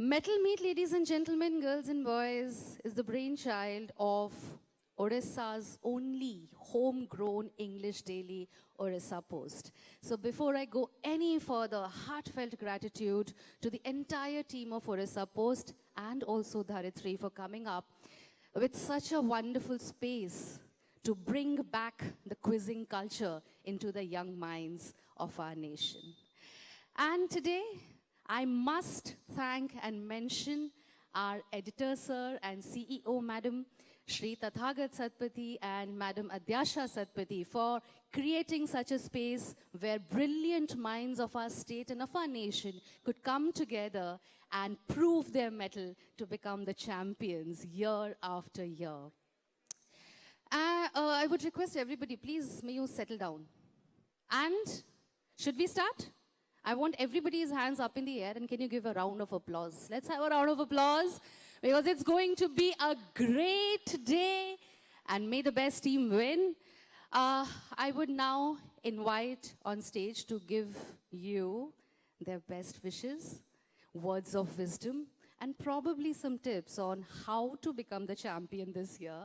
Mettle Meet, ladies and gentlemen, girls and boys, is the brainchild of Odisha's only homegrown English daily, Orissapost. So before I go any further, heartfelt gratitude to the entire team of Orissapost and also Dharitri for coming up with such a wonderful space to bring back the quizzing culture into the young minds of our nation. And today, I must thank and mention our editor sir and CEO madam Shri Tathagat Satpathy and Madam Adyasha Satpathy for creating such a space where brilliant minds of our state and of our nation could come together and prove their mettle to become the champions year after year. I would request everybody, please, may you settle down. And should we start? I want everybody's hands up in the air, and can you give a round of applause? Let's have a round of applause, because it's going to be a great day, and may the best team win. I would now invite on stage to give you their best wishes, words of wisdom, and probably some tips on how to become the champion this year.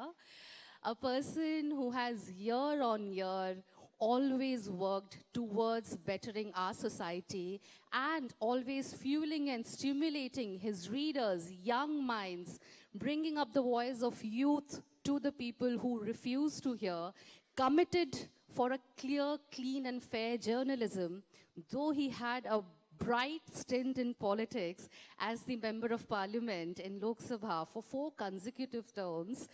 A person who has year on year always worked towards bettering our society and always fueling and stimulating his readers, young minds, bringing up the voice of youth to the people who refuse to hear, committed for a clear, clean and fair journalism, though he had a bright stint in politics as the Member of Parliament in Lok Sabha for 4 consecutive terms.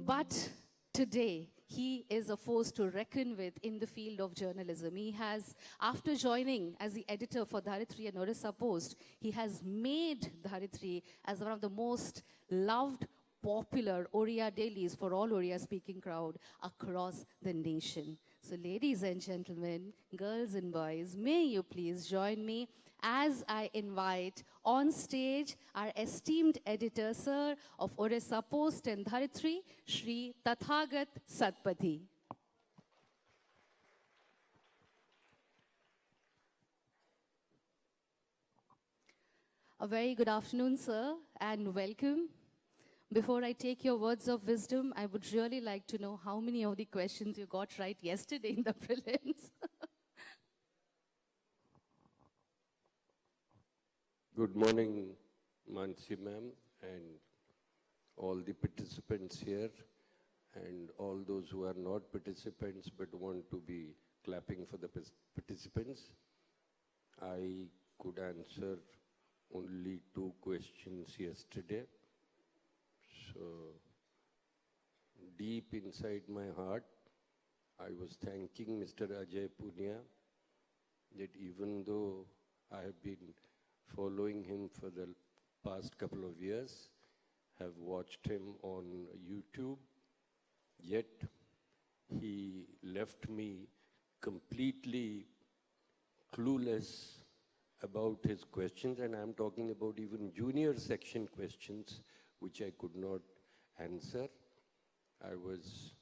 But today, he is a force to reckon with in the field of journalism. He has, after joining as the editor for Dharitri and Orissapost, he has made Dharitri as one of the most loved, popular Oriya dailies for all Oriya-speaking crowd across the nation. So ladies and gentlemen, girls and boys, may you please join me as I invite on stage our esteemed editor, sir, of Orissapost and Dharitri, Shri Tathagat Satpathy. A very good afternoon, sir, and welcome. Before I take your words of wisdom, I would really like to know how many of the questions you got right yesterday in the prelims. Good morning, Mansi ma'am, and all the participants here, and all those who are not participants but want to be clapping for the participants. I could answer only 2 questions yesterday. So, deep inside my heart, I was thanking Mr. Ajay Punia that even though I have been following him for the past couple of years, have watched him on YouTube, yet he left me completely clueless about his questions, and I'm talking about even junior section questions which I could not answer. I was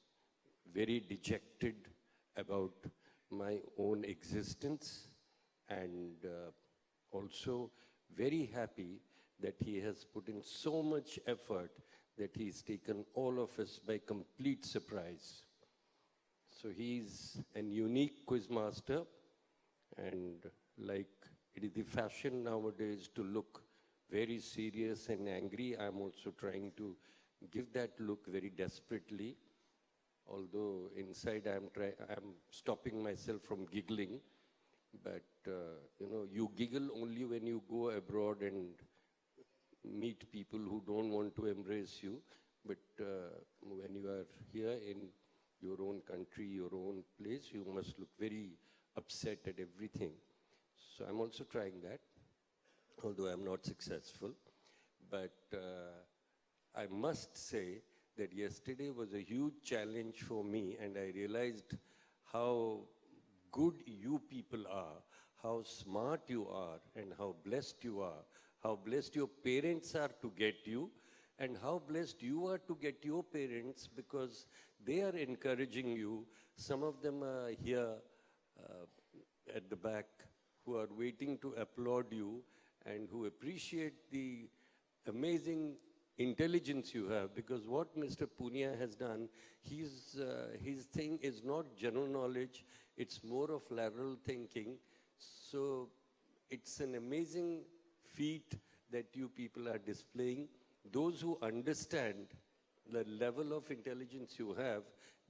very dejected about my own existence, and also very happy that he has put in so much effort that he's taken all of us by complete surprise. So he's a unique quiz master, and like it is the fashion nowadays to look very serious and angry, I'm also trying to give that look very desperately, although inside I'm stopping myself from giggling. But, you know, you giggle only when you go abroad and meet people who don't want to embrace you. But when you are here in your own country, your own place, you must look very upset at everything. So I'm also trying that, although I'm not successful. But I must say that yesterday was a huge challenge for me, and I realized how good you people are, how smart you are, and how blessed you are, how blessed your parents are to get you, and how blessed you are to get your parents, because they are encouraging you. Some of them are here at the back who are waiting to applaud you, and who appreciate the amazing intelligence you have, because what Mr. Punia has done, his thing is not general knowledge, it's more of lateral thinking. So it's an amazing feat that you people are displaying. Those who understand the level of intelligence you have,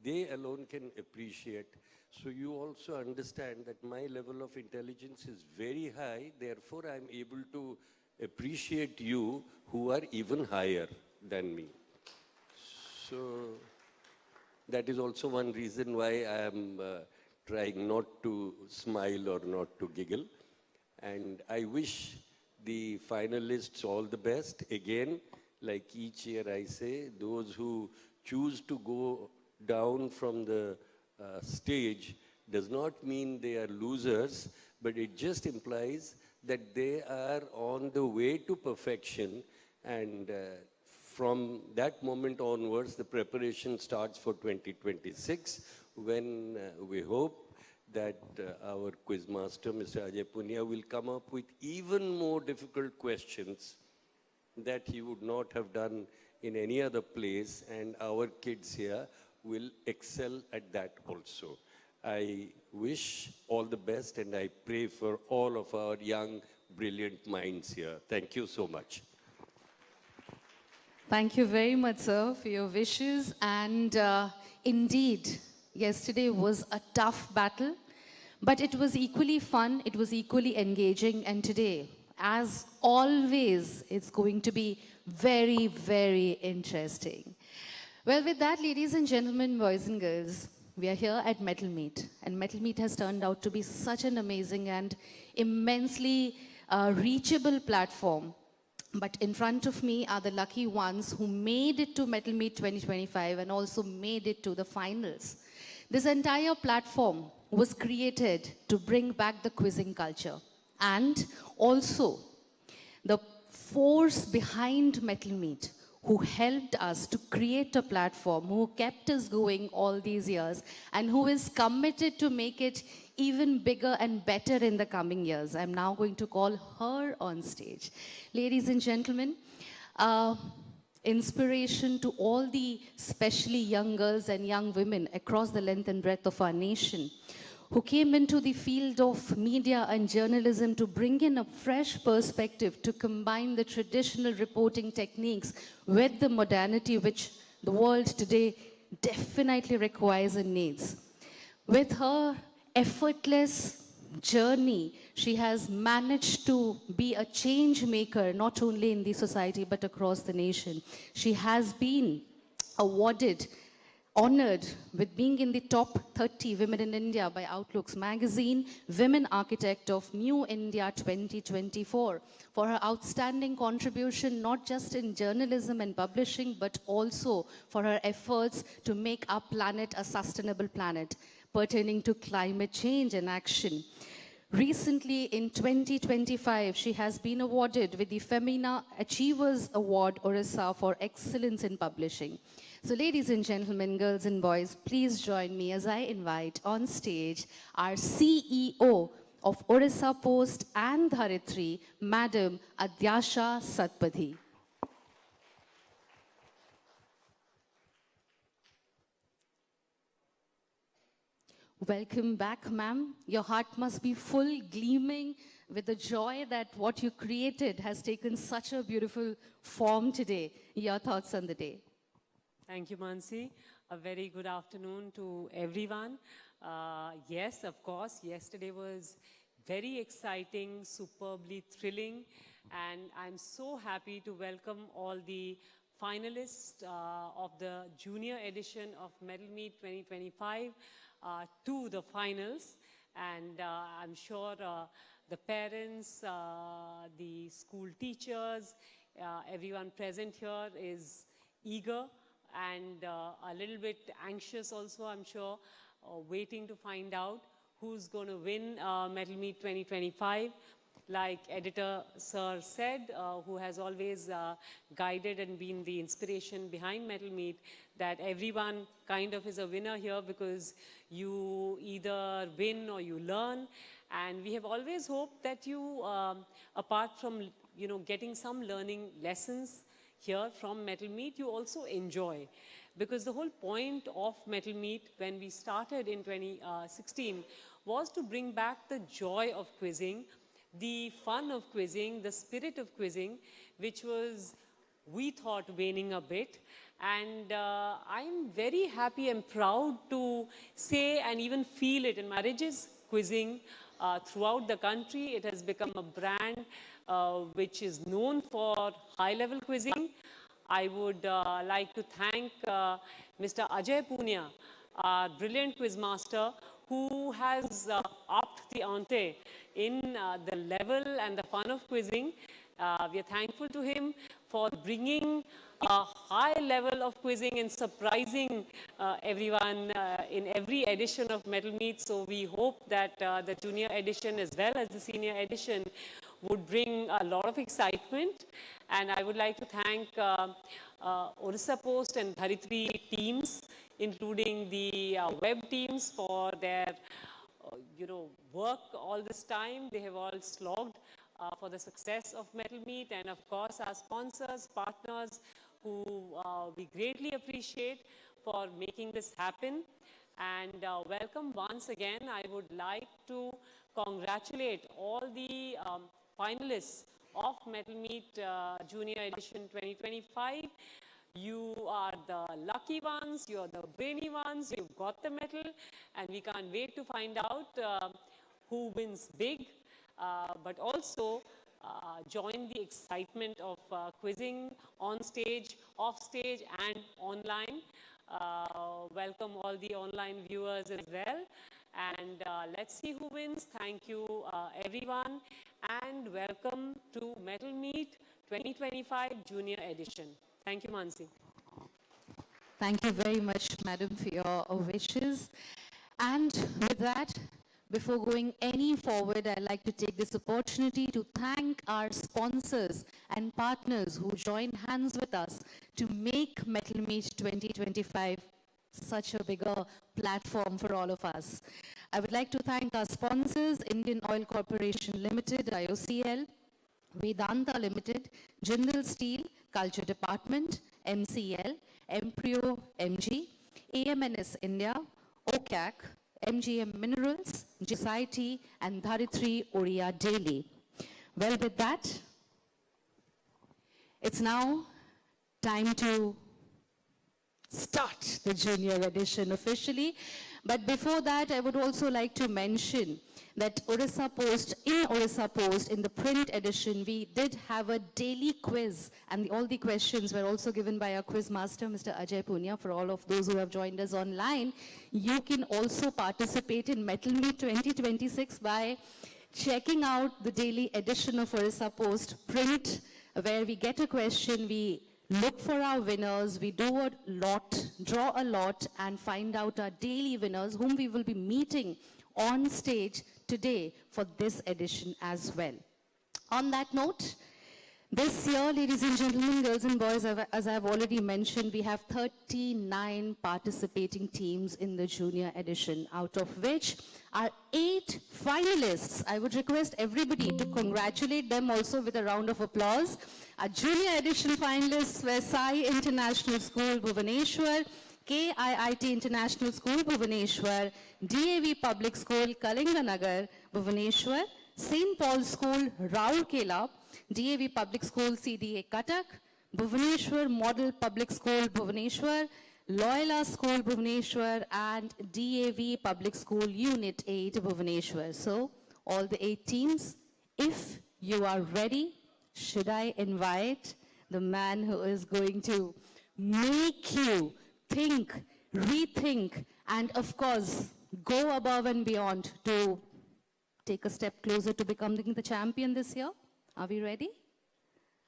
they alone can appreciate. So you also understand that my level of intelligence is very high, therefore I'm able to appreciate you who are even higher than me. So that is also one reason why I am trying not to smile or not to giggle. And I wish the finalists all the best. Again, like each year I say, those who choose to go down from the stage does not mean they are losers, but it just implies that they are on the way to perfection, and from that moment onwards, the preparation starts for 2026, when we hope that our quizmaster, Mr. Ajay Punia, will come up with even more difficult questions that he would not have done in any other place, and our kids here will excel at that also. I wish all the best, and I pray for all of our young, brilliant minds here. Thank you so much. Thank you very much, sir, for your wishes. And indeed, yesterday was a tough battle, but it was equally fun, it was equally engaging, and today, as always, it's going to be very, very interesting. Well, with that, ladies and gentlemen, boys and girls, we are here at Mettle Meet, and Mettle Meet has turned out to be such an amazing and immensely reachable platform. But in front of me are the lucky ones who made it to Mettle Meet 2025 and also made it to the finals. This entire platform was created to bring back the quizzing culture, and also the force behind Mettle Meet, who helped us to create a platform, who kept us going all these years, and who is committed to make it even bigger and better in the coming years. I'm now going to call her on stage. Ladies and gentlemen, inspiration to all the especially young girls and young women across the length and breadth of our nation, who came into the field of media and journalism to bring in a fresh perspective, to combine the traditional reporting techniques with the modernity which the world today definitely requires and needs. With her effortless journey, she has managed to be a change maker, not only in the society, but across the nation. She has been awarded, honored with being in the top 30 women in India by Outlook's magazine, Women Architect of New India 2024, for her outstanding contribution, not just in journalism and publishing, but also for her efforts to make our planet a sustainable planet, pertaining to climate change and action. Recently, in 2025, she has been awarded with the Femina Achievers Award, Orissa, for excellence in publishing. So ladies and gentlemen, girls and boys, please join me as I invite on stage our CEO of Orissapost and Dharitri, Madam Adyasha Satpathy. Welcome back, ma'am. Your heart must be full, gleaming with the joy that what you created has taken such a beautiful form today. Your thoughts on the day? Thank you, Mansi. A very good afternoon to everyone. Yes, of course, yesterday was very exciting, superbly thrilling, and I'm so happy to welcome all the finalists of the junior edition of Mettle Meet 2025 to the finals. And I'm sure the parents, the school teachers, everyone present here is eager and a little bit anxious also, I'm sure, waiting to find out who's going to win Mettle Meet 2025. Like editor sir said, who has always guided and been the inspiration behind Mettle Meet, that everyone kind of is a winner here because you either win or you learn. And we have always hoped that you apart from, getting some learning lessons here from Mettle Meet, you also enjoy. Because the whole point of Mettle Meet when we started in 2016 was to bring back the joy of quizzing, the fun of quizzing, the spirit of quizzing, which was, we thought, waning a bit. And I'm very happy and proud to say and even feel it in marriages quizzing throughout the country. It has become a brand which is known for high-level quizzing. I would like to thank Mr. Ajay Punia, our brilliant quiz master, who has upped the ante in the level and the fun of quizzing. We are thankful to him for bringing a high level of quizzing and surprising everyone in every edition of Mettle Meet. So we hope that the junior edition as well as the senior edition would bring a lot of excitement. And I would like to thank Orissapost and Dharitri teams, including the web teams, for their work all this time. They have all slogged for the success of Mettle Meet, and of course our sponsors, partners, who we greatly appreciate for making this happen. And welcome once again. I would like to congratulate all the finalists of Mettle Meet Junior Edition 2025. You are the lucky ones, you're the brainy ones, you've got the medal, and we can't wait to find out who wins big, but also join the excitement of quizzing on stage, off stage, and online. Welcome all the online viewers as well. And let's see who wins. Thank you, everyone. And welcome to Mettle Meet 2025 Junior Edition. Thank you, Mansi. Thank you very much, madam, for your wishes. And with that, before going any forward, I'd like to take this opportunity to thank our sponsors and partners who joined hands with us to make Mettle Meet 2025 such a bigger platform for all of us. I would like to thank our sponsors, Indian Oil Corporation Limited, IOCL, Vedanta Limited, Jindal Steel, Culture Department, MCL, Empryo MG, AMNS India, OCAC, MGM Minerals, Society, and Dharitri Oriya Daily. Well, with that, it's now time to start the junior edition officially. But before that, I would also like to mention that Orissapost, in the print edition, we did have a daily quiz, and all the questions were also given by our quiz master, Mr. Ajay Punia. For all of those who have joined us online, you can also participate in Mettle Meet 2026 by checking out the daily edition of Orissapost print, where we get a question, we look for our winners, we do a lot, draw a lot, and find out our daily winners, whom we will be meeting on stage today for this edition as well. On that note, this year, ladies and gentlemen, girls and boys, as I've already mentioned, we have 39 participating teams in the junior edition, out of which are 8 finalists. I would request everybody to congratulate them also with a round of applause. Our junior edition finalists were Sai International School, Bhubaneswar, KIIT International School, Bhubaneswar, DAV Public School, Kalinganagar, Bhubaneswar, St. Paul's School, Rourkela, DAV Public School, CDA Cuttack, Bhubaneswar Model Public School, Bhubaneswar, Loyola School, Bhubaneswar, and DAV Public School, Unit 8, Bhubaneswar. So, all the 8 teams, if you are ready, should I invite the man who is going to make you think, rethink, and of course, go above and beyond to take a step closer to becoming the champion this year? Are we ready?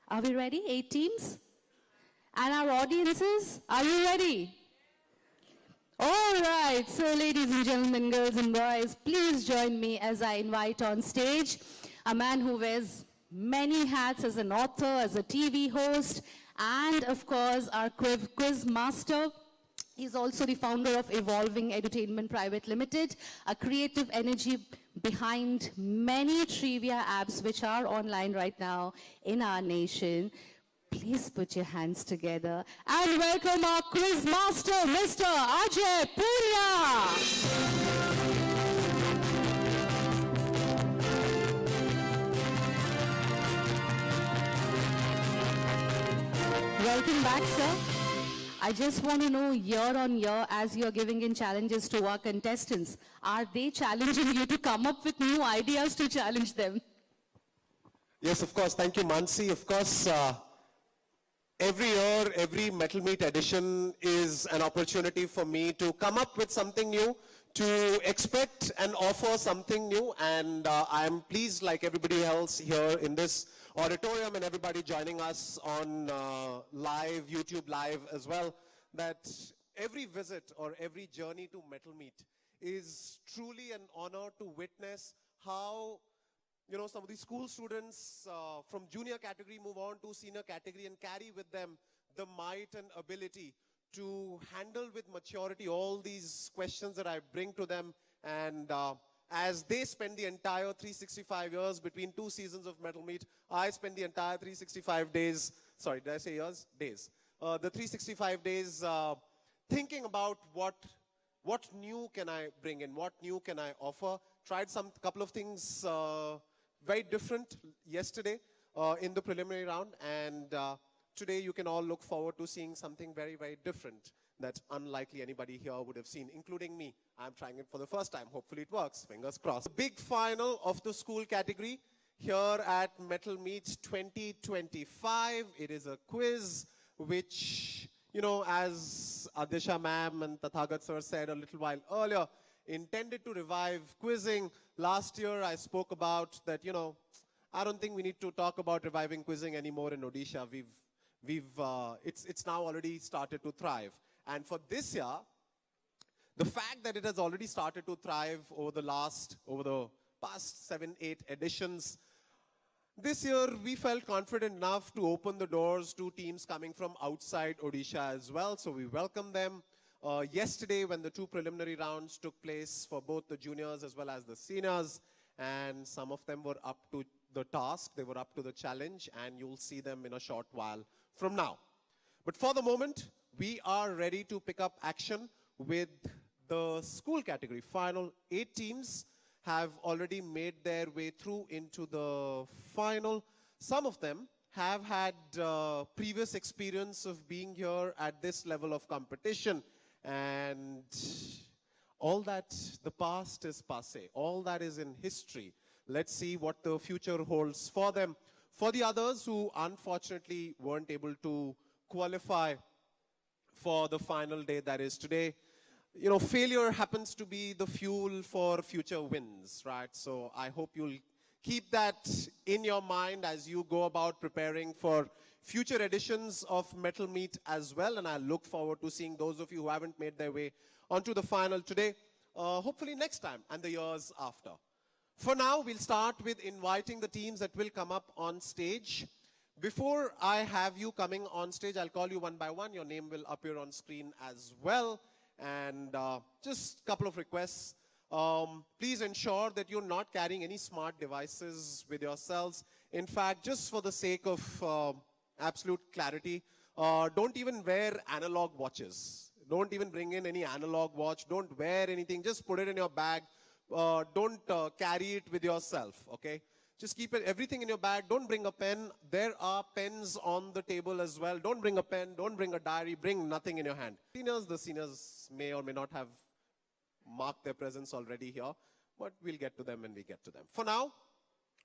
Are we ready? 8 teams? And our audiences, are you ready? All right, so ladies and gentlemen, girls and boys, please join me as I invite on stage a man who wears many hats as an author, as a TV host, and of course, our quiz master. He's also the founder of Evolving Edutainment Private Limited, a creative energy behind many trivia apps which are online right now in our nation. Please put your hands together and welcome our quiz master, Mr. Ajay Pooria. Welcome back, sir. I just want to know, year on year, as you're giving in challenges to our contestants, are they challenging you to come up with new ideas to challenge them? Yes, of course. Thank you, Mansi. Of course, every year, every Metal Meet edition is an opportunity for me to come up with something new, to expect and offer something new. And I'm pleased, like everybody else here in this auditorium and everybody joining us on live, YouTube Live as well, that every visit or every journey to Metal Meet is truly an honor to witness how, you know, some of these school students from junior category move on to senior category and carry with them the might and ability to handle with maturity all these questions that I bring to them. And as they spend the entire 365 years between 2 seasons of Metal Meet, I spend the entire 365 days, sorry, did I say years? Days. The 365 days thinking about what new can I bring in, what new can I offer. Tried some couple of things very different yesterday in the preliminary round, and today you can all look forward to seeing something very, very different that unlikely anybody here would have seen, including me. I'm trying it for the first time. Hopefully it works. Fingers crossed. The big final of the school category here at Metal Meet 2025. It is a quiz which, you know, as Adisha ma'am and Tathagat sir said a little while earlier, intended to revive quizzing. Last year I spoke about that, you know, I don't think we need to talk about reviving quizzing anymore in Odisha. It's now already started to thrive. And for this year, the fact that it has already started to thrive over the past 7-8 editions, this year we felt confident enough to open the doors to teams coming from outside Odisha as well. So we welcome them. Yesterday, when the 2 preliminary rounds took place for both the juniors as well as the seniors, and some of them were up to the task, they were up to the challenge, and you'll see them in a short while from now. But for the moment, we are ready to pick up action with the school category. Final 8 teams have already made their way through into the final. Some of them have had previous experience of being here at this level of competition. And all that, the past is passé. All that is in history. Let's see what the future holds for them. For the others who unfortunately weren't able to qualify for the final day, that is today, you know, failure happens to be the fuel for future wins, right? So I hope you'll keep that in your mind as you go about preparing for future editions of Metal Meet as well. And I look forward to seeing those of you who haven't made their way onto the final today, hopefully next time and the years after. For now, we'll start with inviting the teams that will come up on stage. Before I have you coming on stage, I'll call you one by one. Your name will appear on screen as well. And just a couple of requests. Please ensure that you're not carrying any smart devices with yourselves. In fact, just for the sake of absolute clarity, don't even wear analog watches. Don't even bring in any analog watch. Don't wear anything. Just put it in your bag. Don't carry it with yourself, okay? Just keep everything in your bag. Don't bring a pen. There are pens on the table as well. Don't bring a pen. Don't bring a diary. Bring nothing in your hand. The seniors may or may not have marked their presence already here, but we'll get to them when we get to them. For now,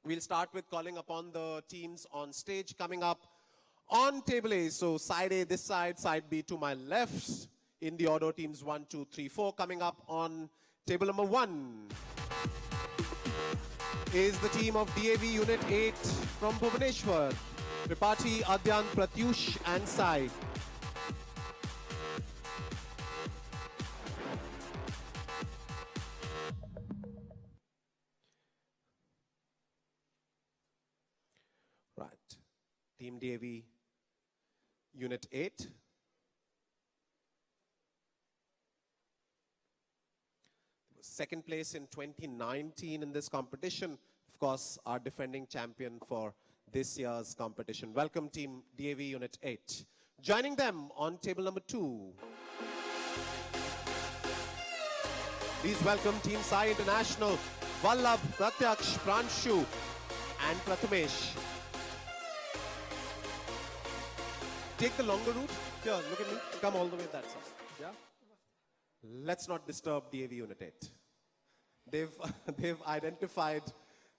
we'll start with calling upon the teams on stage. Coming up on table A, so side A this side B to my left, in the order teams 1, 2, 3, 4. Coming up on table number 1 is the team of DAV Unit 8 from Bhubaneswar, Tripathi, Adyan, Pratyush and Sai. Right, Team DAV Unit 8. second place in 2019 in this competition. Of course, our defending champion for this year's competition. Welcome team DAV Unit 8. Joining them on table number 2. Please welcome Team Sai International, Vallabh, Pratyaksh, Pranshu and Prathamesh. Take the longer route. Here, look at me. Come all the way that side. Yeah? Let's not disturb DAV Unit 8. They've identified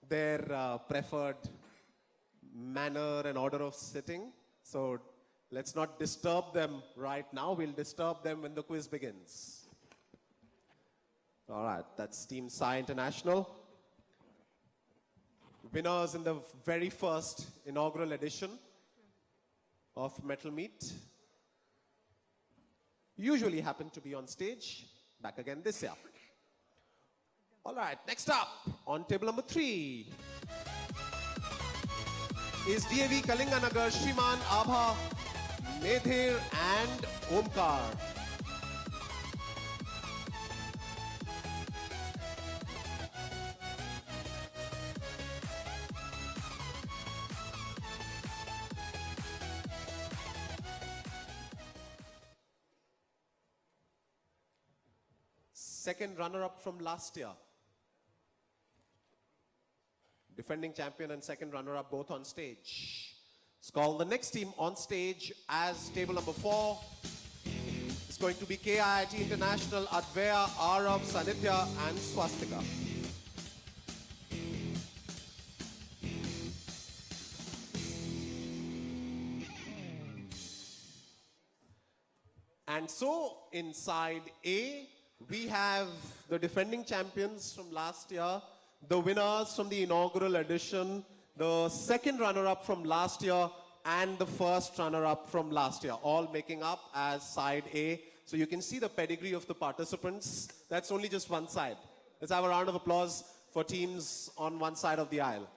their preferred manner and order of sitting. So let's not disturb them right now. We'll disturb them when the quiz begins. All right, that's Team Sai International. Winners in the very first inaugural edition of Mettle Meet usually happen to be on stage, back again this year. All right, next up on table number 3 is DAV Kalinganagar, Shriman, Abha, Medhir and Omkar. Second runner-up from last year. Defending champion and second runner-up both on stage. It's called the next team on stage as table number 4. It's going to be KIIT International, Advaya, Arav, Sanidhya and Swastika. And so inside A, we have the defending champions from last year, the winners from the inaugural edition, the second runner-up from last year, and the first runner-up from last year, all making up as side A. So you can see the pedigree of the participants. That's only just one side. Let's have a round of applause for teams on one side of the aisle.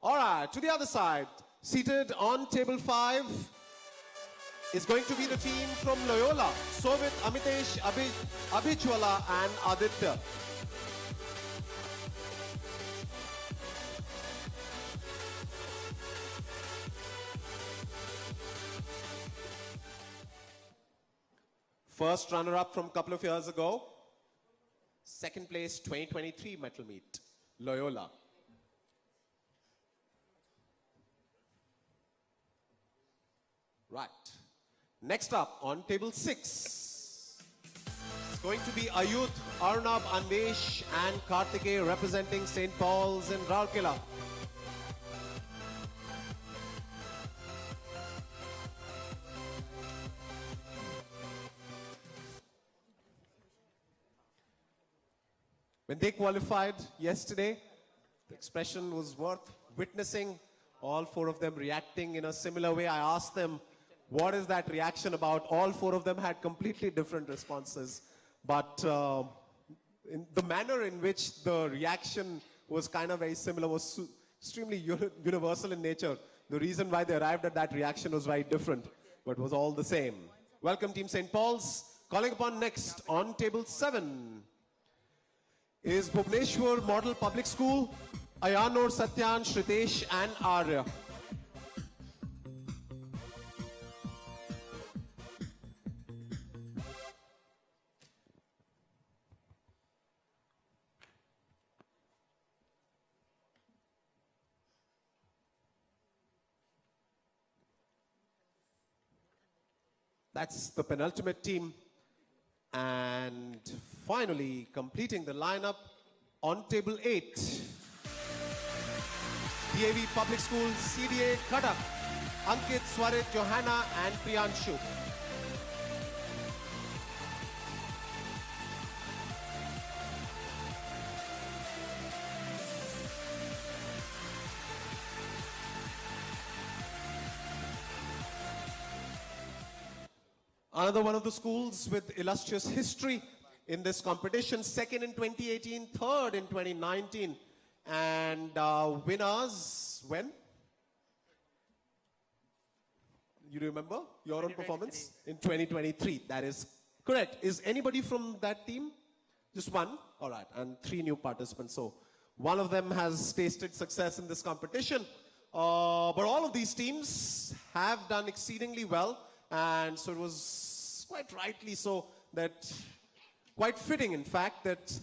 All right, to the other side, seated on table 5, is going to be the team from Loyola, Sovit, Amitesh, Abhijwala and Aditya. First runner-up from a couple of years ago. Second place, 2023 Mettle Meet, Loyola. Right. Next up on table 6, it's going to be Ayuth, Arnab, Anvesh and Kartikeya representing St. Paul's in Rourkela. When they qualified yesterday, the expression was worth witnessing. All 4 of them reacting in a similar way. I asked them, what is that reaction about? All 4 of them had completely different responses. But in the manner in which the reaction was kind of very similar was extremely universal in nature. The reason why they arrived at that reaction was very different, but was all the same. Welcome Team St. Paul's. Calling upon next on table 7 is Bhubaneswar Model Public School, Ayanur, Satyan, Shritesh and Arya. That's the penultimate team. And finally, completing the lineup on table 8, DAV Public School, CDA, Kadak, Ankit, Swarit, Johanna and Priyanshu. Another one of the schools with illustrious history in this competition, second in 2018, third in 2019. And winners, when? You remember your own performance? In 2023. That is Correct. Is anybody from that team? Just one? All right. And 3 new participants. So one of them has tasted success in this competition. But all of these teams have done exceedingly well. And so it was quite rightly so that, quite fitting in fact, that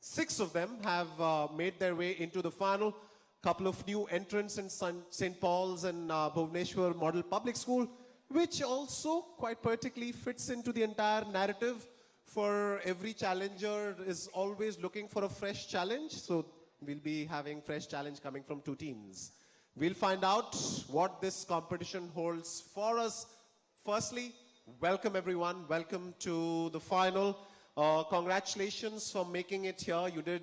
6 of them have made their way into the final. Couple of new entrants in St. Paul's and Bhubaneswar Model Public School, which also quite particularly fits into the entire narrative. For every challenger is always looking for a fresh challenge. So we'll be having fresh challenge coming from 2 teams. We'll find out what this competition holds for us. Firstly, welcome everyone. Welcome to the final. Congratulations for making it here. You did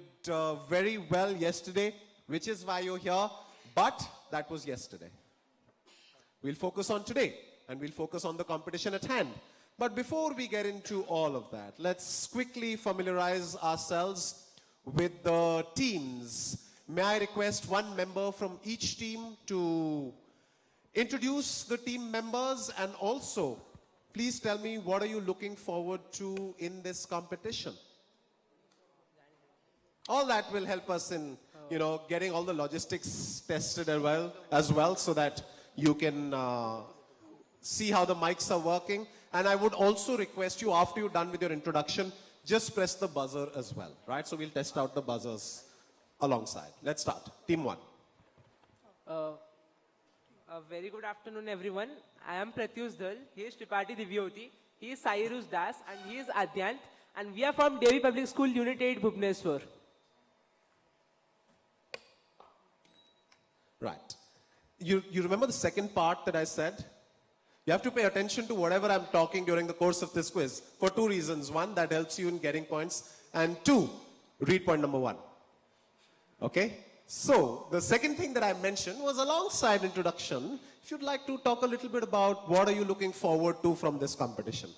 very well yesterday, which is why you're here. But that was yesterday. We'll focus on today, and we'll focus on the competition at hand. But before we get into all of that, let's quickly familiarize ourselves with the teams. May I request one member from each team to introduce the team members, and also please tell me, what are you looking forward to in this competition? All that will help us in, getting all the logistics tested as well, so that you can see how the mics are working. And I would also request you, after you're done with your introduction, just press the buzzer as well, right? So we'll test out the buzzers alongside. Let's start. Team 1. A very good afternoon, everyone. I am Pratyush Dhal. He is Tripathi Divyoti. He is Sairus Das, and he is Adyant. And we are from Devi Public School, Unit 8, Bhubaneswar. Right. You remember the second part that I said? You have to pay attention to whatever I'm talking during the course of this quiz for 2 reasons. 1, that helps you in getting points. And 2, read point number 1. Okay? So, the second thing that I mentioned was alongside introduction. If you'd like to talk a little bit about what are you looking forward to from this competition?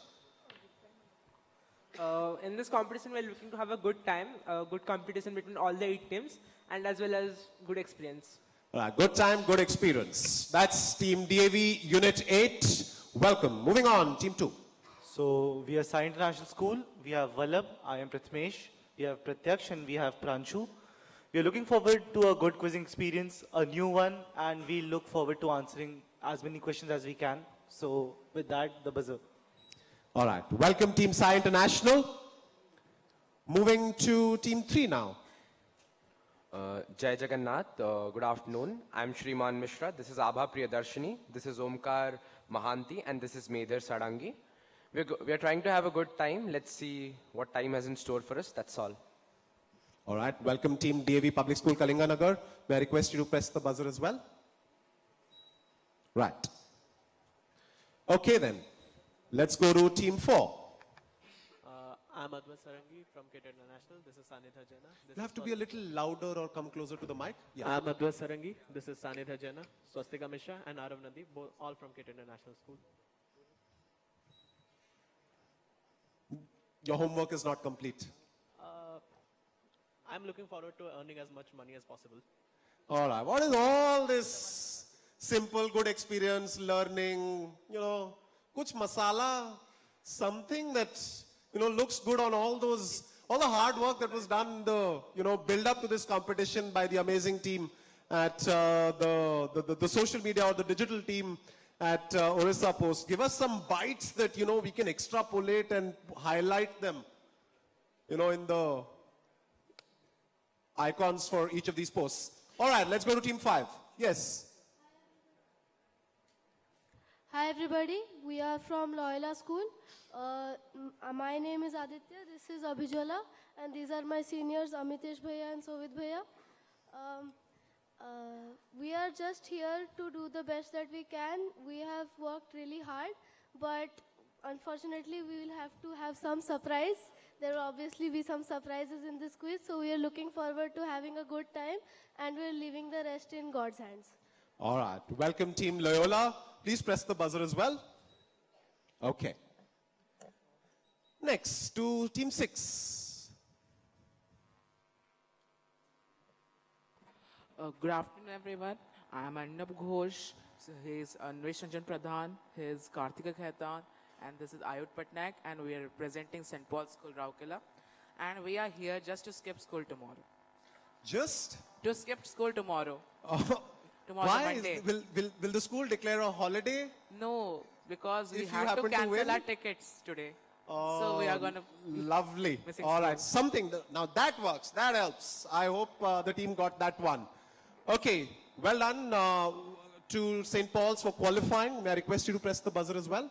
In this competition, we're looking to have a good time, a good competition between all the 8 teams, and as well as good experience. Good time, good experience. That's Team DAV Unit 8. Welcome. Moving on, Team 2. So we are Sai International School. We have Vallabh, I am Prathamesh. We have Pratyaksh and we have Pranshu. We are looking forward to a good quizzing experience, a new one, and we look forward to answering as many questions as we can. So with that, the buzzer. All right. Welcome, Team Sai International. Moving to Team 3 now. Jai Jagannath, good afternoon. I'm Shriman Mishra. This is Abha Priyadarshini. This is Omkar Mahanti, and this is Medhar Sarangi. We are trying to have a good time. Let's see what time has in store for us. That's all. All right. Welcome, Team DAV Public School, Kalinganagar. May I request you to press the buzzer as well? Right. Okay, then. Let's go to Team 4. I'm Advait Sarangi from KT International. This is Sanidha Jaina. You have to be a little louder or come closer to the mic. Yeah. I'm Advait Sarangi. This is Sanidha Jaina, Swastika Mishra, and Arav Nandi, all from KT International School. Your homework is not complete. I'm looking forward to earning as much money as possible. All right. What is all this simple, good experience, learning, kuch masala, something that, looks good on all the hard work that was done, the, build up to this competition by the amazing team at the social media or the digital team at Orissapost. Give us some bites that, we can extrapolate and highlight them, in the icons for each of these posts. All right, let's go to Team 5. Yes. Hi everybody, we are from Loyola School. My name is Aditya, this is Abhijala, and these are my seniors Amitesh Bhaiya and Sovit Bhaiya. We are just here to do the best that we can. We have worked really hard, but unfortunately we will have to have some surprise. There will obviously be some surprises in this quiz, so we are looking forward to having a good time, and we're leaving the rest in God's hands. All right. Welcome, Team Loyola. Please press the buzzer as well. Okay. Next, to Team 6. Good afternoon, everyone. I am Arnab Ghosh. He is Anvesh Ranjan Pradhan. He is Kartika Khaitan. and this is Ayut Patnaik, and we are representing St. Paul's School, Rourkela. And we are here just to skip school tomorrow. Just? To skip school tomorrow. Oh, Tomorrow why? Monday. Will the school declare a holiday? No, because we If you had to happen to cancel win? our tickets today. So we are going to... Lovely. missing All right, school. something. Now that works. That helps. I hope the team got that one. Okay, well done to St. Paul's for qualifying. May I request you to press the buzzer as well?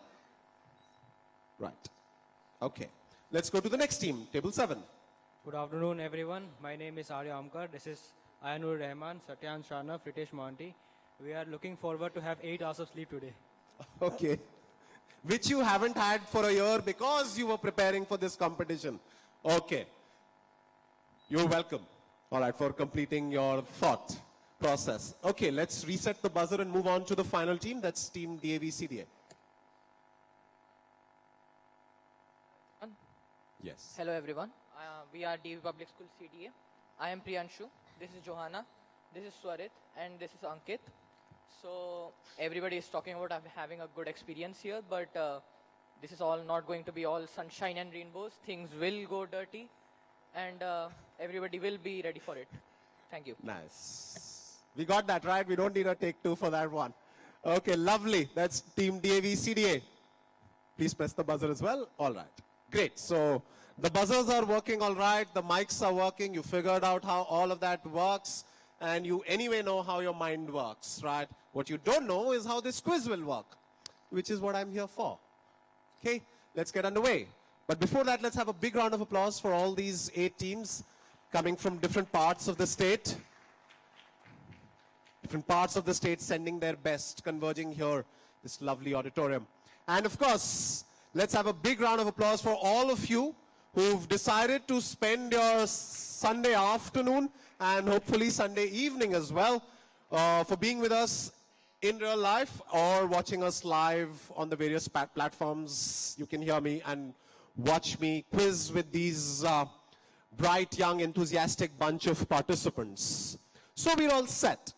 Right. Okay. Let's go to the next team, table 7. Good afternoon, everyone. My name is Arya Amkar. This is Ayanur Rahman, Satyan Shana, Pritesh Monty. We are looking forward to have 8 hours of sleep today. Okay. Which you haven't had for a year because you were preparing for this competition. Okay. You're welcome. All right, for completing your thought process. Okay, let's reset the buzzer and move on to the final team. That's team DAV CDA. Yes. Hello everyone. We are DV Public School CDA. I am Priyanshu. This is Johanna. This is Swarit. And this is Ankit. So everybody is talking about having a good experience here, but this is all not going to be all sunshine and rainbows. Things will go dirty, and everybody will be ready for it. Thank you. Nice. We got that right. We don't need a take 2 for that one. Okay, lovely. That's team DAV CDA. Please press the buzzer as well. All right. Great. So the buzzers are working all right. The mics are working. You figured out how all of that works. And you anyway know how your mind works, right? What you don't know is how this quiz will work, which is what I'm here for. Okay, let's get underway. But before that, let's have a big round of applause for all these 8 teams coming from different parts of the state. Different parts of the state sending their best, converging here, this lovely auditorium. And of course, let's have a big round of applause for all of you who've decided to spend your Sunday afternoon and hopefully Sunday evening as well for being with us in real life or watching us live on the various platforms. You can hear me and watch me quiz with these bright, young, enthusiastic bunch of participants. So we're all set.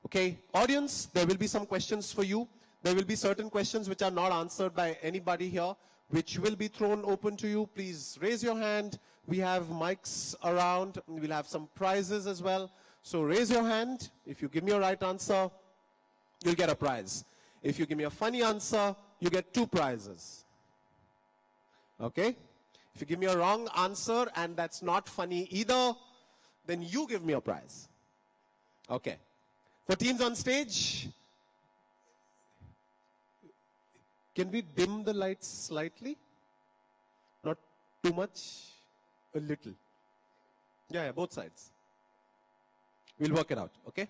Okay, audience, there will be some questions for you. There will be certain questions which are not answered by anybody here, which will be thrown open to you. Please raise your hand. We have mics around. We'll have some prizes as well. So raise your hand. If you give me a right answer, you'll get a prize. If you give me a funny answer, you get 2 prizes. Okay? If you give me a wrong answer and that's not funny either, then you give me a prize. Okay. For teams on stage, can we dim the lights slightly? Not too much, a little. Yeah, both sides. We'll work it out, okay?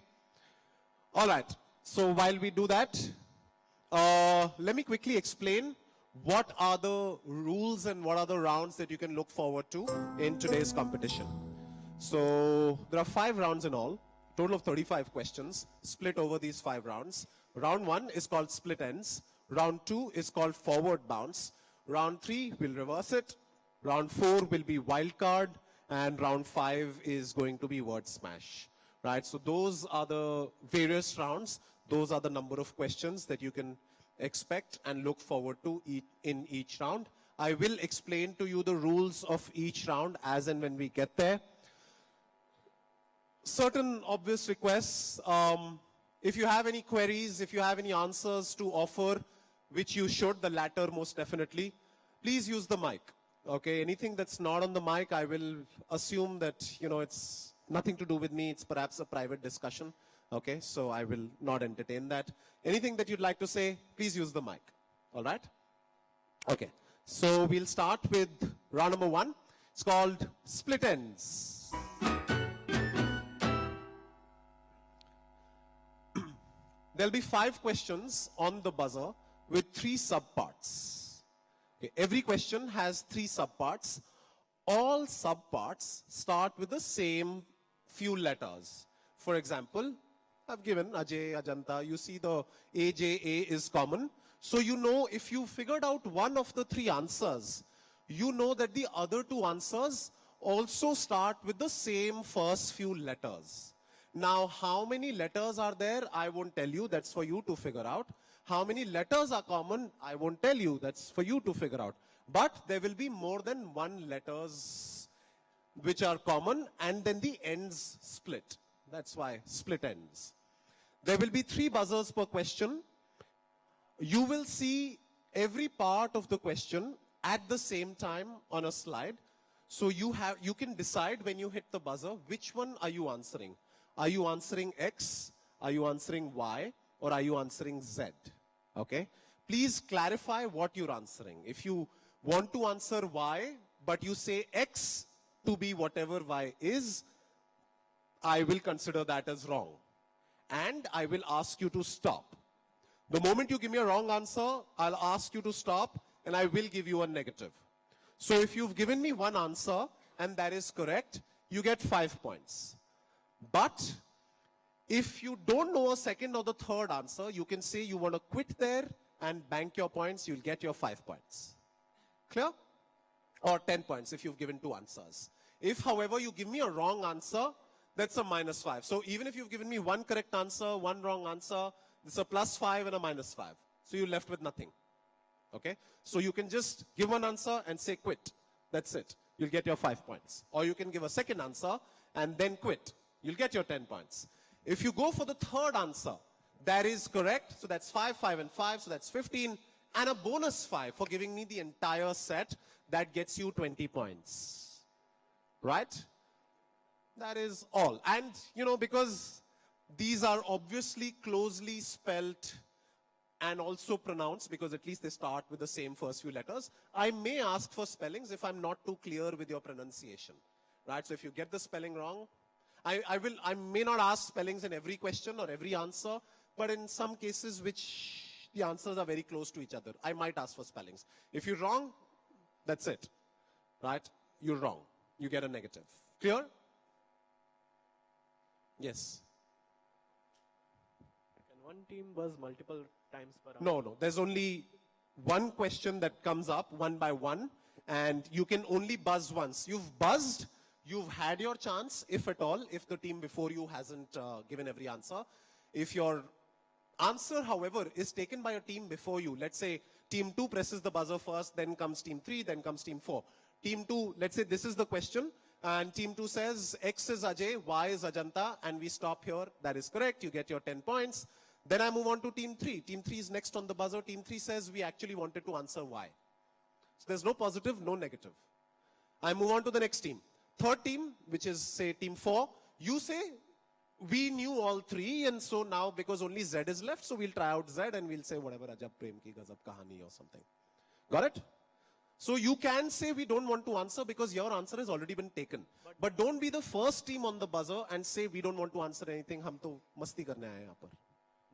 All right, so while we do that, let me quickly explain what are the rules and what are the rounds that you can look forward to in today's competition. So there are 5 rounds in all, total of 35 questions, split over these 5 rounds. Round 1 is called split ends. Round 2 is called forward bounce. Round 3 will reverse it. Round 4 will be wild card. And round 5 is going to be word smash. Right, so those are the various rounds. Those are the number of questions that you can expect and look forward to in each round. I will explain to you the rules of each round as and when we get there. Certain obvious requests. If you have any queries, if you have any answers to offer, which you should, the latter most definitely, please use the mic. Okay, anything that's not on the mic, I will assume that, it's nothing to do with me. It's perhaps a private discussion. Okay, so I will not entertain that. Anything that you'd like to say, please use the mic. All right? Okay, so we'll start with round number 1. It's called split ends. There'll be 5 questions on the buzzer with 3 subparts. Okay, every question has 3 subparts. All subparts start with the same few letters. For example, I've given Ajay, Ajanta. You see the AJA is common. So you know if you figured out one of the 3 answers, you know that the other 2 answers also start with the same first few letters. Now, how many letters are there? I won't tell you. That's for you to figure out. How many letters are common? I won't tell you. That's for you to figure out. But there will be more than one letters which are common, and then the ends split. That's why split ends. There will be 3 buzzers per question. You will see every part of the question at the same time on a slide. So you can decide when you hit the buzzer, which one are you answering? Are you answering X? Are you answering Y? Or are you answering Z? Okay? Please clarify what you're answering. If you want to answer Y, but you say X to be whatever Y is, I will consider that as wrong. And I will ask you to stop. The moment you give me a wrong answer, I'll ask you to stop and I will give you a negative. So if you've given me one answer and that is correct, you get 5 points. But if you don't know a second or the third answer, you can say you want to quit there and bank your points, you'll get your 5 points. Clear? Or 10 points if you've given 2 answers. If, however, you give me a wrong answer, that's a -5. So even if you've given me 1 correct answer, 1 wrong answer, it's a +5 and a -5. So you're left with nothing. Okay? So you can just give one answer and say quit. That's it. You'll get your 5 points. Or you can give a second answer and then quit. You'll get your 10 points. If you go for the third answer, that is correct. So that's 5, 5 and 5. So that's 15. And a bonus 5 for giving me the entire set. That gets you 20 points. Right? That is all. And, you know, because these are obviously closely spelt and also pronounced, because at least they start with the same first few letters, I may ask for spellings if I'm not too clear with your pronunciation. Right? So if you get the spelling wrong, I may not ask spellings in every question or every answer, but in some cases which the answers are very close to each other, I might ask for spellings. If you're wrong, that's it. Right? You're wrong. You get a negative. Clear? Yes. Can one team buzz multiple times per round? No. There's only one question that comes up one by one, and you can only buzz once. You've buzzed, you've had your chance, if at all, if the team before you hasn't given every answer. If your answer, however, is taken by a team before you, let's say team 2 presses the buzzer first, then comes team 3, then comes team 4. Team 2, let's say this is the question, and team 2 says X is Ajay, Y is Ajanta, and we stop here. That is correct. You get your 10 points. Then I move on to team 3. Team 3 is next on the buzzer. Team 3 says we actually wanted to answer Y. So there's no positive, no negative. I move on to the next team. Third team, which is say team 4, you say we knew all 3, and so now because only Z is left, so we'll try out Z and we'll say whatever Ajab Prem Ki Gazab Kahani or something. Got it? So you can say we don't want to answer because your answer has already been taken. But don't be the first team on the buzzer and say we don't want to answer anything. Hum to masti karne aaye yahan par.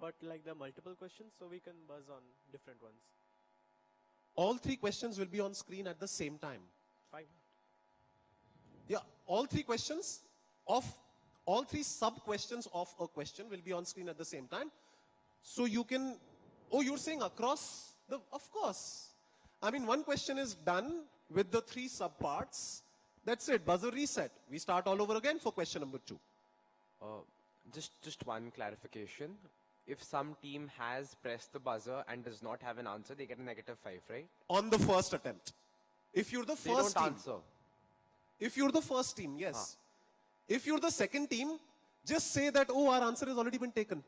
But like there are multiple questions, so we can buzz on different ones. All 3 questions will be on screen at the same time. Fine. Yeah, all 3 questions of, all 3 sub-questions of a question will be on screen at the same time. So you can, oh, you're saying across the, of course. I mean, one question is done with the 3 sub-parts. That's it, buzzer reset. We start all over again for question number 2. Just one clarification. If some team has pressed the buzzer and does not have an answer, they get a -5, right? On the first attempt. If you're the first they don't team. answer. If you're the first team, yes. If you're the second team, just say that, oh, our answer has already been taken.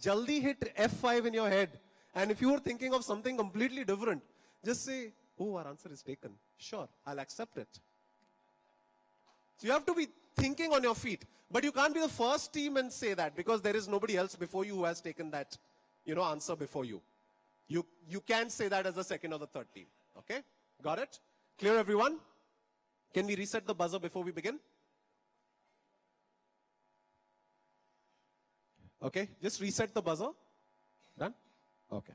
Jaldi hit F5 in your head. And if you were thinking of something completely different, just say, oh, our answer is taken. Sure, I'll accept it. So you have to be thinking on your feet. But you can't be the first team and say that because there is nobody else before you who has taken that, answer before you. You can say that as the second or the third team. Okay? Got it? Clear, everyone? Can we reset the buzzer before we begin? Okay, just reset the buzzer. Done? Okay.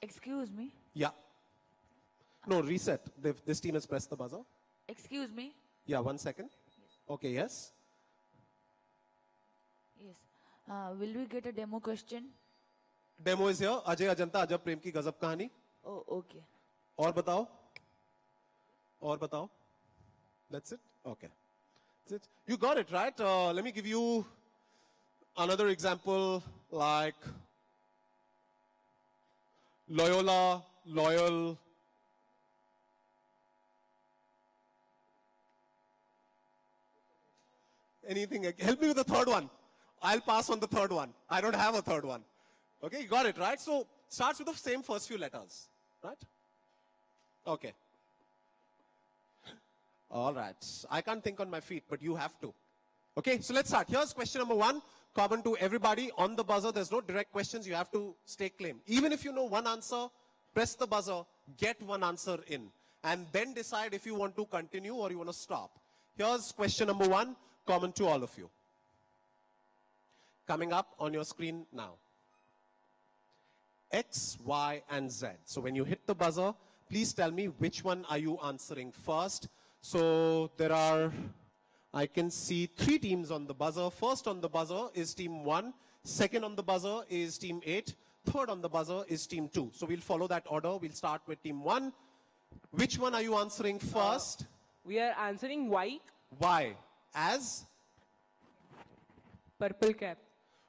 Excuse me. Yeah. No, reset. This team has pressed the buzzer. Excuse me. Yeah, 1 second. Okay, yes. Yes. Will we get a demo question? Demo is here. Ajay Ajanta, Ajab Prem Ki Gazab Kahani. Oh, okay. और बताओ. That's it? Okay. That's it. You got it, right? Let me give you another example like Loyola, loyal. Anything? Help me with the third one. I'll pass on the third one. I don't have a third one. Okay, you got it, right? So starts with the same first few letters, right? Okay. All right. I can't think on my feet, but you have to. Okay, so let's start. Here's question number 1, common to everybody. On the buzzer, there's no direct questions. You have to stake claim. Even if you know one answer, press the buzzer, get one answer in, and then decide if you want to continue or you want to stop. Here's question number 1, common to all of you. Coming up on your screen now. X, Y, and Z. So when you hit the buzzer, please tell me which one are you answering first. So there are, I can see 3 teams on the buzzer. First on the buzzer is team 1. Second on the buzzer is team 8. Third on the buzzer is team 2. So we'll follow that order. We'll start with team 1. Which one are you answering first? We are answering Y. Y. As? Purple cap.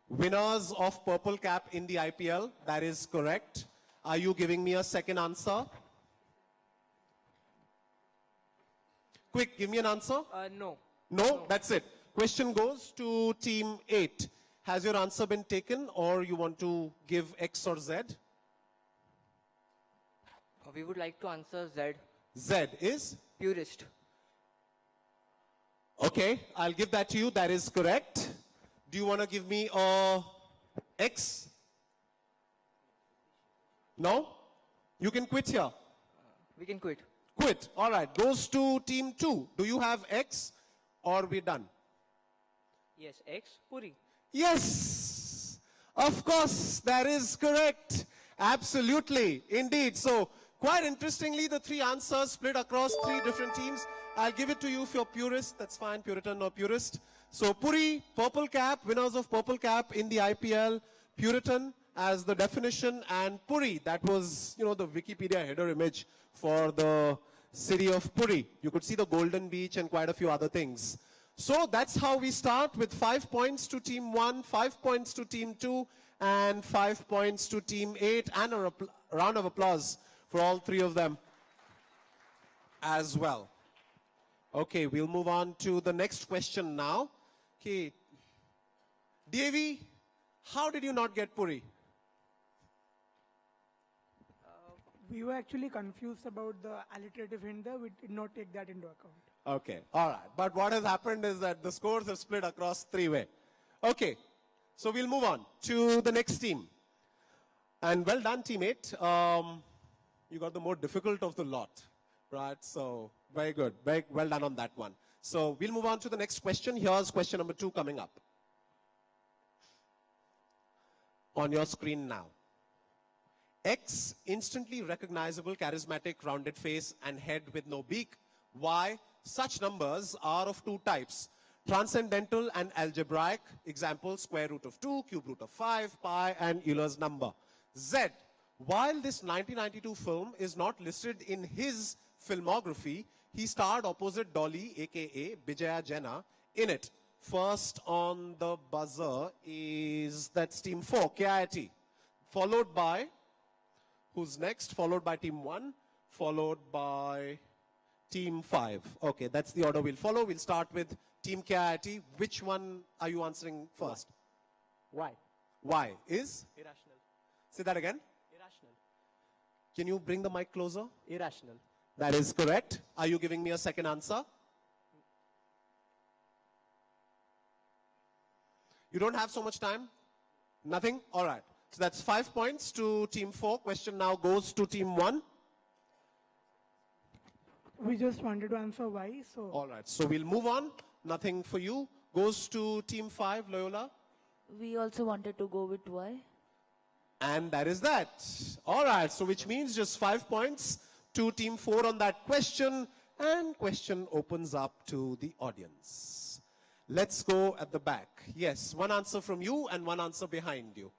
Winners of purple cap in the IPL. That is correct. Are you giving me a second answer? Quick, give me an answer. No. No, that's it. Question goes to team 8. Has your answer been taken or you want to give X or Z? We would like to answer Z. Z is? Purist. Okay, I'll give that to you. That is correct. Do you want to give me a X? No? You can quit here. We can quit. Quit. All right. Goes to team 2. Do you have X or we done? Yes, X. Puri. Yes. Of course. That is correct. Absolutely. Indeed. So quite interestingly, the 3 answers split across 3 different teams. I'll give it to you if you're purist. That's fine. Puritan or purist. So Puri, purple cap, winners of purple cap in the IPL. Puritan as the definition, and Puri, that was, you know, the Wikipedia header image for the city of Puri. You could see the golden beach and quite a few other things. So that's how we start, with 5 points to team 1, 5 points to team 2, and 5 points to team 8, and a round of applause for all 3 of them as well. Okay, we'll move on to the next question now. Okay, Devi, how did you not get Puri? We were actually confused about the alliterative hint there. We did not take that into account. Okay, all right. But what has happened is that the scores have split across 3 ways. Okay, so we'll move on to the next team. And well done, teammate. You got the more difficult of the lot, right? So very good. Very well done on that one. So we'll move on to the next question. Here's question number 2 coming up on your screen now. X, instantly recognizable, charismatic, rounded face and head with no beak. Y, such numbers are of 2 types. Transcendental and algebraic. Example, square root of 2, cube root of 5, pi, and Euler's number. Z, while this 1992 film is not listed in his filmography, he starred opposite Dolly, aka Bijaya Jena, in it. First on the buzzer is, that's team 4, KIT. Followed by, who's next? Followed by team 1, followed by team 5. Okay, that's the order we'll follow. We'll start with team KIT. Which one are you answering first? Y. Y is? Irrational. Say that again. Irrational. Can you bring the mic closer? Irrational. That is correct. Are you giving me a second answer? You don't have so much time? Nothing? All right. So that's 5 points to team 4. Question now goes to team 1. We just wanted to answer Y, so... All right. So we'll move on. Nothing for you. Goes to team 5, Loyola. We also wanted to go with Y. And that is that. All right. So which means just 5 points to team 4 on that question. And question opens up to the audience. Let's go at the back. Yes, one answer from you and one answer behind you.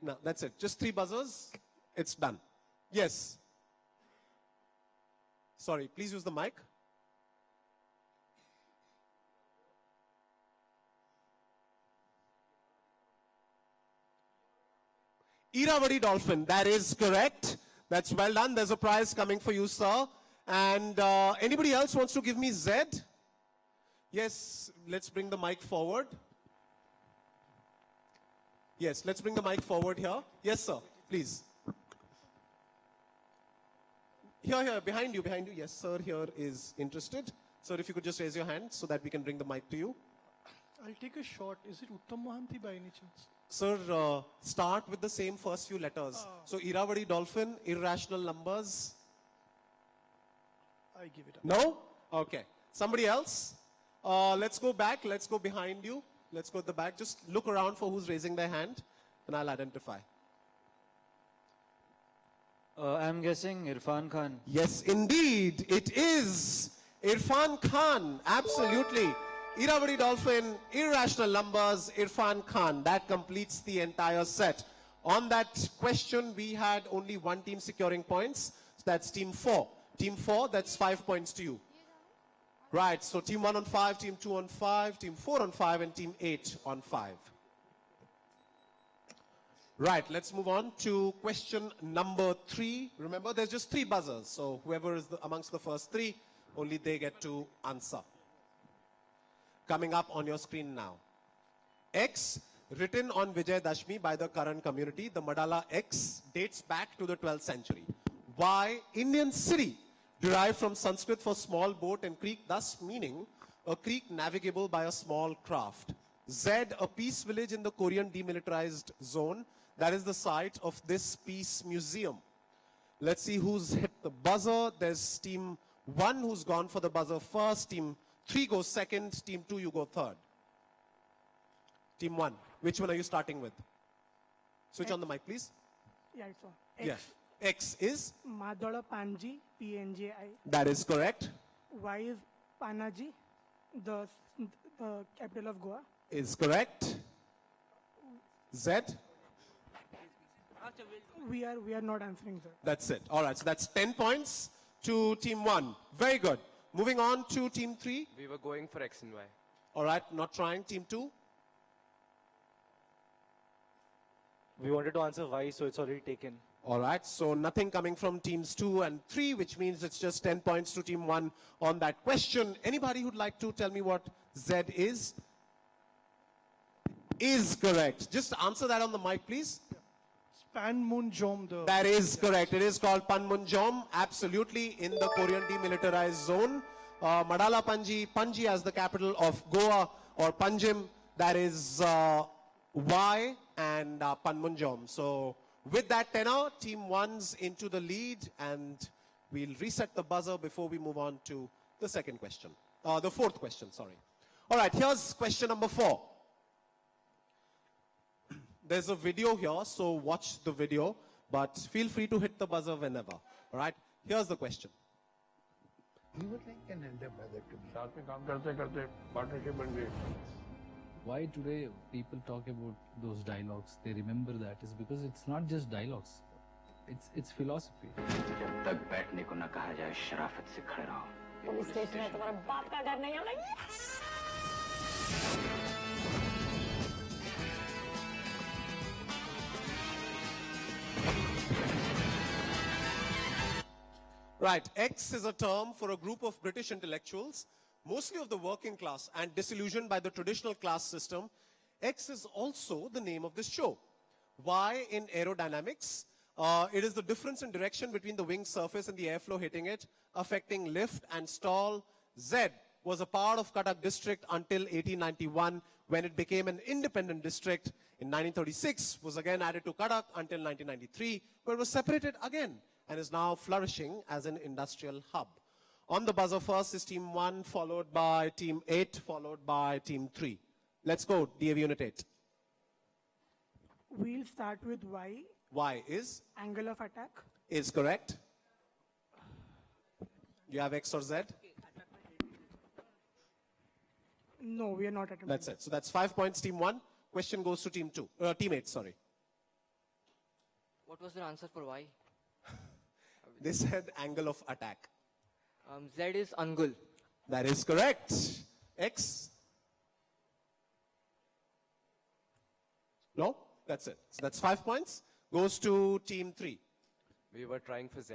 No, that's it. Just 3 buzzers. It's done. Yes. Sorry, please use the mic. Irrawaddy Dolphin, that is correct. That's well done. There's a prize coming for you, sir. And anybody else wants to give me Z? Yes, let's bring the mic forward. Yes, let's bring the mic forward here. Yes, sir, please. Here, behind you. Yes, sir, here is interested. Sir, if you could just raise your hand so that we can bring the mic to you. I'll take a shot. Is it Uttam Mohanty by any chance? Sir, start with the same first few letters. So, Irrawaddy Dolphin, irrational numbers. I give it up. No? Okay. Somebody else? Let's go back. Let's go behind you. Let's go at the back. Just look around for who's raising their hand, and I'll identify. I'm guessing Irfan Khan. Yes, indeed. It is Irfan Khan. Absolutely. Irrawaddy Dolphin, irrational numbers, Irfan Khan. That completes the entire set. On that question, we had only one team securing points. So that's team 4. Team 4, that's 5 points to you. Right, so team 1 on 5, team 2 on 5, team 4 on 5, and team 8 on 5. Right, let's move on to question number 3. Remember, there's just 3 buzzers. So whoever is amongst the first 3, only they get to answer. Coming up on your screen now. X, written on Vijay Dashmi by the current community, the Madala X dates back to the 12th century. Y, Indian city, derived from Sanskrit for small boat and creek, thus meaning a creek navigable by a small craft. Z, a peace village in the Korean demilitarized zone. That is the site of this peace museum. Let's see who's hit the buzzer. There's team 1 who's gone for the buzzer first. Team 3 goes second. Team 2, you go third. Team 1, which one are you starting with? Switch on the mic, please. Yeah, it's on. Yeah. X is? Madala Panji, PNJI. That is correct. Y is Panaji, the capital of Goa. Is correct. Z? We are not answering, sir. That's it. All right, so that's 10 points to team 1. Very good. Moving on to team 3. We were going for X and Y. All right, not trying. Team 2. We wanted to answer Y, so it's already taken. All right, so nothing coming from teams 2 and 3, which means it's just 10 points to team 1 on that question. Anybody who'd like to tell me what Z is? Is correct. Just answer that on the mic, please. Panmunjom. That is correct. It is called Panmunjom, absolutely, in the Korean demilitarized zone. Madala Panji as the capital of Goa, or Panjim, that is Y, and Panmunjom. So with that tenor, team 1's into the lead, and we'll reset the buzzer before we move on to the second question. The fourth question, sorry. All right, here's question number 4. There's a video here, so watch the video, but feel free to hit the buzzer whenever. All right, here's the question. We would like an elder brother to be. साथ में काम करते करते partnership बन गई. Why today people talk about those dialogues, they remember that, is because it's not just dialogues, it's philosophy. जब तक बैठने को न कहा जाए शराफत से खड़े रहो. पुलिस स्टेशन है तुम्हारा बाप का घर नहीं है. Right, X is a term for a group of British intellectuals, mostly of the working class and disillusioned by the traditional class system. X is also the name of this show. Y in aerodynamics, it is the difference in direction between the wing surface and the airflow hitting it, affecting lift and stall. Z was a part of Cuttack district until 1891, when it became an independent district. In 1936, was again added to Cuttack until 1993, where it was separated again and is now flourishing as an industrial hub. On the buzzer first is team 1, followed by team 8, followed by team 3. Let's go, DAV unit 8. We'll start with Y. Y is? Angle of attack. Is correct. You have X or Z? No, we are not attempting. That's it. So that's 5 points, team 1. Question goes to team 2. Team 8, sorry. What was the answer for Y? They said angle of attack. Z is Angul. That is correct. X? No? That's it. So that's 5 points. Goes to team 3. We were trying for Z.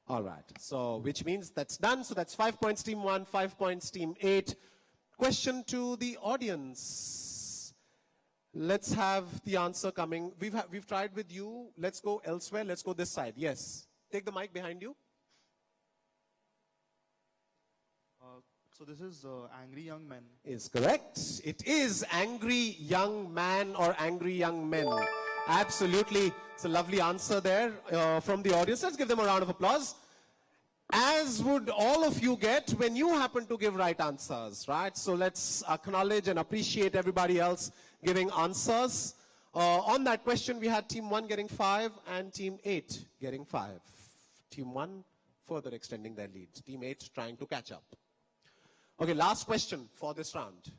All right. So, which means that's done. So that's 5 points team 1, 5 points team 8. Question to the audience. Let's have the answer coming. We've tried with you. Let's go elsewhere. Let's go this side. Yes. Take the mic behind you. So this is Angry Young Men. Is correct. It is angry young man or angry young men. Absolutely. It's a lovely answer there from the audience. Let's give them a round of applause. As would all of you get when you happen to give right answers, right? So let's acknowledge and appreciate everybody else giving answers. On that question, we had team 1 getting 5 and team 8 getting 5. Team 1 further extending their lead. Team 8 trying to catch up. Okay, last question for this round.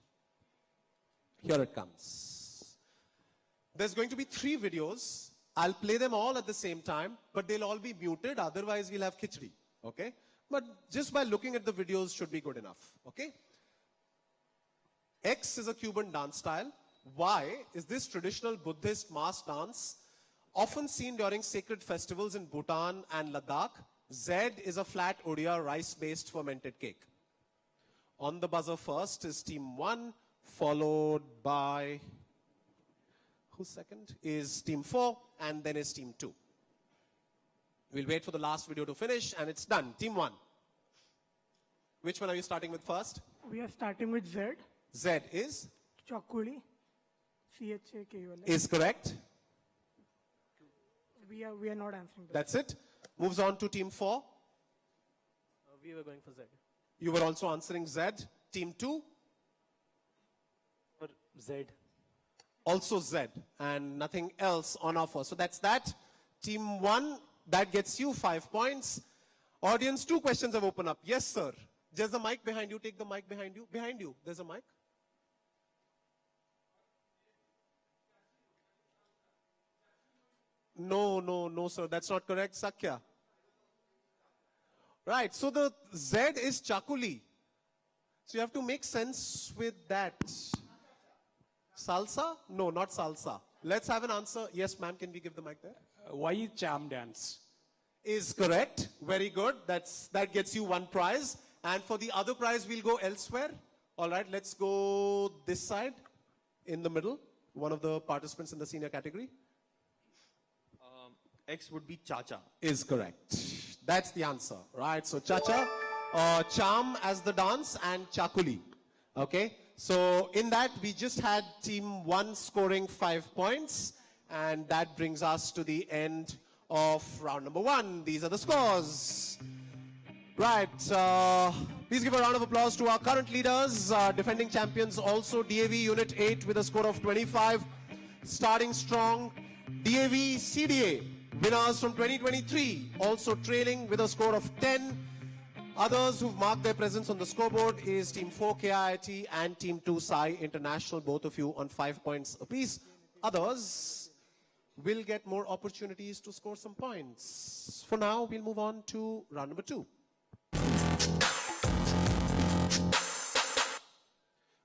Here it comes. There's going to be 3 videos. I'll play them all at the same time, but they'll all be muted. Otherwise, we'll have khichdi. Okay? But just by looking at the videos should be good enough. Okay? X is a Cuban dance style. Y is this traditional Buddhist mass dance often seen during sacred festivals in Bhutan and Ladakh. Z is a flat Odia rice-based fermented cake. On the buzzer first is team 1, followed by, who's second? Is team 4, and then is team 2. We'll wait for the last video to finish, and it's done. Team 1. Which one are you starting with first? We are starting with Z. Z is? Chakuli. C-H-A-K-U-L. Is correct. We are not answering that. That's it. Moves on to team 4. We were going for Z. You were also answering Z. Team 2? For Z. Also Z. And nothing else on offer. So that's that. Team 1, that gets you 5 points. Audience, 2 questions have opened up. Yes, sir. There's a mic behind you. Take the mic behind you. Behind you, there's a mic. No, sir. That's not correct. Sakya. Right. So the Z is Chakuli. So you have to make sense with that. Salsa? No, not salsa. Let's have an answer. Yes, ma'am. Can we give the mic there? Why charm dance? Is correct. Very good. That gets you 1 prize. And for the other prize, we'll go elsewhere. All right. Let's go this side in the middle. One of the participants in the senior category. X would be Cha-Cha. Is correct. That's the answer, right? So Cha-Cha, charm as the dance, and Chakuli. Okay? So in that, we just had team 1 scoring 5 points, and that brings us to the end of round number 1. These are the scores. Right. Please give a round of applause to our current leaders, defending champions, also DAV Unit 8 with a score of 25. Starting strong, DAV CDA. Winners from 2023, also trailing with a score of 10. Others who've marked their presence on the scoreboard is Team 4 KIIT and Team 2 Sai International, both of you on 5 points apiece. Others will get more opportunities to score some points. For now, we'll move on to round number 2.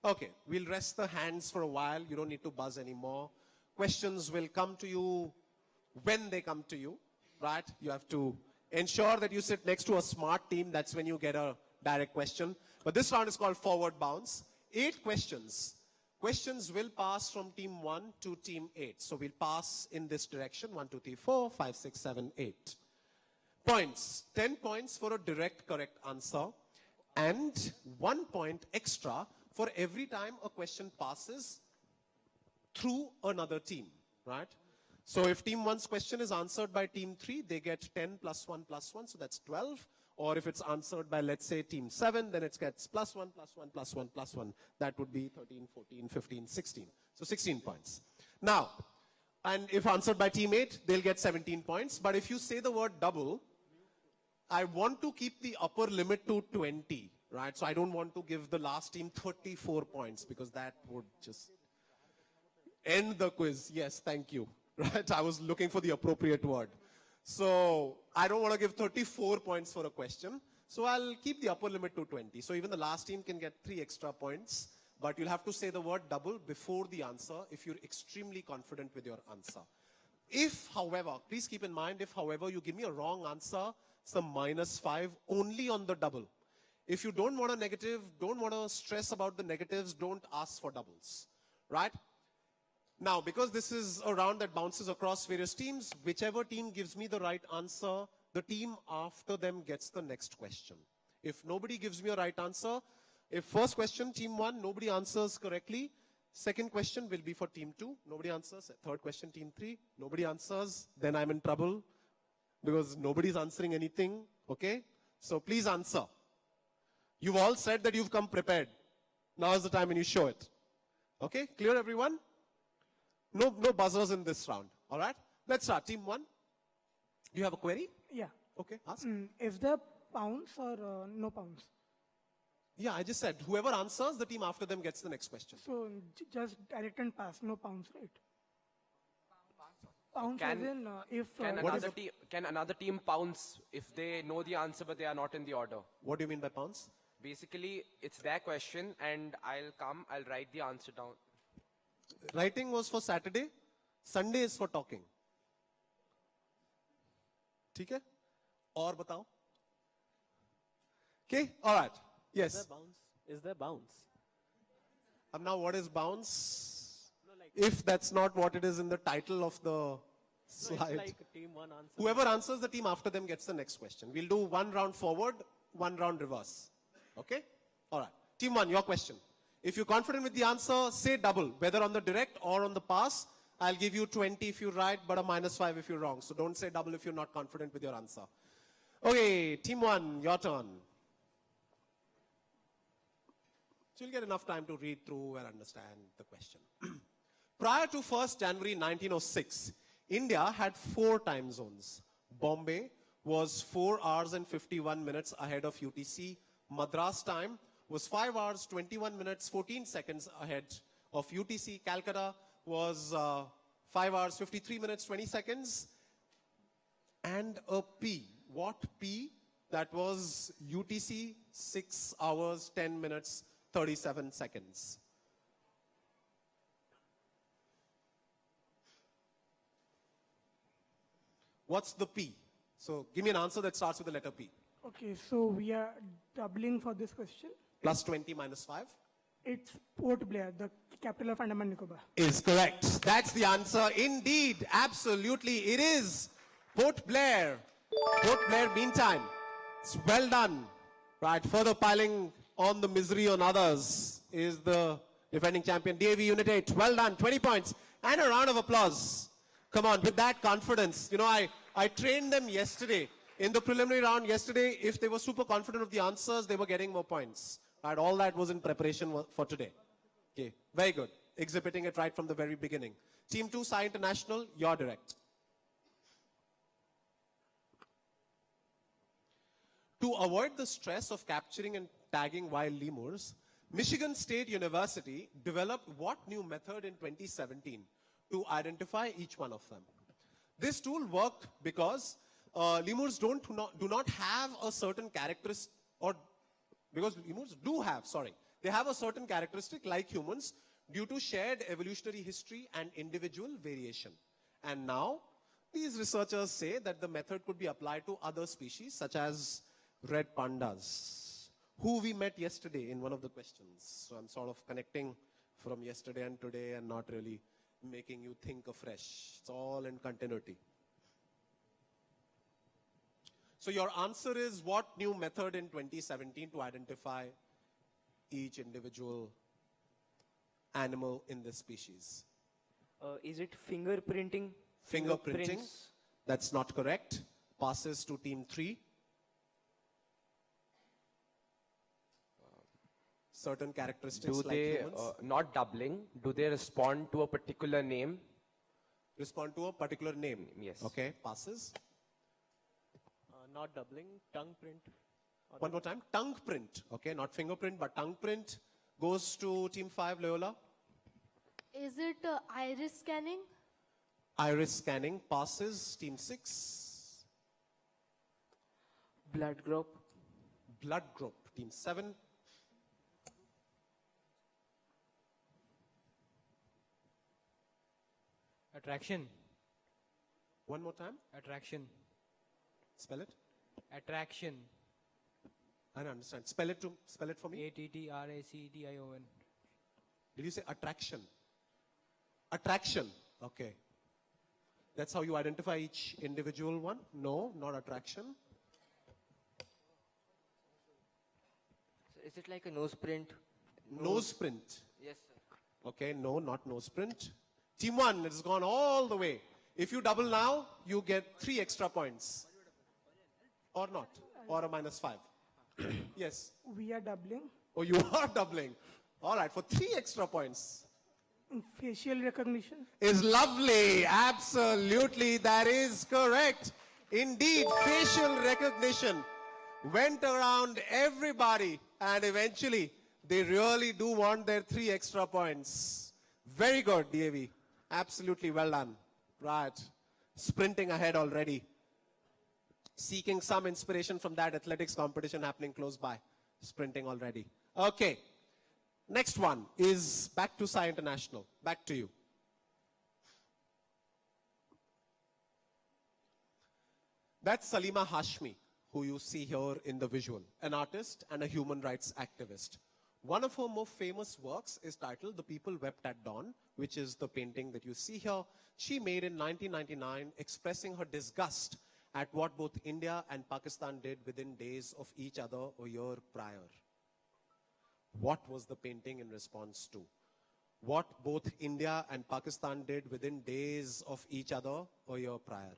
Okay, we'll rest the hands for a while. You don't need to buzz anymore. Questions will come to you when they come to you, right? You have to ensure that you sit next to a smart team. That's when you get a direct question. But this round is called forward bounce. 8 questions. Questions will pass from team 1 to team 8. So we'll pass in this direction. 1, 2, 3, 4, 5, 6, 7, 8. Points. 10 points for a direct correct answer. And 1 point extra for every time a question passes through another team, right? So if team 1's question is answered by team 3, they get 10 plus 1 plus 1, so that's 12. Or if it's answered by, let's say, team 7, then it gets plus 1, plus 1, plus 1, plus 1. That would be 13, 14, 15, 16. So 16 points. Now, and if answered by team 8, they'll get 17 points. But if you say the word double, I want to keep the upper limit to 20, right? So I don't want to give the last team 34 points because that would just end the quiz. Yes, thank you. Right, I was looking for the appropriate word. So I don't want to give 34 points for a question. So I'll keep the upper limit to 20. So even the last team can get 3 extra points. But you'll have to say the word double before the answer if you're extremely confident with your answer. If, however, please keep in mind, if, however, you give me a wrong answer, it's a -5 only on the double. If you don't want a negative, don't want to stress about the negatives, don't ask for doubles, right? Now, because this is a round that bounces across various teams, whichever team gives me the right answer, the team after them gets the next question. If nobody gives me a right answer, if first question, team 1, nobody answers correctly, second question will be for team 2, nobody answers. Third question, team 3, nobody answers, then I'm in trouble because nobody's answering anything, okay? So please answer. You've all said that you've come prepared. Now is the time when you show it. Okay, clear everyone? No buzzers in this round, all right? Let's start. Team 1, you have a query? Yeah. Okay, ask. Is there pounds or no pounds? Yeah, I just said, whoever answers, the team after them gets the next question. So just direct and pass, no pounds, right? Pounds as in if... Can another team pounce if they know the answer but they are not in the order? What do you mean by pounce? Basically, it's their question and I'll write the answer down. Writing was for Saturday, Sunday is for talking. ठीक है? और बताओ. Okay, all right. Yes. Is there bounce? Now what is bounce? If that's not what it is in the title of the slide. It's like team 1 answer. Whoever answers, the team after them gets the next question. We'll do 1 round forward, 1 round reverse. Okay? All right. Team 1, your question. If you're confident with the answer, say double, whether on the direct or on the pass. I'll give you 20 if you're right, but a -5 if you're wrong. So don't say double if you're not confident with your answer. Okay, team 1, your turn. So you'll get enough time to read through and understand the question. Prior to 1st January 1906, India had 4 time zones. Bombay was 4 hours and 51 minutes ahead of UTC. Madras time was 5 hours, 21 minutes, 14 seconds ahead of UTC. Calcutta was 5 hours, 53 minutes, 20 seconds. And a P. What P? That was UTC, 6 hours, 10 minutes, 37 seconds. What's the P? So give me an answer that starts with the letter P. Okay, so we are doubling for this question. Plus 20 minus 5. It's Port Blair, the capital of Andaman Nicobar. Is correct. That's the answer. Indeed, absolutely, it is Port Blair. Port Blair, meantime, it's well done. Right, further piling on the misery on others is the defending champion, DAV Unit 8. Well done, 20 points. And a round of applause. Come on, with that confidence. You know, I trained them yesterday. In the preliminary round yesterday, if they were super confident of the answers, they were getting more points. Right, all that was in preparation for today. Okay, very good. Exhibiting it right from the very beginning. Team 2, Sai International, you're direct. To avoid the stress of capturing and tagging wild lemurs, Michigan State University developed what new method in 2017 to identify each one of them? This tool worked because lemurs do not have a certain characteristic, or because lemurs do have, they have a certain characteristic like humans due to shared evolutionary history and individual variation. And now, these researchers say that the method could be applied to other species such as red pandas, who we met yesterday in one of the questions. So I'm sort of connecting from yesterday and today and not really making you think afresh. It's all in continuity. So your answer is what new method in 2017 to identify each individual animal in this species? Is it fingerprinting? Fingerprinting. That's not correct. Passes to team 3. Certain characteristics Do like they, humans. not doubling, do they respond to a particular name? Respond to a particular name? Yes. Okay, passes. Not doubling, tongue print. One more time, tongue print. Okay, not fingerprint, but tongue print goes to team 5, Loyola. Is it iris scanning? Iris scanning passes, team 6. Blood group. Blood group. Team 7. Attraction. One more time. Attraction. Spell it. Attraction. I don't understand. Spell it for me. Attraction. Did you say attraction? Attraction. Okay. That's how you identify each individual one? No, not attraction. So is it like a nose print? Nose print. Yes, sir. Okay, no, not nose print. Team 1, it's gone all the way. If you double now, you get 3 extra points. Or not. Or a -5. Yes. We are doubling. Oh, you are doubling. All right, for 3 extra points. Facial recognition. Is lovely. Absolutely, that is correct. Indeed, facial recognition went around everybody, and eventually they really do want their 3 extra points. Very good, DAV. Absolutely well done. Right. Sprinting ahead already. Seeking some inspiration from that athletics competition happening close by. Sprinting already. Okay. Next one is back to Sai International. Back to you. That's Salima Hashmi, who you see here in the visual, an artist and a human rights activist. One of her more famous works is titled The People Wept at Dawn, which is the painting that you see here. She made in 1999, expressing her disgust at what both India and Pakistan did within days of each other a year prior. What was the painting in response to? What both India and Pakistan did within days of each other a year prior.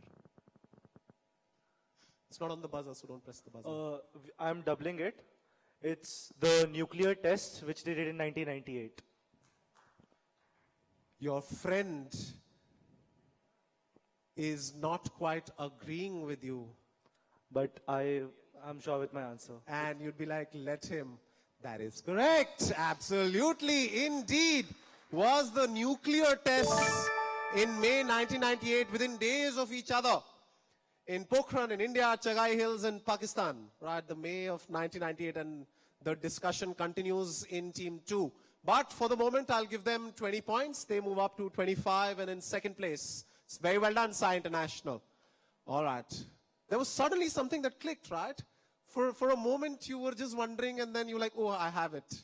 It's not on the buzzer, so don't press the buzzer. I'm doubling it. It's the nuclear test which they did in 1998. Your friend is not quite agreeing with you. But I'm sure with my answer. And you'd be like, let him. That is correct. Absolutely, indeed. Was the nuclear tests in May 1998 within days of each other. In Pokhran in India, Chagai Hills in Pakistan, right, the May of 1998, and the discussion continues in Team 2. But for the moment, I'll give them 20 points. They move up to 25 and in second place. It's very well done, Sai International. All right. There was suddenly something that clicked, right? For a moment, you were just wondering, and then you're like, oh, I have it.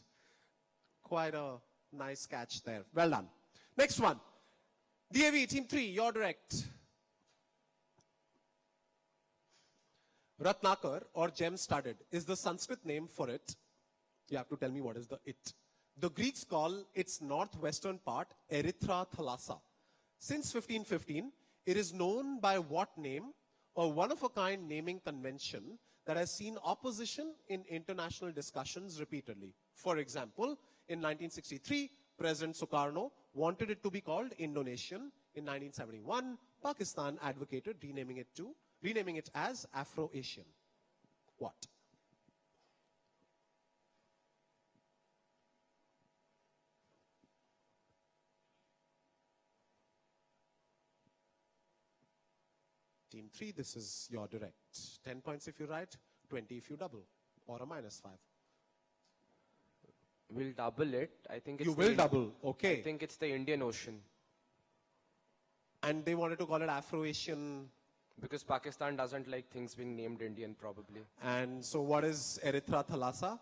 Quite a nice catch there. Well done. Next one. DAV, Team 3, you're direct. Ratnakar, or gem-studded, is the Sanskrit name for it. You have to tell me what is the it. The Greeks call its northwestern part Erythra thalassa. Since 1515, it is known by what name, or one-of-a-kind naming convention that has seen opposition in international discussions repeatedly. For example, in 1963, President Sukarno wanted it to be called Indonesian. In 1971, Pakistan advocated renaming it as Afro-Asian. What? Team 3, this is your direct. 10 points if you write, 20 if you double, or a -5. We'll double it. I think it's You will double, okay. I think it's the Indian Ocean. And they wanted to call it Afro-Asian. Because Pakistan doesn't like things being named Indian, probably. And so what is Erythra thalassa?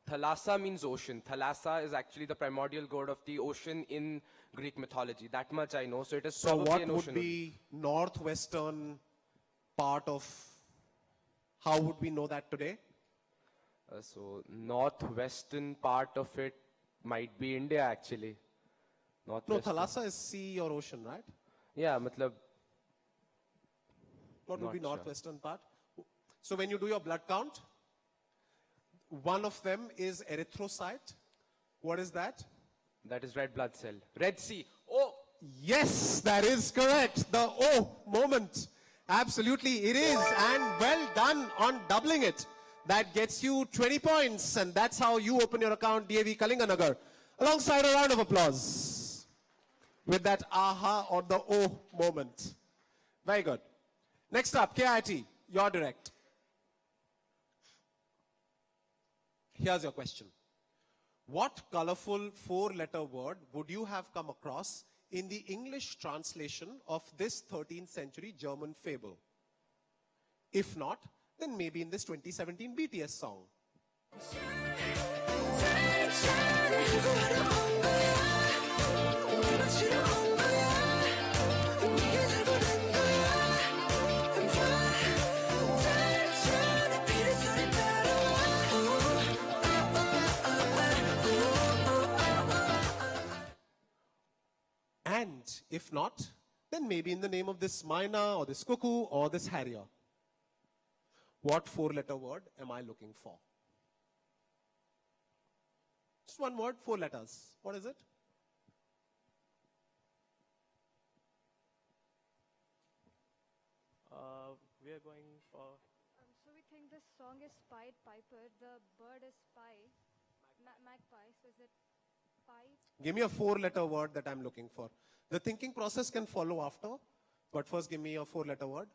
Thalassa means ocean. Thalassa is actually the primordial god of the ocean in Greek mythology. That much I know. So it is So probably what an would ocean. be northwestern part of, how would we know that today? So northwestern part of it might be India, actually. No, Northwestern. thalassa is sea or ocean, right? Yeah, matlab. What would Not be sure. northwestern part? So when you do your blood count, one of them is erythrocyte. What is that? That is red blood cell. Red Sea. Oh! Yes, that is correct. The oh moment. Absolutely, it is. And well done on doubling it. That gets you 20 points. And that's how you open your account, DAV Kalinganagar. Alongside a round of applause. With that aha or the oh moment. Very good. Next up, KIT, you're direct. Here's your question. What colorful four-letter word would you have come across in the English translation of this 13th century German fable? If not, then maybe in this 2017 BTS song. And if not, then maybe in the name of this myna or this cuckoo or this harrier. What four-letter word am I looking for? Just one word, 4 letters. What is it? We are going for So we think this song is Pied Piper. The bird is pie, magpie. So is it pied? Give me a 4-letter word that I'm looking for. The thinking process can follow after, but first give me a 4-letter word.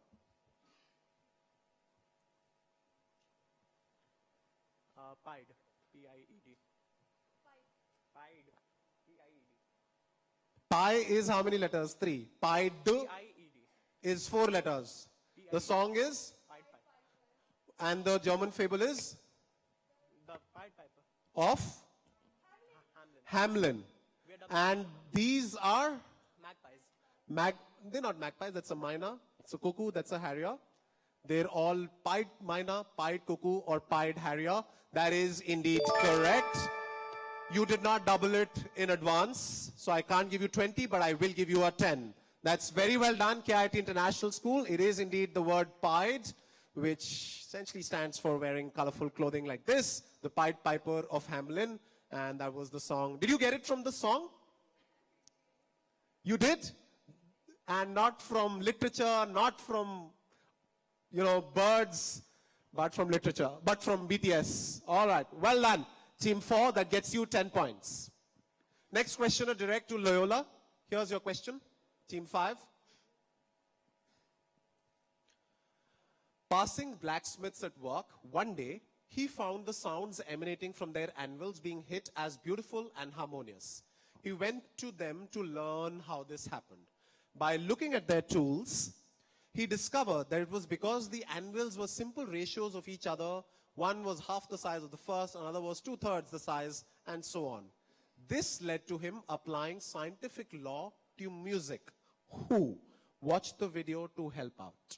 pied. P-I-E-D. Pied. P-I-E-D. Pi is how many letters? 3. Pied P-I-E-D. is 4 letters. The song is? Pied Piper. And the German fable is? The Pied Piper. Of? Hamlin. And these are? Magpies. They're not magpies, that's a myna. It's a cuckoo, that's a harrier. They're all pied myna, pied cuckoo, or pied harrier. That is indeed correct. You did not double it in advance, so I can't give you 20, but I will give you a 10. That's very well done, KIT International School. It is indeed the word pied, which essentially stands for wearing colorful clothing like this, the Pied Piper of Hamlin, and that was the song. Did you get it from the song? You did? And not from literature, not from, birds, but from literature, but from BTS. All right, well done. Team 4, that gets you 10 points. Next questioner direct to Loyola. Here's your question. Team 5. Passing blacksmiths at work, one day, he found the sounds emanating from their anvils being hit as beautiful and harmonious. He went to them to learn how this happened. By looking at their tools, he discovered that it was because the anvils were simple ratios of each other. One was half the size of the first, another was 2/3 the size, and so on. This led to him applying scientific law to music. Who? Watch the video to help out.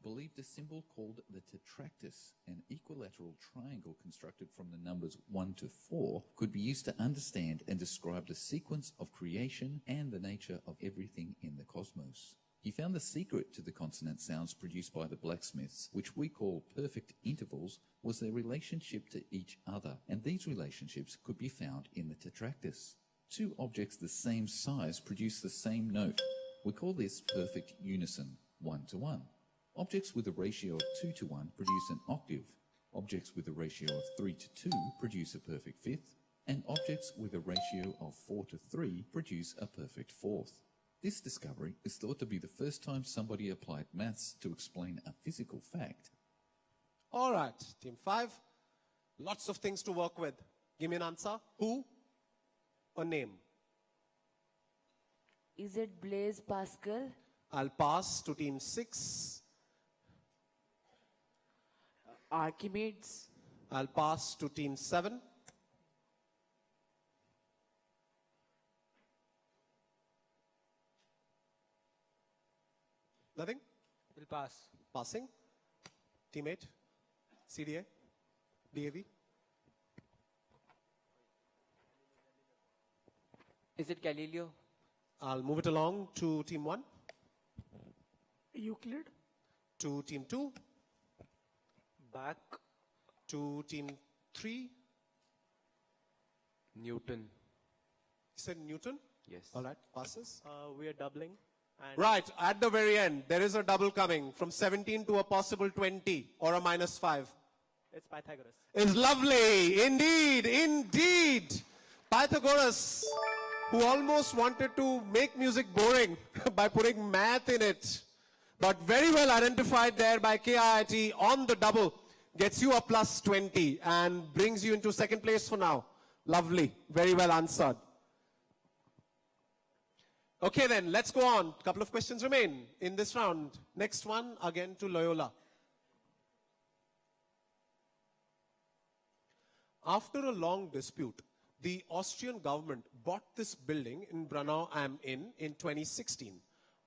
Believed a symbol called the tetractys, an equilateral triangle constructed from the numbers 1 to 4, could be used to understand and describe the sequence of creation and the nature of everything in the cosmos. He found the secret to the consonant sounds produced by the blacksmiths, which we call perfect intervals, was their relationship to each other, and these relationships could be found in the tetractys. Two objects the same size produce the same note. We call this perfect unison, 1 to 1. Objects with a ratio of 2 to 1 produce an octave. Objects with a ratio of 3 to 2 produce a perfect fifth. And objects with a ratio of 4 to 3 produce a perfect fourth. This discovery is thought to be the first time somebody applied maths to explain a physical fact. All right, Team 5. Lots of things to work with. Give me an answer. Who? Or name? Is it Blaise Pascal? I'll pass to Team 6. Archimedes. I'll pass to Team 7. Nothing? We'll pass. Passing. Team 8. CDA. DAV. Is it Galileo? I'll move it along to Team 1. Euclid. To Team 2. Back. To Team 3. Newton. You said Newton? Yes. All right, passes. We are doubling. And Right, at the very end, there is a double coming from 17 to a possible 20 or a -5. It's Pythagoras. It's lovely. Indeed, indeed. Pythagoras, who almost wanted to make music boring by putting math in it, but very well identified there by KIIT on the double. gets you a plus 20 and brings you into second place for now. Lovely. Very well answered. Okay then, let's go on. A couple of questions remain in this round. Next one, again to Loyola. After a long dispute, the Austrian government bought this building in Brunau am Inn in 2016.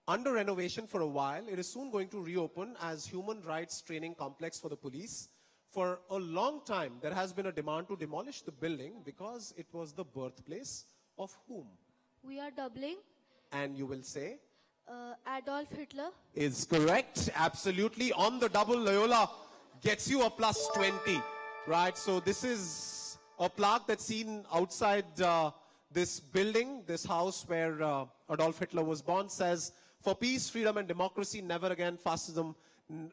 Under renovation for a while, it is soon going to reopen as human rights training complex for the police. For a long time, there has been a demand to demolish the building because it was the birthplace of whom? We are doubling. And you will say? Adolf Hitler. Is correct. Absolutely. On the double, Loyola gets you a plus 20. Right, so this is a plaque that's seen outside this building, this house where Adolf Hitler was born, says, "For peace, freedom and democracy, never again fascism,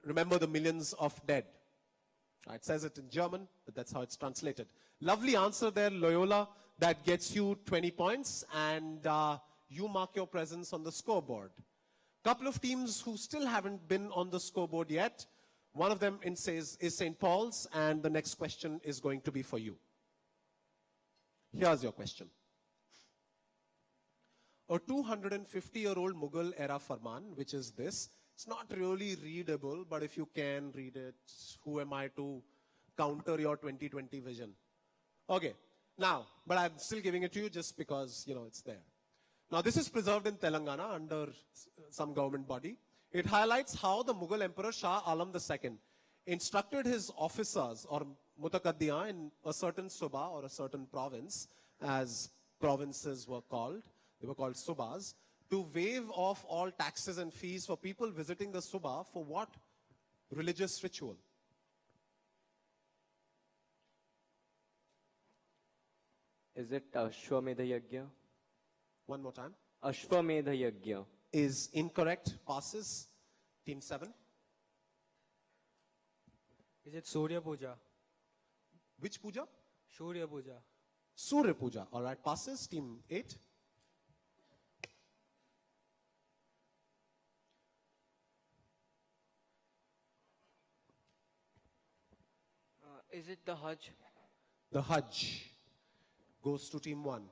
remember the millions of dead." It says it in German, but that's how it's translated. Lovely answer there, Loyola. That gets you 20 points, and you mark your presence on the scoreboard. Couple of teams who still haven't been on the scoreboard yet. One of them is St. Paul's, and the next question is going to be for you. Here's your question. A 250-year-old Mughal era Farman, which is this. It's not really readable, but if you can read it, who am I to counter your 2020 vision? Okay, now, but I'm still giving it to you just because, it's there. Now, this is preserved in Telangana under some government body. It highlights how the Mughal Emperor Shah Alam II instructed his officers or mutakaddiyan in a certain suba or a certain province, as provinces were called, they were called subas, to waive off all taxes and fees for people visiting the suba for what religious ritual? Is it Ashwamedha Yajna? One more time. Ashwamedha Yajna. Is incorrect. Passes. Team 7. Is it Surya Puja? Which puja? Surya Puja. Surya Puja. All right. Passes. Team 8. Is it the Hajj? The Hajj goes to team 1.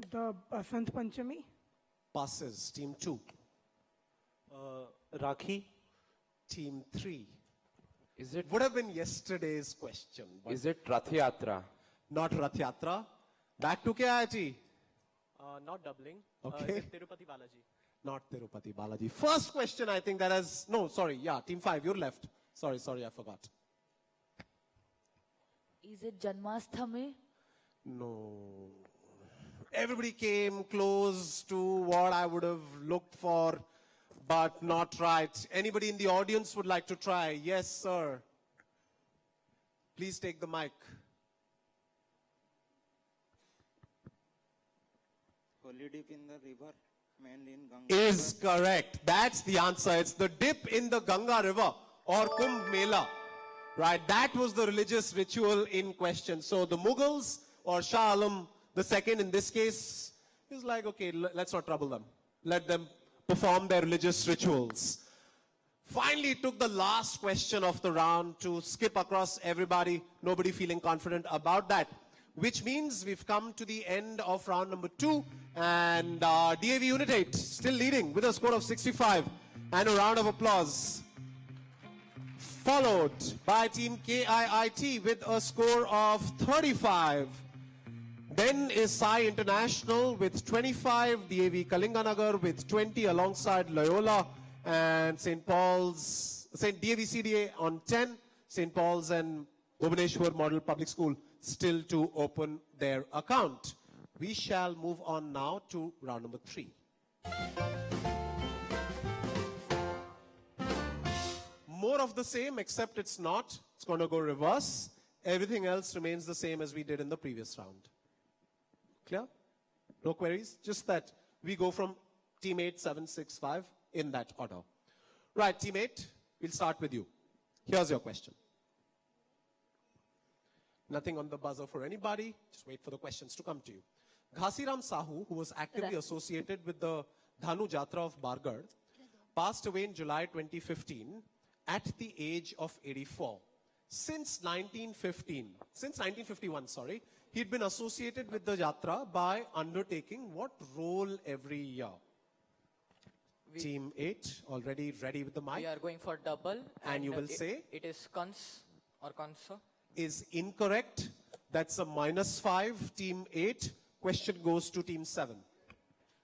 The Basant Panchami? Passes. Team 2. Rakhi? Team 3. Is it? Would have been yesterday's question. Is it Rath Yatra? Not Rath Yatra. Back to KIIT. Not doubling. Okay. Is it Tirupati Balaji? Not Tirupati Balaji. First question, I think that has... No, sorry. Yeah, team 5. You're left. Sorry, I forgot. Is it Janmasthami? No. Everybody came close to what I would have looked for, but not right. Anybody in the audience would like to try? Yes, sir. Please take the mic. Holy dip in the river, mainly in Ganga. Is correct. That's the answer. It's the dip in the Ganga river or Kumbh Mela. Right, that was the religious ritual in question. So the Mughals or Shah Alam II in this case is like, okay, let's not trouble them. Let them perform their religious rituals. Finally took the last question of the round to skip across everybody, nobody feeling confident about that. Which means we've come to the end of round number 2 and DAV Unit 8 still leading with a score of 65 and a round of applause. Followed by Team KIIT with a score of 35. Then is Sai International with 25, DAV Kalinganagar with 20 alongside Loyola and St. Paul's, DAV CDA on 10, St. Paul's and Bhubaneswar Model Public School still to open their account. We shall move on now to round number 3. More of the same, except it's not. It's going to go reverse. Everything else remains the same as we did in the previous round. Clear? No queries? Just that we go from team 8, 7, 6, 5 in that order. Right, team 8, we'll start with you. Here's your question. Nothing on the buzzer for anybody. Just wait for the questions to come to you. Ghasiram Sahu, who was actively associated with the Dhanu Jatra of Bargarh, passed away in July 2015 at the age of 84. Since 1951, sorry, he'd been associated with the Yatra by undertaking what role every year? Team 8, already ready with the mic. We are going for double. And you will say? It is cons or consa. Is incorrect. That's a -5, Team 8. Question goes to Team 7.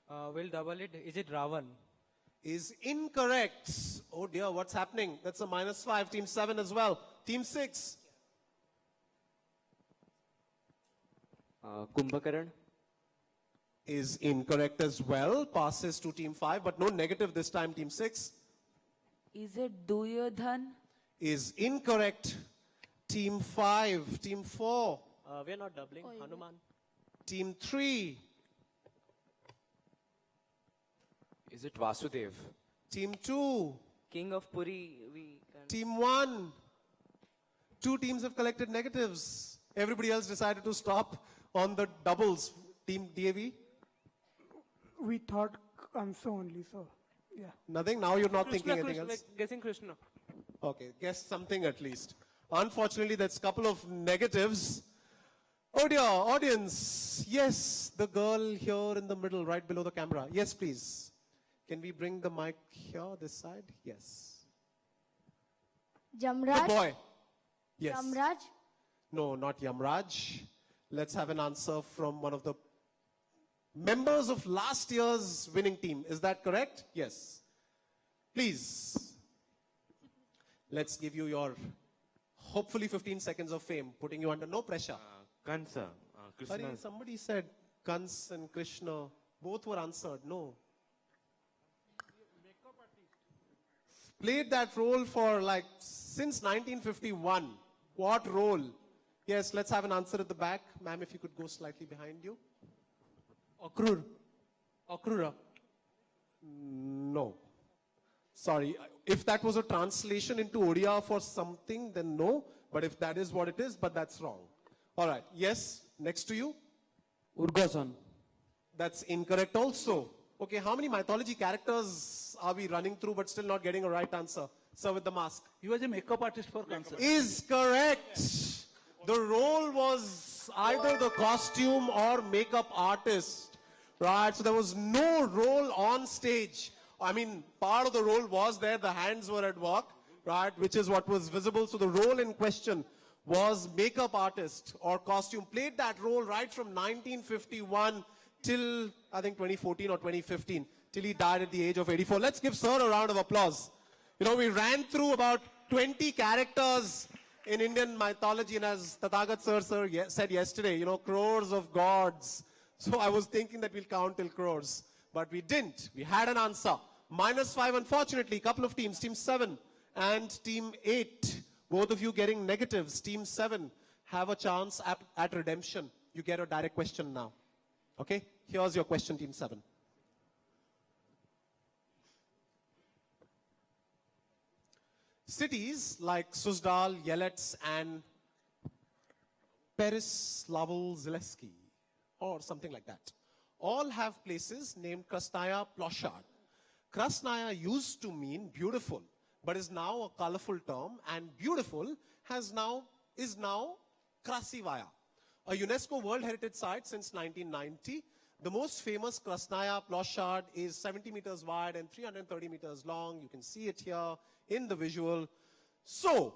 We'll double it. Is it Ravan? Is incorrect. Oh dear, what's happening? That's a -5, Team 7 as well. Team 6. Kumbhakaran. Is incorrect as well. Passes to Team 5, but no negative this time, Team 6. Is it Duryodhan? Is incorrect. Team 5. Team 4. We are not doubling. Hanuman. Team 3. Is it Vasudev? Team 2. King of Puri. Team 1. 2 teams have collected negatives. Everybody else decided to stop on the doubles. Team DAV? We thought Kansa only, so yeah. Nothing? Now you're not thinking anything Krishna, else? guessing Krishna. Okay, guess something at least. Unfortunately, that's a couple of negatives. Oh dear, audience. Yes, the girl here in the middle, right below the camera. Yes, please. Can we bring the mic here, this side? Yes. Jamraj? Good boy. Yes. Jamraj? No, not Yamraj. Let's have an answer from one of the members of last year's winning team. Is that correct? Yes. Please. Let's give you your, hopefully 15 seconds of fame, putting you under no pressure. Kansa. Sorry, somebody said Kans and Krishna. Both were answered. No. Played that role for since 1951. What role? Yes, let's have an answer at the back. Ma'am, if you could go slightly behind you. Akrura. No. Sorry. If that was a translation into Odia for something, then no. But if that is what it is, but that's wrong. All right. Yes, next to you. Urgasan. That's incorrect also. Okay, how many mythology characters are we running through but still not getting a right answer? Sir with the mask. He was a makeup artist for Kansa. Is correct. The role was either the costume or makeup artist. Right, so there was no role on stage. I mean, part of the role was there, the hands were at work, right, which is what was visible. So the role in question was makeup artist or costume. Played that role right from 1951 till, I think, 2014 or 2015, till he died at the age of 84. Let's give Sir a round of applause. You know, we ran through about 20 characters in Indian mythology, and as Tathagat Sir said yesterday, you know, crores of gods. So I was thinking that we'll count till crores, but we didn't. We had an answer. -5, unfortunately, couple of teams, Team 7 and Team 8. Both of you getting negatives. Team 7 have a chance at redemption. You get a direct question now. Okay, here's your question, Team 7. Cities like Suzdal, Yelets, and Perislavl-Zaleski, or something like that, all have places named Krasnaya Ploshad. Krasnaya used to mean beautiful, but is now a colorful term, and beautiful is now Krasivaya, a UNESCO World Heritage Site since 1990. The most famous Krasnaya Ploshad is 70 meters wide and 330 meters long. You can see it here in the visual. So,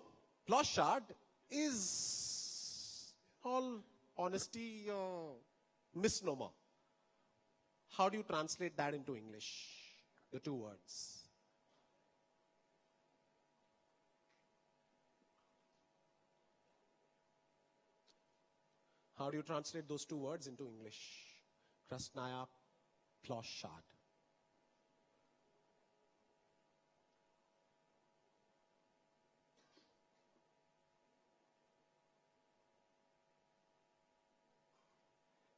Ploshad is, all honesty, misnomer. How do you translate that into English? The two words. How do you translate those two words into English? Krasnaya Ploshad.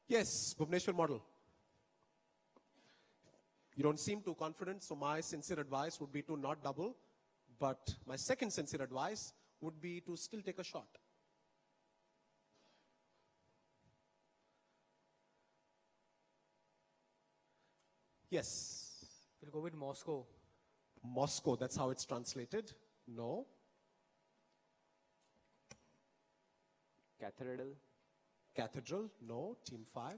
Yes, Bhubaneswar model. You don't seem too confident, so my sincere advice would be to not double, but my second sincere advice would be to still take a shot. Yes. We'll go with Moscow. Moscow, that's how it's translated. No. Cathedral. Cathedral? No. Team 5.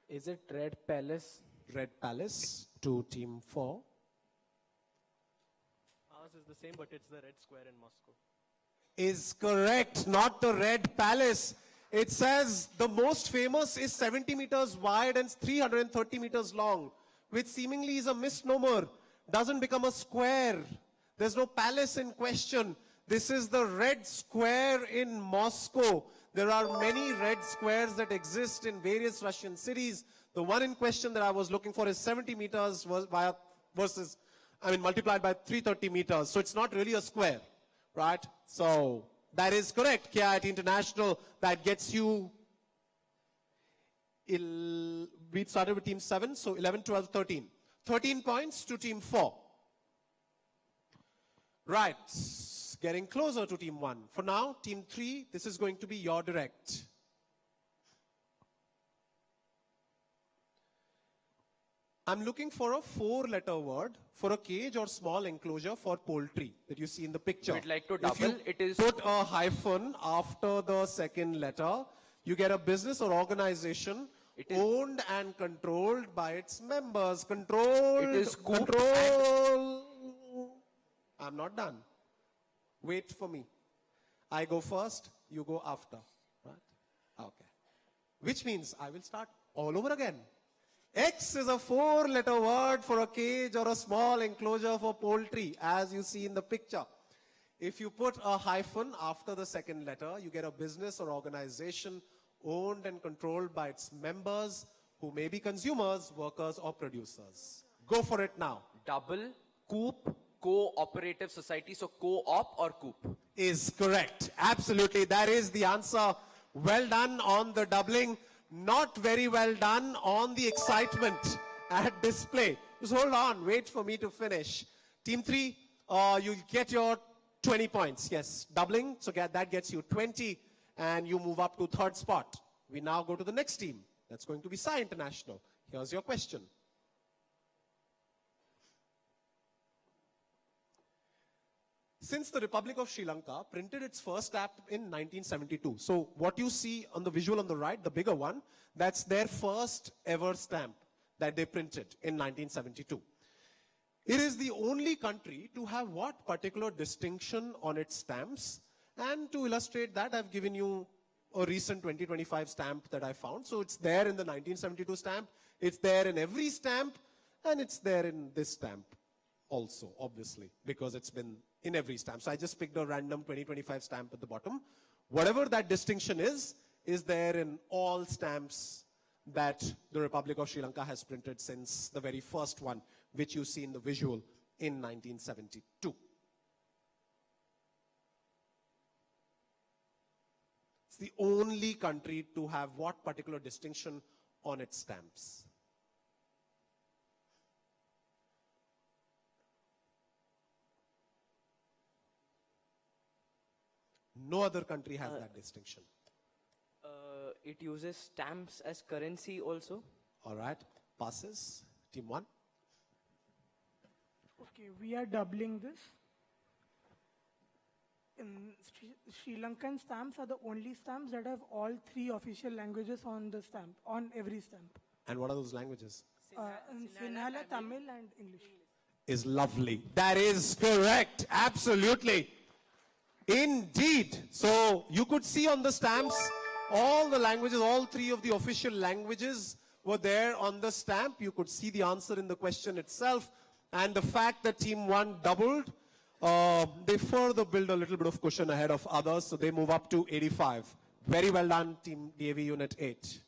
Is it Red Palace? Red Palace to Team 4. Ours is the same, but it's the Red Square in Moscow. Is correct, not the Red Palace. It says the most famous is 70 meters wide and 330 meters long, which seemingly is a misnomer. Doesn't become a square. There's no palace in question. This is the Red Square in Moscow. There are many red squares that exist in various Russian cities. The one in question that I was looking for is 70 meters multiplied by 330 meters. So it's not really a square, right? So that is correct. KIIT International, that gets you, we started with team 7, so 11, 12, 13. 13 points to team 4. Right, getting closer to team 1. For now, team 3, this is going to be your direct. I'm looking for a 4-letter word for a cage or small enclosure for poultry that you see in the picture. We'd like to If double. you It is put a hyphen after the second letter, you get a business or organization owned and controlled by its members. Controlled. It is coop control. I'm not done. Wait for me. I go first, you go after. Right? Okay. Which means I will start all over again. X is a 4-letter word for a cage or a small enclosure for poultry, as you see in the picture. If you put a hyphen after the second letter, you get a business or organization owned and controlled by its members, who may be consumers, workers, or producers. Go for it now. double, coop, cooperative society. So co-op or coop? Is correct. Absolutely. That is the answer. Well done on the doubling. Not very well done on the excitement at display. Just hold on. Wait for me to finish. Team 3, you'll get your 20 points. Yes, doubling. So that gets you 20. And you move up to 3rd spot. We now go to the next team. That's going to be Sai International. Here's your question. Since the Republic of Sri Lanka printed its first stamp in 1972. So what you see on the visual on the right, the bigger one, that's their first ever stamp that they printed in 1972. It is the only country to have what particular distinction on its stamps? And to illustrate that, I've given you a recent 2025 stamp that I found. So it's there in the 1972 stamp, it's there in every stamp, and it's there in this stamp also, obviously, because it's been in every stamp. So I just picked a random 2025 stamp at the bottom. Whatever that distinction is there in all stamps that the Republic of Sri Lanka has printed since the very first one, which you see in the visual in 1972. It's the only country to have what particular distinction on its stamps? No other country has that distinction. It uses stamps as currency also. All right. Passes. Team 1. Okay, we are doubling this. In Sri Lankan stamps are the only stamps that have all 3 official languages on the stamp, on every stamp. And what are those languages? Sinhala, Tamil, and English. Is lovely. That is correct. Absolutely. Indeed. So you could see on the stamps all the languages, all 3 of the official languages were there on the stamp. You could see the answer in the question itself. And the fact that team 1 doubled, they further build a little bit of cushion ahead of others. So they move up to 85. Very well done, team DAV Unit 8.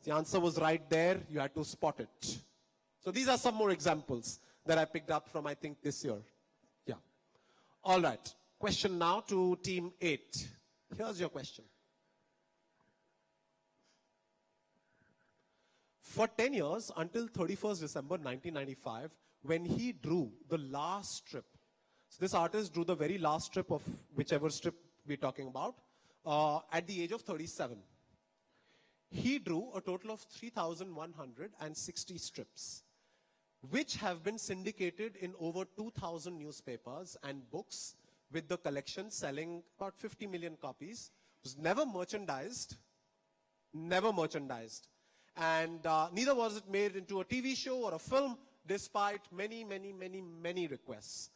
The answer was right there. You had to spot it. So these are some more examples that I picked up from, I think, this year. Yeah. All right. Question now to team 8. Here's your question. For 10 years, until 31st December 1995, when he drew the last strip, so this artist drew the very last strip of whichever strip we're talking about, at the age of 37. He drew a total of 3,160 strips, which have been syndicated in over 2,000 newspapers and books with the collection selling about 50 million copies. It was never merchandised. Never merchandised. And neither was it made into a TV show or a film, despite many, many, many, many requests.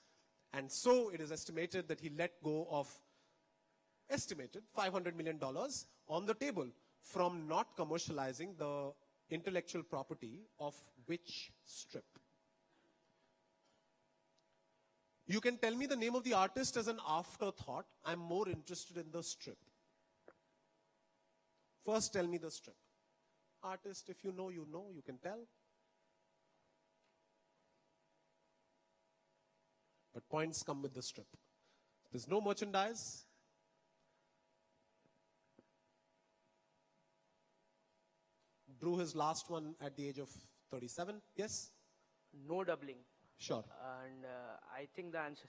And so it is estimated that he let go of estimated $500 million on the table from not commercializing the intellectual property of which strip? You can tell me the name of the artist as an afterthought. I'm more interested in the strip. First, tell me the strip. Artist, if you know, you can tell. But points come with the strip. There's no merchandise. Drew his last one at the age of 37. Yes? No doubling. Sure. And I think the answer,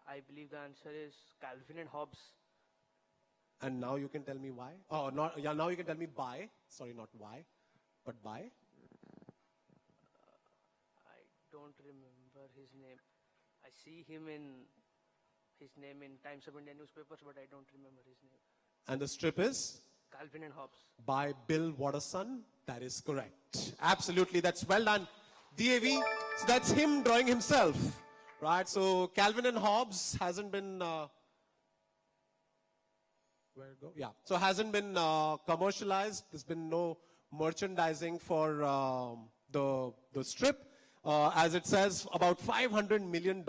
I believe the answer is Calvin and Hobbes. And now you can tell me why? Oh, not, yeah, now you can tell me by. Sorry, not why, but by. I don't remember his name. I see him in his name in Times of India newspapers, but I don't remember his name. And the strip is? Calvin and Hobbes. By Bill Watterson. That is correct. Absolutely, that's well done. DAV, so that's him drawing himself. Right, so Calvin and Hobbes hasn't been... where it go? Yeah, so hasn't been commercialized. There's been no merchandising for the strip. As it says, about $500 million.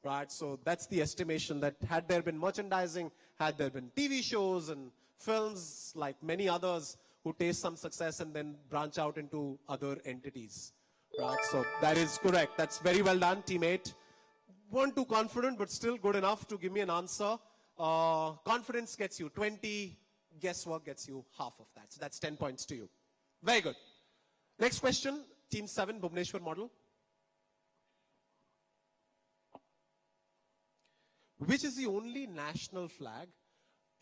Right, so that's the estimation that had there been merchandising, had there been TV shows and films like many others who taste some success and then branch out into other entities. Right, so that is correct. That's very well done, teammate. Weren't too confident, but still good enough to give me an answer. Confidence gets you 20, guesswork gets you half of that. So that's 10 points to you. Very good. Next question, Team 7, Bhubaneswar model. Which is the only national flag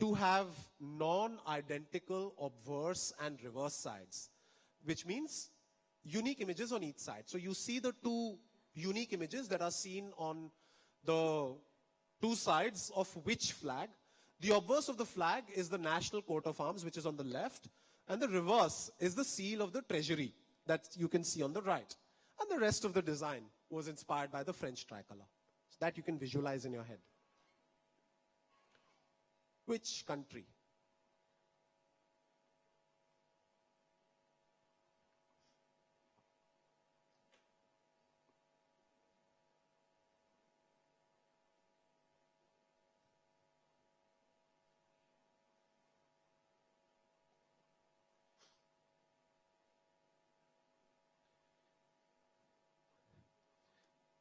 to have non-identical obverse and reverse sides? Which means unique images on each side. So you see the two unique images that are seen on the two sides of which flag. The obverse of the flag is the national coat of arms, which is on the left, and the reverse is the seal of the treasury that you can see on the right. And the rest of the design was inspired by the French tricolor. So that you can visualize in your head. Which country?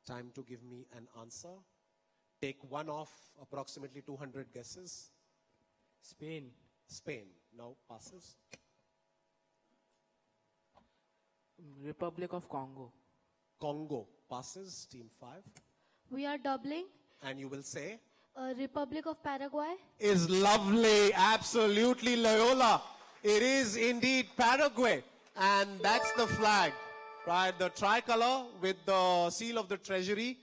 Time to give me an answer. Take one off approximately 200 guesses. Spain. Spain. No, passes. Republic of Congo. Congo. Passes. Team 5. We are doubling. And you will say? Republic of Paraguay. Is lovely. Absolutely, Loyola. It is indeed Paraguay. And that's the flag. Right, the tricolor with the seal of the treasury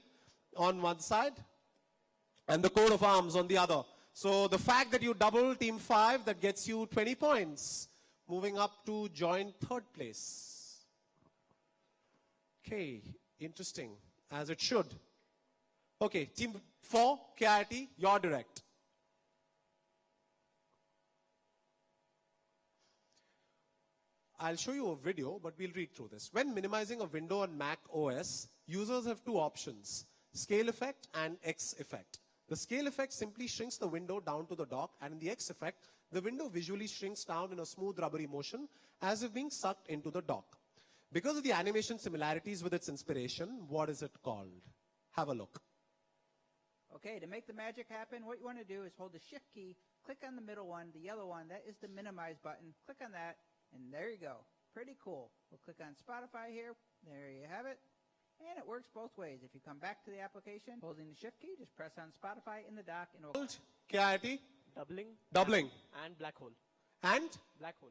on one side and the coat of arms on the other. So the fact that you double Team 5, that gets you 20 points. Moving up to joint third place. Okay, interesting, as it should. Okay, Team 4, KIT, you're direct. I'll show you a video, but we'll read through this. When minimizing a window on Mac OS, users have two options, scale effect and X effect. The scale effect simply shrinks the window down to the dock, and in the X effect, the window visually shrinks down in a smooth rubbery motion as if being sucked into the dock. Because of the animation similarities with its inspiration, what is it called? Have a look. Okay, to make the magic happen, what you want to do is hold the Shift key, click on the middle one, the yellow one, that is the minimize button, click on that, and there you go. Pretty cool. We'll click on Spotify here. There you have it. And it works both ways. If you come back to the application, holding the Shift key, just press on Spotify in the dock. And KIT? Doubling. Doubling. And black hole. And? Black hole.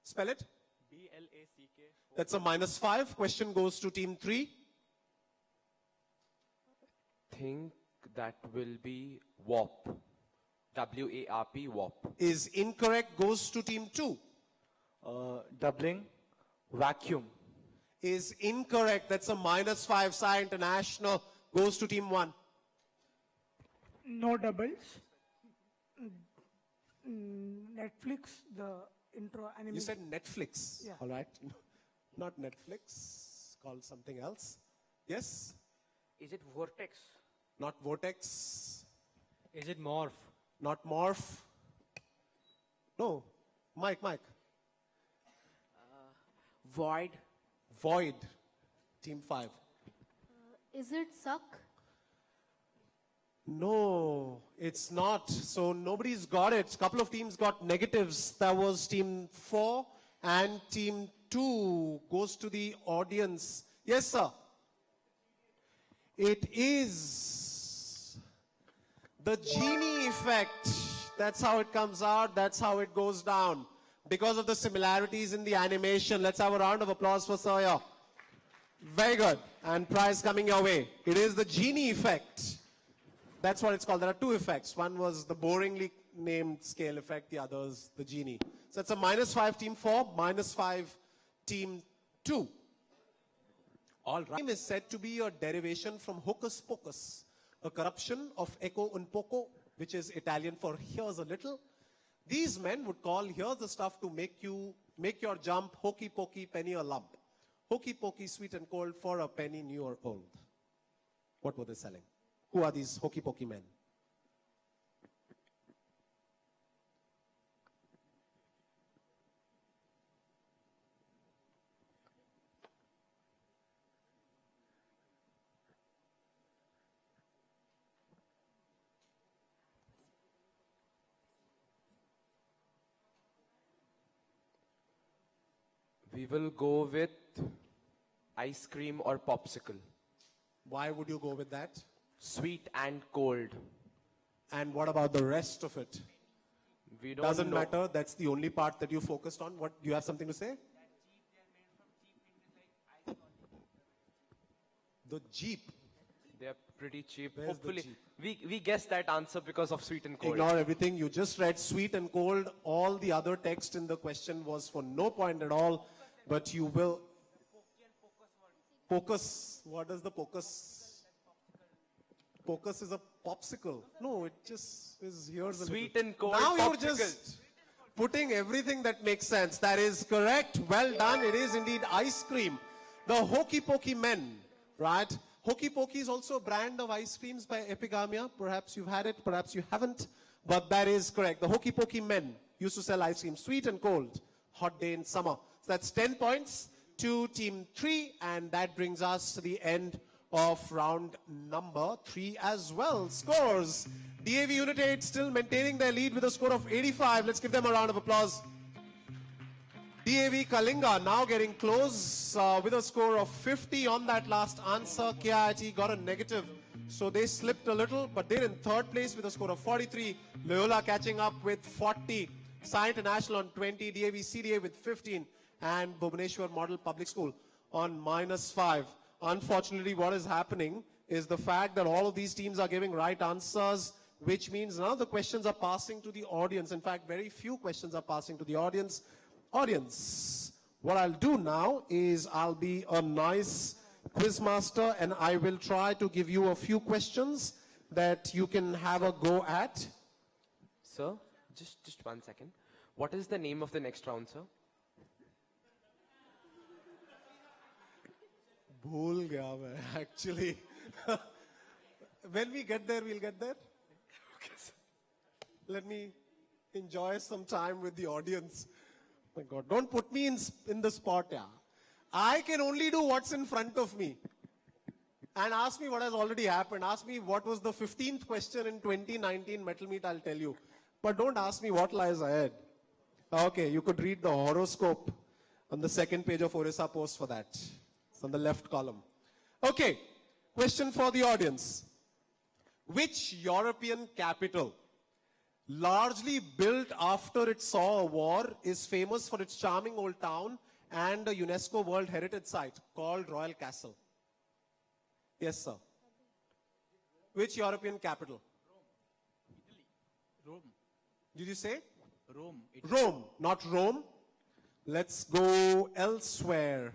Spell it. BLACK. That's a -5. Question goes to Team 3. Think that will be WARP. WARP, WARP. Is incorrect, goes to team 2. Doubling, vacuum. Is incorrect, that's a -5. Sai International goes to team 1. No doubles. Netflix, the intro animation. You said Netflix. Yeah. All right. Not Netflix, called something else. Yes? Is it Vortex? Not Vortex. Is it Morph? Not Morph. No. Mike. Void? Void. Team 5. Is it Suck? No, it's not. So nobody's got it. Couple of teams got negatives. That was team 4 and team 2 goes to the audience. Yes, sir. It is the genie effect. That's how it comes out. That's how it goes down. Because of the similarities in the animation. Let's have a round of applause for Sawyer. Very good. And prize coming your way. It is the genie effect. That's what it's called. There are 2 effects. One was the boringly named scale effect. The other is the genie. So it's a -5 team 4, -5 team 2. All right. Name is said to be a derivation from hocus pocus, a corruption of ecco un poco, which is Italian for here's a little. These men would call here's the stuff to make your jump hokey pokey penny a lump. Hokey pokey sweet and cold for a penny new or old. What were they selling? Who are these hokey pokey men? We will go with ice cream or popsicle. Why would you go with that? Sweet and cold. And what about the rest of it? We don't Doesn't know. matter. That's the only part that you focused on. What, do you have something to say? The Jeep. They're pretty cheap. Where's the Hopefully, Jeep? we guessed that answer because of sweet and cold. Ignore everything. You just read sweet and cold. All the other text in the question was for no point at all. But you will. Pocus. What does the pocus? Pocus is a popsicle. No, it just is here's a Sweet little. and cold Now you're popsicle. just putting everything that makes sense. That is correct. Well done. It is indeed ice cream. The Hokey Pokey Men, right? Hokey Pokey is also a brand of ice creams by Epigamia. Perhaps you've had it, perhaps you haven't. But that is correct. The Hokey Pokey Men used to sell ice cream, sweet and cold, hot day in summer. So that's 10 points to team 3, and that brings us to the end of round number 3 as well. Scores. DAV Unit 8 still maintaining their lead with a score of 85. Let's give them a round of applause. DAV Kalinga now getting close with a score of 50 on that last answer. KIIT got a negative, so they slipped a little, but they're in 3rd place with a score of 43. Loyola catching up with 40. Sai International on 20. DAV CDA with 15. And Bhubaneswar Model Public School on -5. Unfortunately, what is happening is the fact that all of these teams are giving right answers, which means none of the questions are passing to the audience. In fact, very few questions are passing to the audience. Audience, what I'll do now is I'll be a nice quiz master and I will try to give you a few questions that you can have a go at. Sir, just 1 second. What is the name of the next round, sir? Bhul gaya main, actually. When we get there, we'll get there. Let me enjoy some time with the audience. My God, don't put me in the spot, yeah. I can only do what's in front of me. And ask me what has already happened. Ask me what was the 15th question in 2019 Mettle Meet, I'll tell you. But don't ask me what lies ahead. Okay, you could read the horoscope on the 2nd page of Orissapost for that. It's on the left column. Okay, question for the audience. Which European capital, largely built after it saw a war, is famous for its charming old town and a UNESCO World Heritage Site called Royal Castle? Yes, sir. Which European capital? Rome. Did you say? Rome. Rome, not Rome. Let's go elsewhere.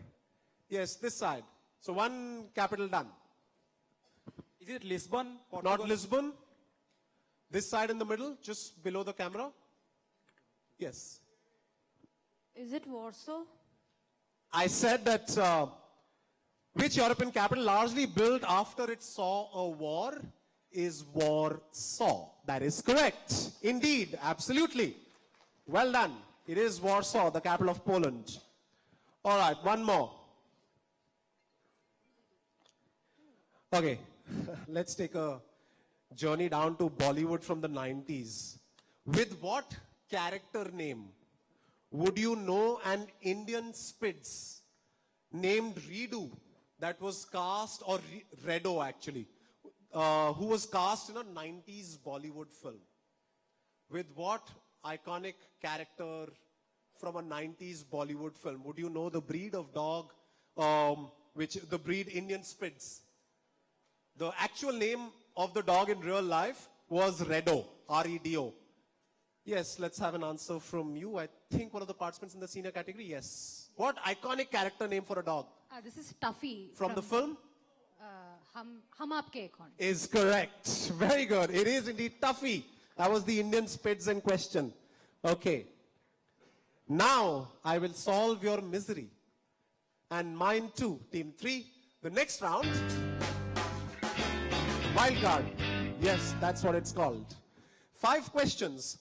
Yes, this side. So one capital done. Is it Lisbon? Not Lisbon. This side in the middle, just below the camera. Yes. Is it Warsaw? I said that which European capital largely built after it saw a war is Warsaw. That is correct. Indeed, absolutely. Well done. It is Warsaw, the capital of Poland. All right, one more. Okay, let's take a journey down to Bollywood from the 90s. With what character name would you know an Indian Spids named Redu that was cast, or Redo actually, who was cast in a 90s Bollywood film? With what iconic character from a 90s Bollywood film would you know the breed of dog, the breed Indian Spids? The actual name of the dog in real life was Redo, R-E-D-O. Yes, let's have an answer from you. I think one of the participants in the senior category, yes. What iconic character name for a dog? This is Tuffy. From the film? Hum Aapke Kaun. Is correct. Very good. It is indeed Tuffy. That was the Indian Spids in question. Okay. Now, I will solve your misery. And mine too. Team 3. The next round, wild card. Yes, that's what it's called. 5 questions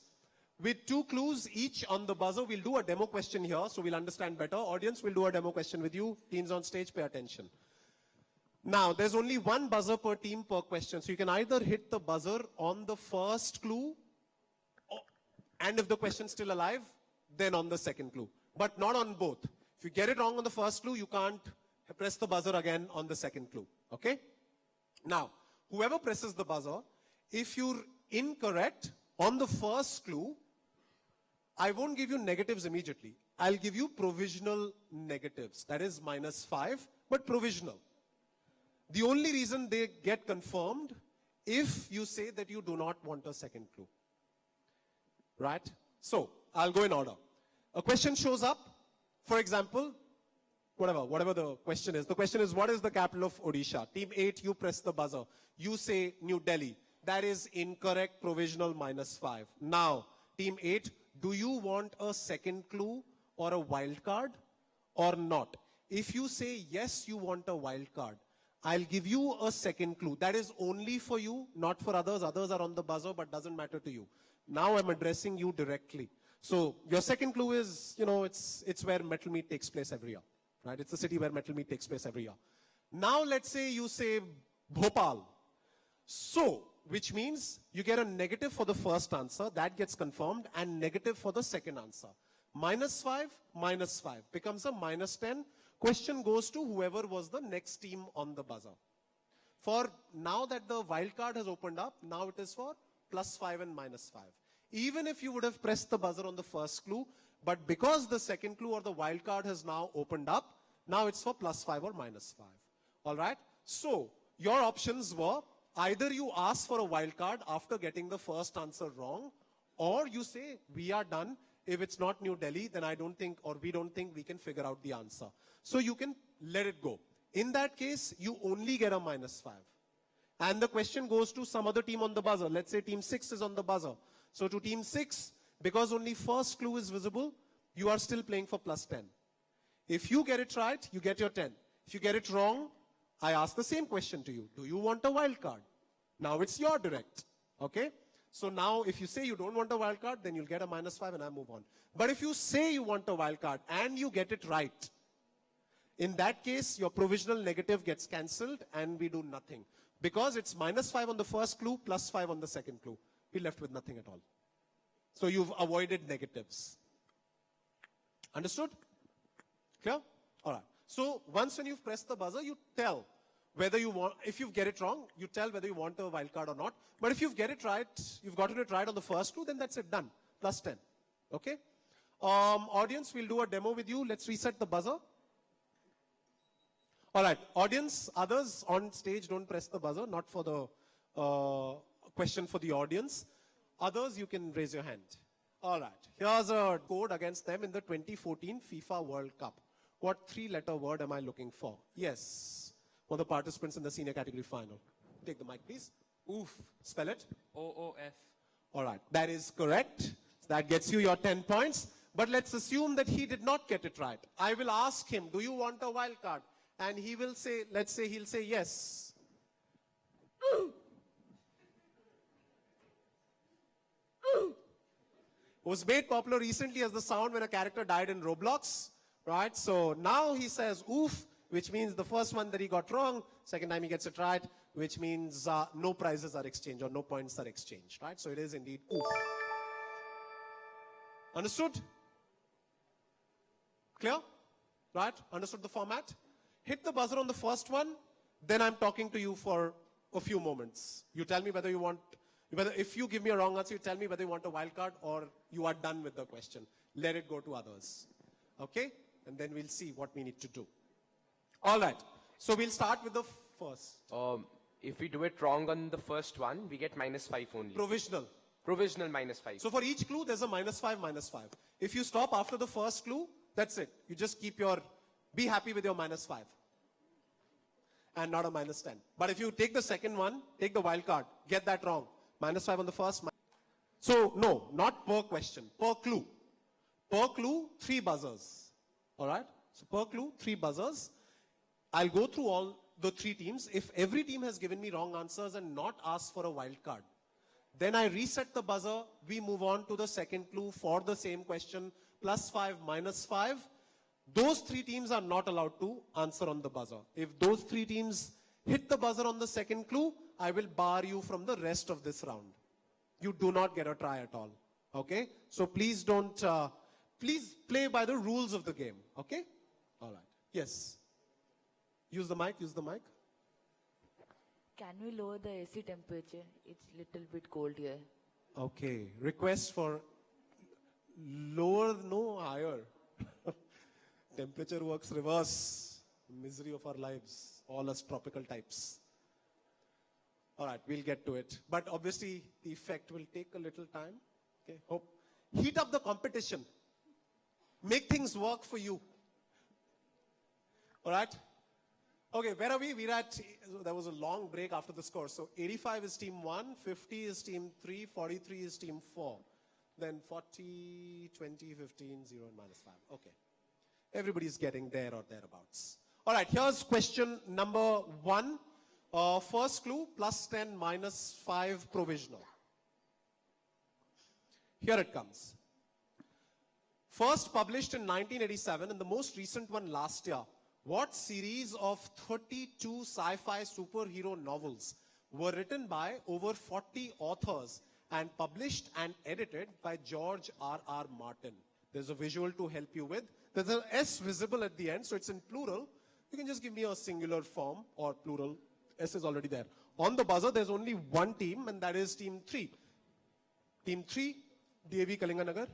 with 2 clues each on the buzzer. We'll do a demo question here so we'll understand better. Audience, we'll do a demo question with you. Teams on stage, pay attention. Now, there's only 1 buzzer per team per question. So you can either hit the buzzer on the first clue, and if the question's still alive, then on the second clue. But not on both. If you get it wrong on the first clue, you can't press the buzzer again on the second clue. Okay? Now, whoever presses the buzzer, if you're incorrect on the first clue, I won't give you negatives immediately. I'll give you provisional negatives. That is -5, but provisional. The only reason they get confirmed if you say that you do not want a second clue. Right? So, I'll go in order. A question shows up. For example, whatever the question is. The question is, what is the capital of Odisha? Team 8, you press the buzzer. You say New Delhi. That is incorrect, provisional, -5. Now, Team 8, do you want a second clue or a wild card or not? If you say yes, you want a wild card, I'll give you a second clue. That is only for you, not for others. Others are on the buzzer, but doesn't matter to you. Now I'm addressing you directly. So your second clue is, it's where Mettle Meet takes place every year. Right? It's the city where Mettle Meet takes place every year. Now let's say you say Bhopal. So, which means you get a negative for the first answer. That gets confirmed, and negative for the second answer. -5, -5 becomes a -10. Question goes to whoever was the next team on the buzzer. For now that the wild card has opened up, now it is for +5 and -5. Even if you would have pressed the buzzer on the first clue, but because the second clue or the wild card has now opened up, now it's for +5 or -5. All right? So, your options were either you ask for a wild card after getting the first answer wrong, or you say, we are done. If it's not New Delhi, then I don't think, or we don't think we can figure out the answer. So you can let it go. In that case, you only get a -5. And the question goes to some other team on the buzzer. Let's say team 6 is on the buzzer. So to team 6, because only first clue is visible, you are still playing for +10. If you get it right, you get your 10. If you get it wrong, I ask the same question to you. Do you want a wild card? Now it's your direct. Okay? So now if you say you don't want a wild card, then you'll get a -5 and I move on. But if you say you want a wild card and you get it right, in that case, your provisional negative gets cancelled and we do nothing. Because it's -5 on the first clue, +5 on the second clue. We're left with nothing at all. So you've avoided negatives. Understood? Clear? All right. So once when you've pressed the buzzer, you tell whether you want, if you get it wrong, you tell whether you want a wild card or not. But if you've get it right, you've gotten it right on the first clue, then that's it, done. +10. Okay? Audience, we'll do a demo with you. Let's reset the buzzer. All right, audience, others on stage don't press the buzzer, not for the question for the audience. Others, you can raise your hand. All right. Here's a code against them in the 2014 FIFA World Cup. What three-letter word am I looking for? Yes. One of the participants in the senior category final. Take the mic, please. Oof. Spell it. OOF. All right. That is correct. So that gets you your 10 points. But let's assume that he did not get it right. I will ask him, do you want a wild card? And he will say, let's say he'll say yes. Was made popular recently as the sound when a character died in Roblox, right? So now he says oof, which means the first one that he got wrong, second time he gets it right, which means no prizes are exchanged or no points are exchanged, right? So it is indeed oof. Understood? Clear? Right? Understood the format? Hit the buzzer on the first one, then I'm talking to you for a few moments. You tell me whether you want, if you give me a wrong answer, you tell me whether you want a wild card or you are done with the question. Let it go to others. Okay? And then we'll see what we need to do. All right. So we'll start with the first. If we do it wrong on the first one, we get -5 only. Provisional. Provisional -5. So for each clue, there's a -5. If you stop after the first clue, that's it. You just be happy with your -5. And not a -10. But if you take the second one, take the wild card, get that wrong. -5 on the first. So no, not per question, per clue. Per clue, 3 buzzers. All right? So per clue, 3 buzzers. I'll go through all the 3 teams. If every team has given me wrong answers and not asked for a wild card, then I reset the buzzer. We move on to the second clue for the same question, +5, -5. Those 3 teams are not allowed to answer on the buzzer. If those 3 teams hit the buzzer on the second clue, I will bar you from the rest of this round. You do not get a try at all. Okay? So please don't, please play by the rules of the game. Okay? All right. Yes. Use the mic, use the mic. Can we lower the AC temperature? It's little bit cold here. Okay. Request for lower, no higher. Temperature works reverse. Misery of our lives. All us tropical types. All right, we'll get to it. But obviously, the effect will take a little time. Okay, hope. Heat up the competition. Make things work for you. All right? Okay, where are we? We're at, there was a long break after the score. So 85 is team 1, 50 is team 3, 43 is team 4. Then 40, 20, 15, 0, and -5. Okay. Everybody's getting there or thereabouts. All right, here's question number 1. First clue, +10, -5 provisional. Here it comes. First published in 1987 and the most recent one last year. What series of 32 sci-fi superhero novels were written by over 40 authors and published and edited by George R.R. Martin? There's a visual to help you with. There's an S visible at the end, so it's in plural. You can just give me a singular form or plural. S is already there. On the buzzer, there's only one team, and that is team 3. Team 3, DAV Kalinganagar.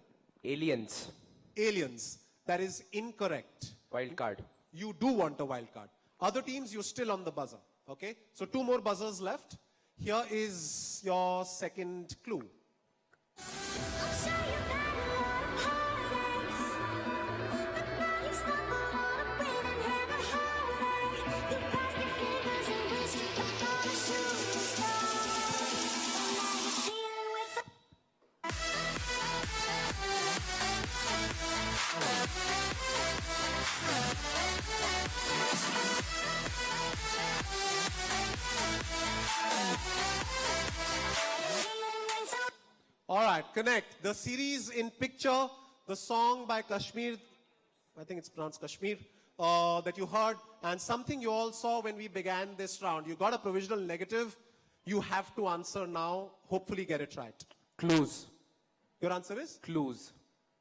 Aliens. Aliens. That is incorrect. Wild card. You do want a wild card. Other teams, you're still on the buzzer. Okay? So 2 more buzzers left. Here is your second clue. All right, connect. The series in picture, the song by Kashmir, I think it's pronounced Kashmir, that you heard, and something you all saw when we began this round. You got a provisional negative. You have to answer now. Hopefully get it right. Clues. Your answer is? Clues.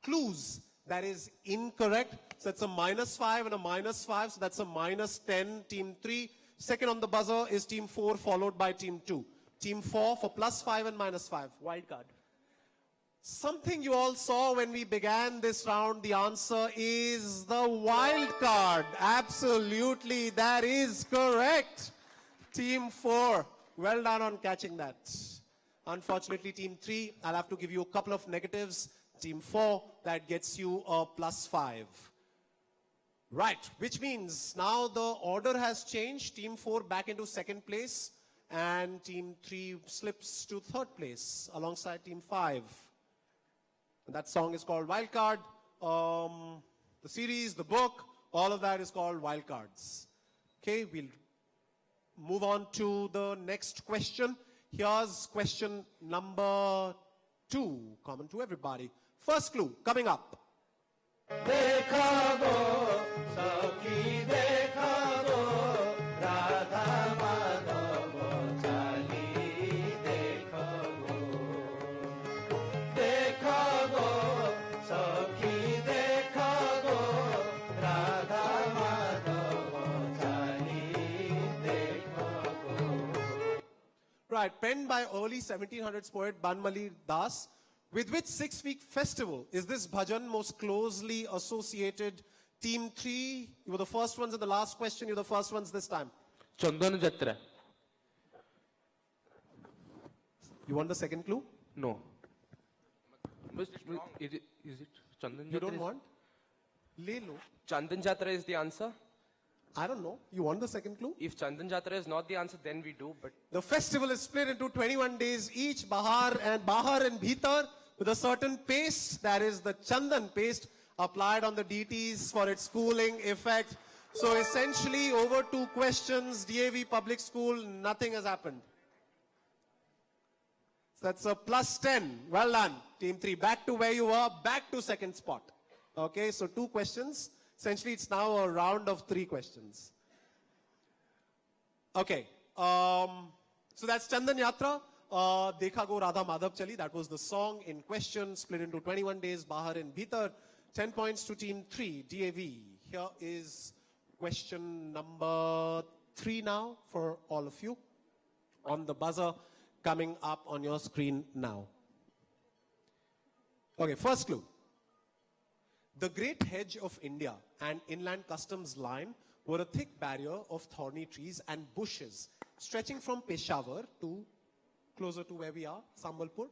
Clues. That is incorrect. So it's a -5 and a -5. So that's a -10, team 3. Second on the buzzer is team 4, followed by team 2. Team 4 for +5 and -5. Wild card. Something you all saw when we began this round. The answer is the wild card. Absolutely, that is correct. Team 4. Well done on catching that. Unfortunately, team 3, I'll have to give you a couple of negatives. Team 4, that gets you a +5. Right, which means now the order has changed. Team 4 back into second place, and team 3 slips to third place alongside team 5. And that song is called Wildcard. The series, the book, all of that is called Wildcards. Okay, we'll move on to the next question. Here's question number 2, common to everybody. First clue coming up. Right, penned by early 1700s poet Banmali Das. With which 6-week festival is this bhajan most closely associated? Team 3, you were the first ones in the last question, you're the first ones this time. Chandan Jatra. You want the second clue? No. Is it Chandan Jatra? You don't want? Le lo. Chandan Jatra is the answer? I don't know. You want the second clue? If Chandan Jatra is not the answer, then we do, but... The festival is split into 21 days each, Bahar and Bhitar, with a certain paste, that is the Chandan paste, applied on the deities for its cooling effect. So essentially, over 2 questions, DAV Public School, nothing has happened. So that's a +10. Well done, Team 3. Back to where you were, back to second spot. Okay, so 2 questions. Essentially, it's now a round of 3 questions. Okay, so that's Chandan Yatra. Dekha Go Radha Madhav Chali, that was the song in question, split into 21 days, Bahar and Bhitar. 10 points to team 3, DAV. Here is question number 3 now for all of you. On the buzzer, coming up on your screen now. Okay, first clue. The Great Hedge of India and Inland Customs Line were a thick barrier of thorny trees and bushes stretching from Peshawar to closer to where we are, Sambalpur.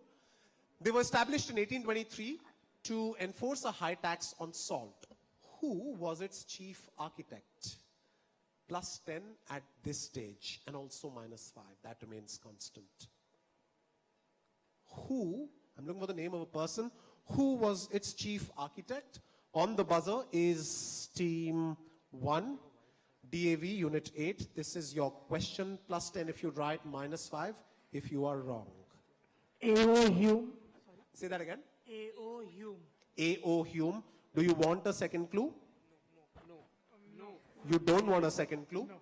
They were established in 1823 to enforce a high tax on salt. Who was its chief architect? +10 at this stage and also -5. That remains constant. Who, I'm looking for the name of a person, who was its chief architect? On the buzzer is team 1, DAV Unit 8. This is your question, +10 if you right, -5 if you are wrong. A.O. Hume. Say that again. A.O. Hume. A.O. Hume. Do you want a second clue? No. You don't want a second clue? No.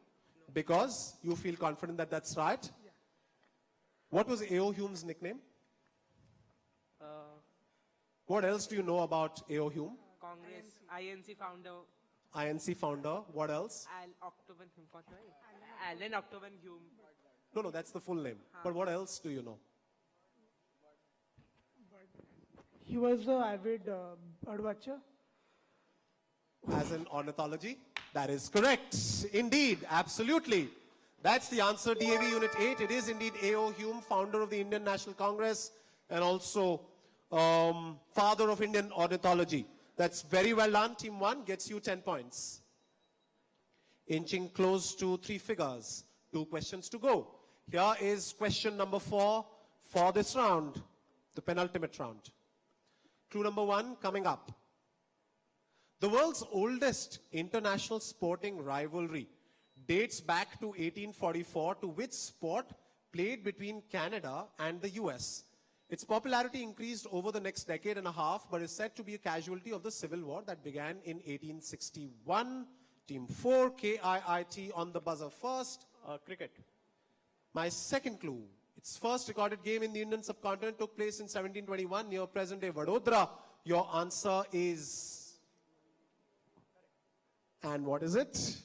Because you feel confident that that's right? Yeah. What was A.O. Hume's nickname? What else do you know about A.O. Hume? Congress, INC founder. INC founder. What else? Alan Octavian Hume. No, that's the full name. But what else do you know? He was an avid birdwatcher. As in ornithology? That is correct. Indeed, absolutely. That's the answer, DAV Unit 8. It is indeed A.O. Hume, founder of the Indian National Congress and also father of Indian ornithology. That's very well done. Team 1 gets you 10 points. Inching close to 3 figures. 2 questions to go. Here is question number 4 for this round, the penultimate round. Clue number 1 coming up. The world's oldest international sporting rivalry dates back to 1844 to which sport played between Canada and the US. Its popularity increased over the next decade and a half, but is said to be a casualty of the Civil War that began in 1861. Team 4, KIIT on the buzzer first. Cricket. My second clue. Its first recorded game in the Indian subcontinent took place in 1721 near present-day Vadodara. Your answer is... And what is it?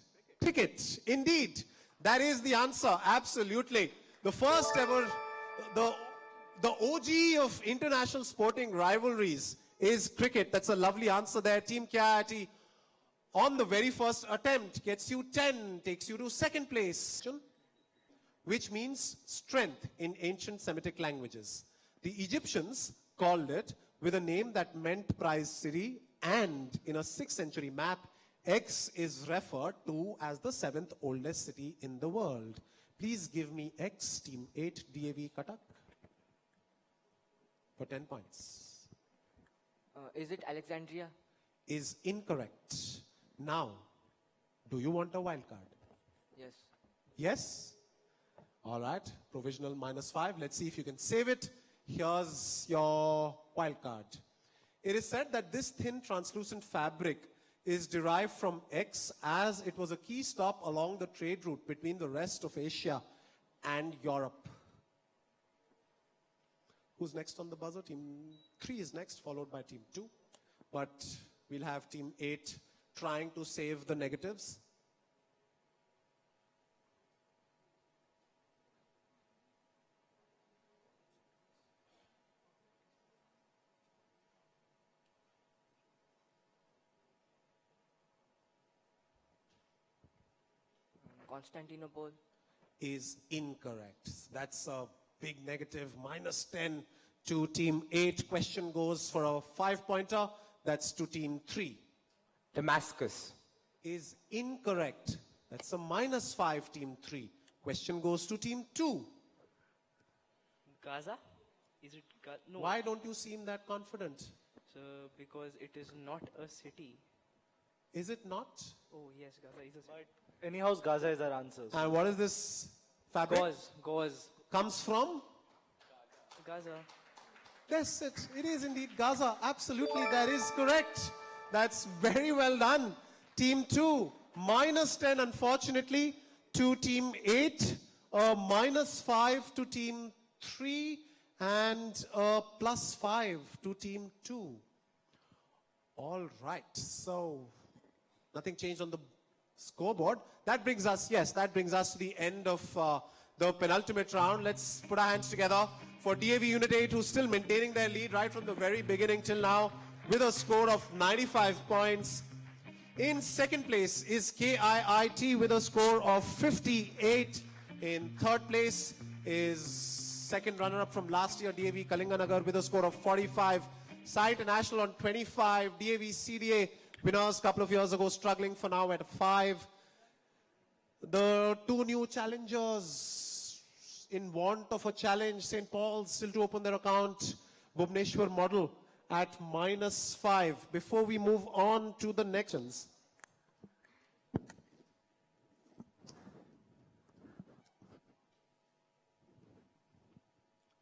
Cricket. Indeed. That is the answer. Absolutely. The first ever... The OG of international sporting rivalries is cricket. That's a lovely answer there. Team KIIT on the very first attempt gets you 10, takes you to second place. which means strength in ancient Semitic languages. The Egyptians called it with a name that meant prize city, and in a 6th century map, X is referred to as the 7th oldest city in the world. Please give me X, Team 8, DAV Cuttack, for 10 points. Is it Alexandria? Is incorrect. Now, do you want a wild card? Yes. Yes? All right, provisional -5. Let's see if you can save it. Here's your wild card. It is said that this thin translucent fabric is derived from X, as it was a key stop along the trade route between the rest of Asia and Europe. Who's next on the buzzer? Team 3 is next, followed by Team 2. But we'll have Team 8 trying to save the negatives. Constantinople? Is incorrect. That's a big negative, -10 to Team 8. Question goes for a 5-pointer. That's to Team 3. Damascus. Is incorrect. That's a -5, Team 3. Question goes to Team 2. Gaza? Is it no? Why don't you seem that confident? So, because it is not a city. Is it not? Oh, yes, Gaza is a city. Anyhow, Gaza is our answer. And what is this fabric? Gauze. Comes from? Gaza. Yes, it is indeed Gaza. Absolutely, that is correct. That's very well done. Team 2, -10, unfortunately, to Team 8, -5 to Team 3, and +5 to Team 2. All right, so nothing changed on the scoreboard. That brings us to the end of the penultimate round. Let's put our hands together for DAV Unit 8, who's still maintaining their lead right from the very beginning till now with a score of 95 points. In second place is KIIT with a score of 58. In third place is second runner-up from last year, DAV Kalinganagar, with a score of 45. Sai International on 25. DAV CDA winners a couple of years ago, struggling for now at 5. The two new challengers in want of a challenge, St. Paul's still to open their account. Bhubaneswar model at -5. Before we move on to the next ones.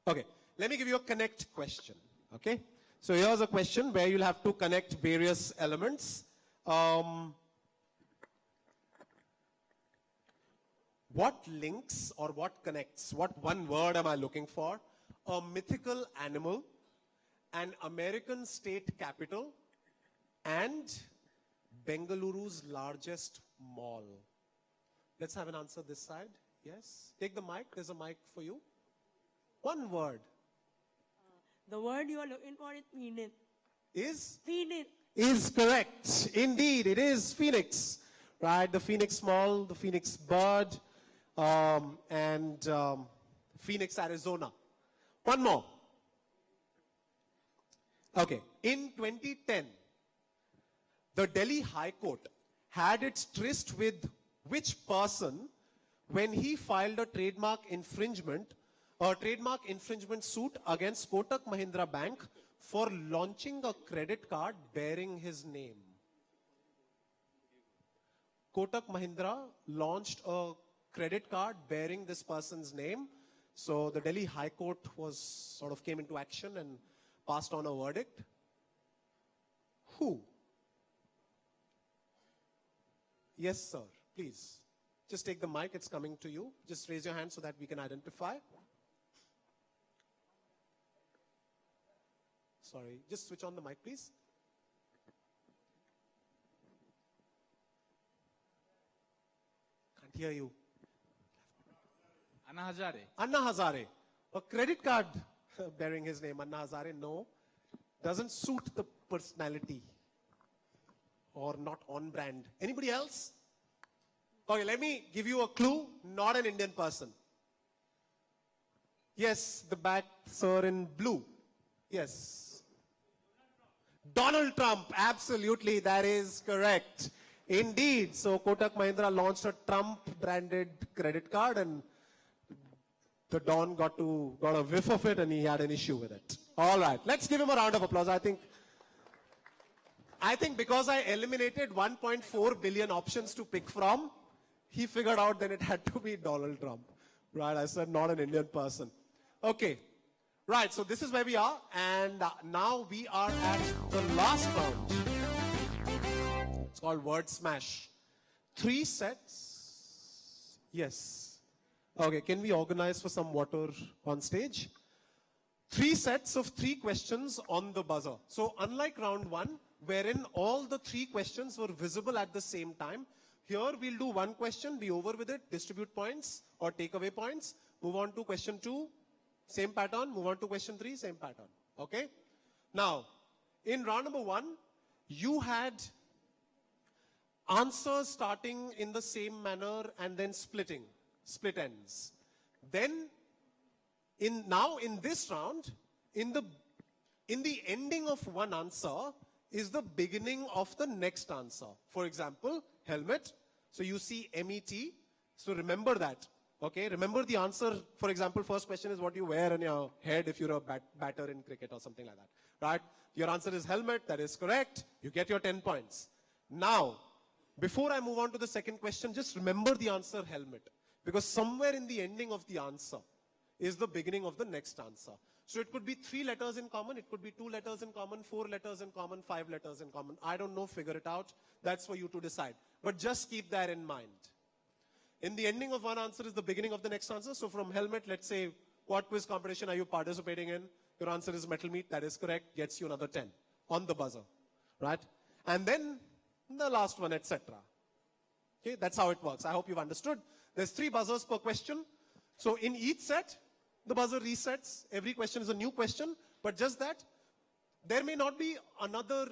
Okay, let me give you a connect question, okay? So here's a question where you'll have to connect various elements. What links or what connects? What one word am I looking for? A mythical animal, an American state capital, and Bengaluru's largest mall. Let's have an answer this side. Yes? Take the mic. There's a mic for you. One word. The word you are looking for is Phoenix. Is? Phoenix. Is correct. Indeed, it is Phoenix. Right? The Phoenix Mall, the Phoenix Bird, and Phoenix, Arizona. One more. Okay. In 2010, the Delhi High Court had its tryst with which person when he filed a trademark infringement suit against Kotak Mahindra Bank for launching a credit card bearing his name. Kotak Mahindra launched a credit card bearing this person's name. So the Delhi High Court came into action and passed on a verdict. Who? Yes, sir. Please. Just take the mic. It's coming to you. Just raise your hand so that we can identify. Sorry. Just switch on the mic, please. Can't hear you. Anna Hazare. Anna Hazare. A credit card bearing his name, Anna Hazare. No. Doesn't suit the personality. Or not on brand. Anybody else? Okay, let me give you a clue. Not an Indian person. Yes, the back, sir, in blue. Yes. Donald Trump, absolutely, that is correct. Indeed, so Kotak Mahindra launched a Trump-branded credit card and the Don got a whiff of it and he had an issue with it. All right, let's give him a round of applause. I think because I eliminated 1.4 billion options to pick from, he figured out that it had to be Donald Trump. Right, I said not an Indian person. Okay, right, so this is where we are, and now we are at the last round. It's called Word Smash. 3 sets. Yes. Okay, can we organize for some water on stage? 3 sets of 3 questions on the buzzer. So unlike round 1, wherein all the 3 questions were visible at the same time, here we'll do 1 question, be over with it, distribute points or take away points, move on to question 2, same pattern, move on to question 3, same pattern. Okay? Now, in round number 1, you had answers starting in the same manner and then split ends. Then, in this round, in the ending of one answer is the beginning of the next answer. For example, helmet. So you see MET. So remember that. Okay, remember the answer. For example, first question is what you wear on your head if you're a batter in cricket or something like that. Right? Your answer is helmet. That is correct. You get your 10 points. Now, before I move on to the second question, just remember the answer helmet. Because somewhere in the ending of the answer is the beginning of the next answer. So it could be 3 letters in common, it could be 2 letters in common, 4 letters in common, 5 letters in common. I don't know, figure it out. That's for you to decide. But just keep that in mind. In the ending of one answer is the beginning of the next answer. So from helmet, let's say, what quiz competition are you participating in? Your answer is Mettle Meet, that is correct, gets you another 10 on the buzzer, right? And then the last one, etc. Okay, that's how it works. I hope you've understood. There's 3 buzzers per question. So in each set, the buzzer resets. Every question is a new question, but just that, there may not be another,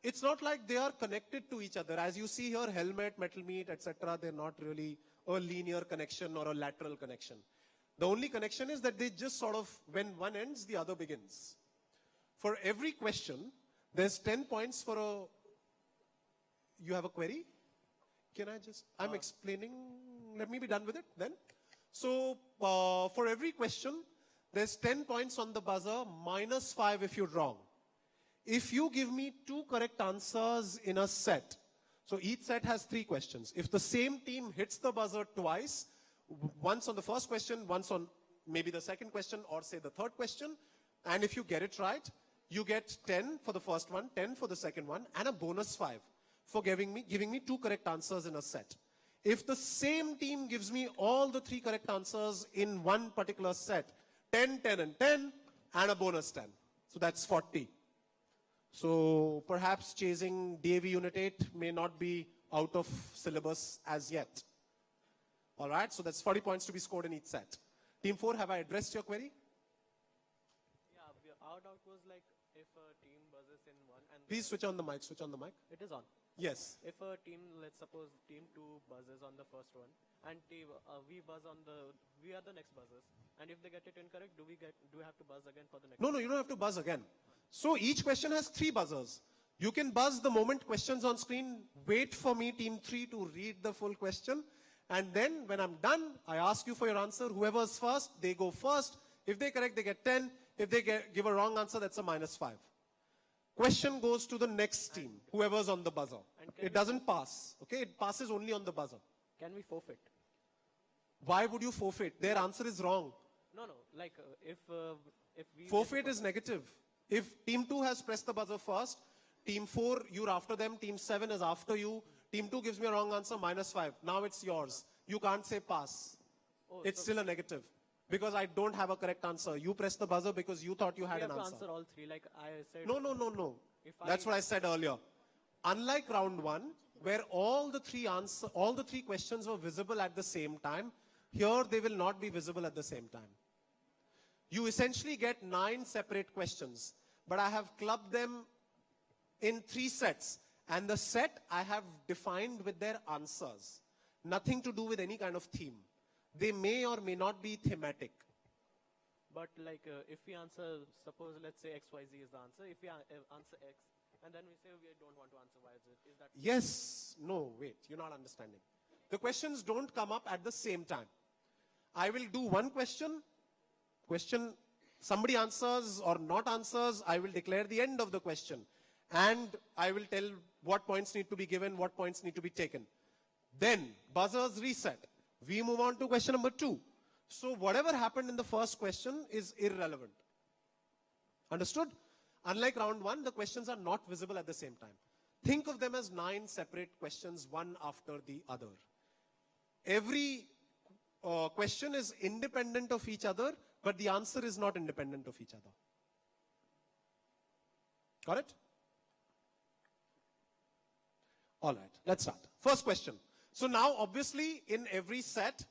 it's not like they are connected to each other. As you see here, helmet, Mettle Meet, etc., they're not really a linear connection or a lateral connection. The only connection is that they just sort of, when one ends, the other begins. For every question, there's 10 points for a, you have a query? Can I just, I'm explaining, let me be done with it then. So for every question, there's 10 points on the buzzer, -5 if you're wrong. If you give me 2 correct answers in a set, so each set has 3 questions. If the same team hits the buzzer twice, once on the first question, once on maybe the second question, or say the third question, and if you get it right, you get 10 for the first one, 10 for the second one, and a bonus 5 for giving me 2 correct answers in a set. If the same team gives me all the 3 correct answers in one particular set, 10, 10, and 10, and a bonus 10. So that's 40. So perhaps chasing DAV Unit 8 may not be out of syllabus as yet. All right, so that's 40 points to be scored in each set. Team 4, have I addressed your query? Yeah, our doubt was like if a team buzzes in one and... Please switch on the mic, switch on the mic. It is on. Yes. If a team, let's suppose team 2 buzzes on the first one, and we buzz on we are the next buzzers, and if they get it incorrect, do we have to buzz again for the next? No, you don't have to buzz again. So each question has 3 buzzers. You can buzz the moment question's on screen, wait for me, team 3, to read the full question, and then when I'm done, I ask you for your answer. Whoever's first, they go first. If they correct, they get 10. If they give a wrong answer, that's a -5. Question goes to the next team, whoever's on the buzzer. It doesn't pass, okay? It passes only on the buzzer. Can we forfeit? Why would you forfeit? Their answer is wrong. No, like if we... Forfeit is negative. If team 2 has pressed the buzzer first, team 4, you're after them, team 7 is after you, team 2 gives me a wrong answer, -5. Now it's yours. You can't say pass. It's still a negative. Because I don't have a correct answer. You pressed the buzzer because you thought you had an answer. We have to answer all 3, like I said. No. That's what I said earlier. Unlike round 1, where all the 3 questions were visible at the same time, here they will not be visible at the same time. You essentially get 9 separate questions, but I have clubbed them in 3 sets. And the set I have defined with their answers. Nothing to do with any kind of theme. They may or may not be thematic. But like if we answer, suppose let's say XYZ is the answer. If we answer X, and then we say we don't want to answer Y, is that? Yes. No, wait, you're not understanding. The questions don't come up at the same time. I will do one question, somebody answers or not answers, I will declare the end of the question. And I will tell what points need to be given, what points need to be taken. Then, buzzers reset. We move on to question number 2. So whatever happened in the first question is irrelevant. Understood? Unlike round 1, the questions are not visible at the same time. Think of them as 9 separate questions, one after the other. Every question is independent of each other, but the answer is not independent of each other. Got it? All right, let's start. First question. So now, obviously, in every set,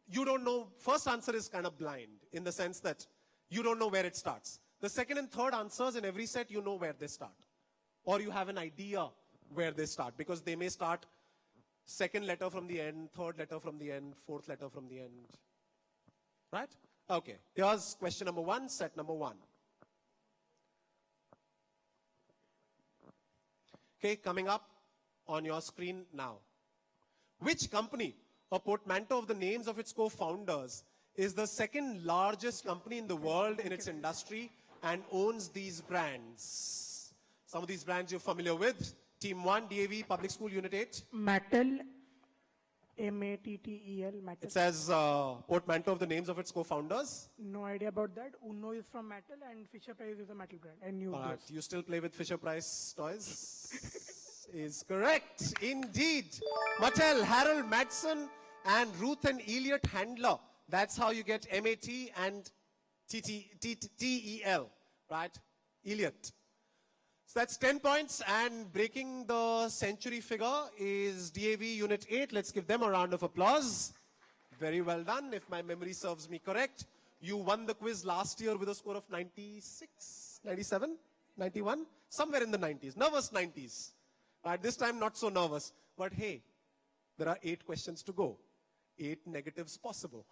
you don't know, first answer is kind of blind in the sense that you don't know where it starts. The second and third answers in every set, you know where they start. Or you have an idea where they start, because they may start second letter from the end, third letter from the end, fourth letter from the end. Right? Okay, here's question number 1, set number 1. Okay, coming up on your screen now. Which company, a portmanteau of the names of its co-founders, is the second largest company in the world in its industry and owns these brands? Some of these brands you're familiar with. Team 1, DAV, Public School Unit 8. Mattel, M-A-T-T-E-L, Mattel. It says portmanteau of the names of its co-founders. No idea about that. Uno is from Mattel and Fisher Price is a Mattel brand. I knew this. You still play with Fisher Price toys? Is correct. Indeed. Mattel, Harold Madsen, and Ruth and Elliot Handler. That's how you get M-A-T and T-E-L, right? Elliot. So that's 10 points, and breaking the century figure is DAV Unit 8. Let's give them a round of applause. Very well done. If my memory serves me correct, you won the quiz last year with a score of 96, 97, 91, somewhere in the 90s. Nervous 90s. Right, this time not so nervous. But hey, there are 8 questions to go. 8 negatives possible.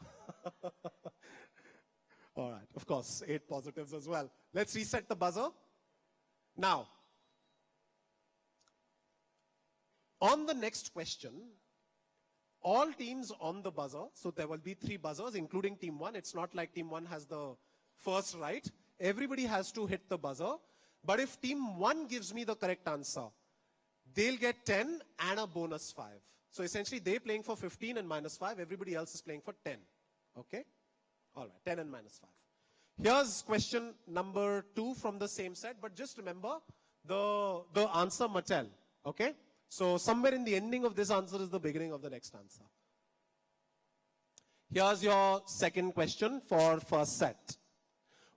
All right, of course, 8 positives as well. Let's reset the buzzer. Now, on the next question, all teams on the buzzer, so there will be 3 buzzers, including Team 1. It's not like Team 1 has the first right. Everybody has to hit the buzzer. But if Team 1 gives me the correct answer, they'll get 10 and a bonus 5. So essentially, they're playing for 15 and minus 5. Everybody else is playing for 10. Okay? All right, 10 and minus 5. Here's question number 2 from the same set, but just remember the answer Mattel, okay? So somewhere in the ending of this answer is the beginning of the next answer. Here's your second question for first set.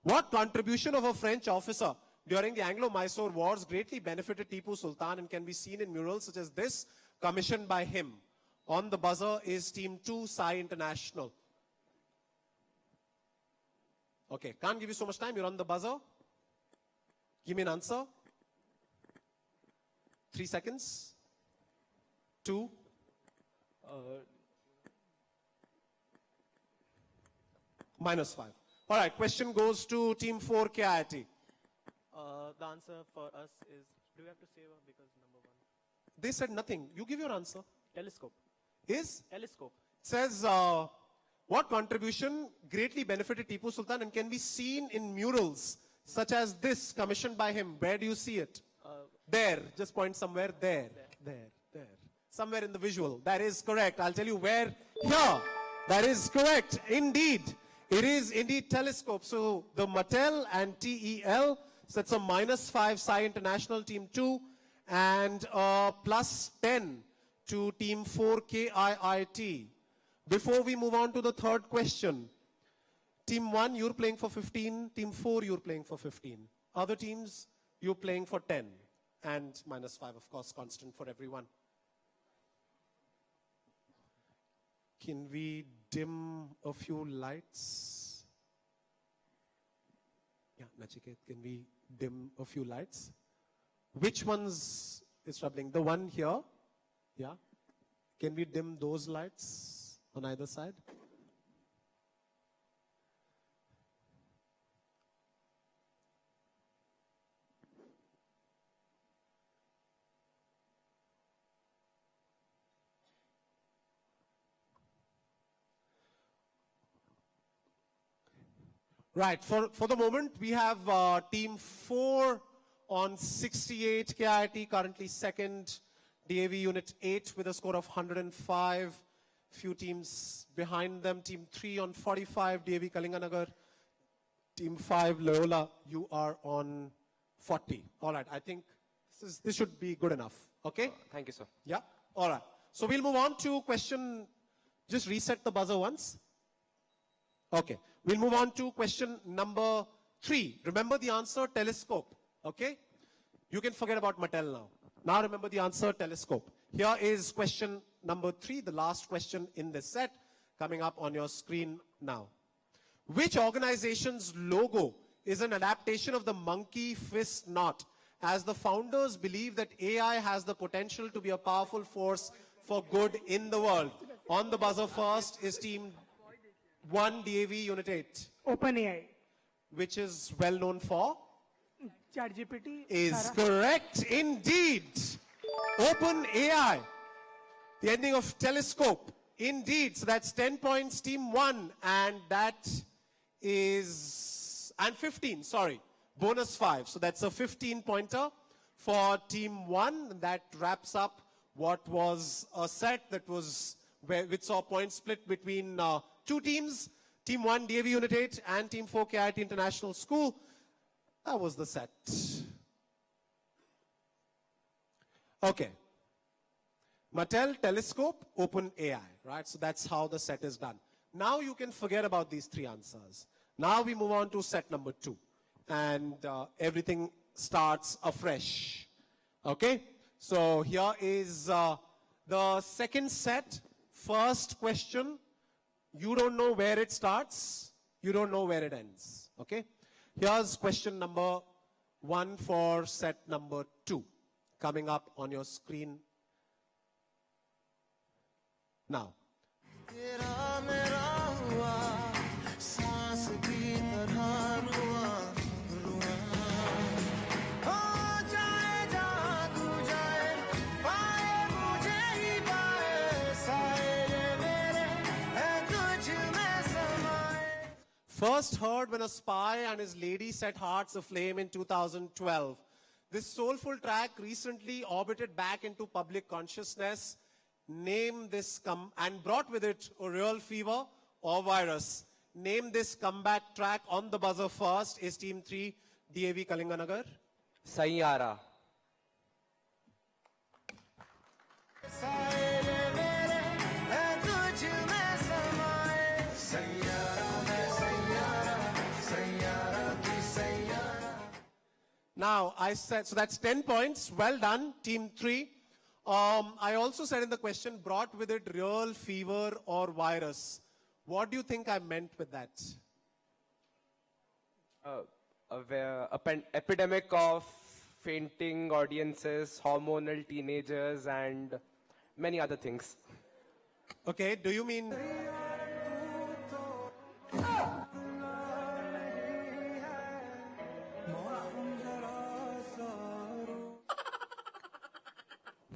What contribution of a French officer during the Anglo-Mysore Wars greatly benefited Tipu Sultan and can be seen in murals such as this, commissioned by him? On the buzzer is Team 2, Sai International. Okay, can't give you so much time. You're on the buzzer. Give me an answer. 3 seconds. 2. Minus 5. All right, question goes to Team 4, KIIT. The answer for us is, do we have to say because number 1? They said nothing. You give your answer. Telescope. Is? Telescope. It says, what contribution greatly benefited Tipu Sultan and can be seen in murals such as this, commissioned by him? Where do you see it? There. Just point somewhere. There. Somewhere in the visual. That is correct. I'll tell you where. Here. That is correct. Indeed. It is indeed telescope. So the Mattel and TEL, so that's a minus 5 Sai International Team 2 and plus 10 to Team 4 KIIT. Before we move on to the third question, Team 1, you're playing for 15. Team 4, you're playing for 15. Other teams, you're playing for 10. And minus 5, of course, constant for everyone. Can we dim a few lights? Yeah, Nachiket, can we dim a few lights? Which ones is troubling? The one here? Yeah. Can we dim those lights on either side? Right, for the moment, we have team 4 on 68 KIT, currently second, DAV unit 8 with a score of 105. Few teams behind them, team 3 on 45, DAV Kalinganagar. Team 5, Loyola, you are on 40. All right, I think this should be good enough, okay? Thank you, sir. Yeah, all right. So we'll move on to question, just reset the buzzer once. Okay, we'll move on to question number 3. Remember the answer, telescope, okay? You can forget about Mattel now. Now remember the answer, telescope. Here is question number 3, the last question in this set, coming up on your screen now. Which organization's logo is an adaptation of the monkey fist knot, as the founders believe that AI has the potential to be a powerful force for good in the world? On the buzzer first is team 1, DAV Unit 8. OpenAI. Which is well known for? ChatGPT. Is correct indeed. OpenAI. The ending of telescope. Indeed. So that's 10 points, team 1. And that is, and 15, sorry. Bonus 5. So that's a 15-pointer for team 1. That wraps up what was a set that was, which saw points split between 2 teams. Team 1, DAV Unit 8, and Team 4, KIT International School. That was the set. Okay. Mattel, telescope, OpenAI, right? So that's how the set is done. Now you can forget about these 3 answers. Now we move on to set number 2. And everything starts afresh. Okay? So here is the second set. First question. You don't know where it starts. You don't know where it ends. Okay? Here's question number 1 for set number 2. Coming up on your screen now. First heard when a spy and his lady set hearts aflame in 2012. This soulful track recently orbited back into public consciousness. Name this and brought with it a real fever or virus. Name this comeback track. On the buzzer first is Team 3, DAV Kalinganagar. Sayara. Now, I said, so that's 10 points. Well done, Team 3. I also said in the question, brought with it real fever or virus. What do you think I meant with that? Epidemic of fainting audiences, hormonal teenagers, and many other things. Okay, do you mean...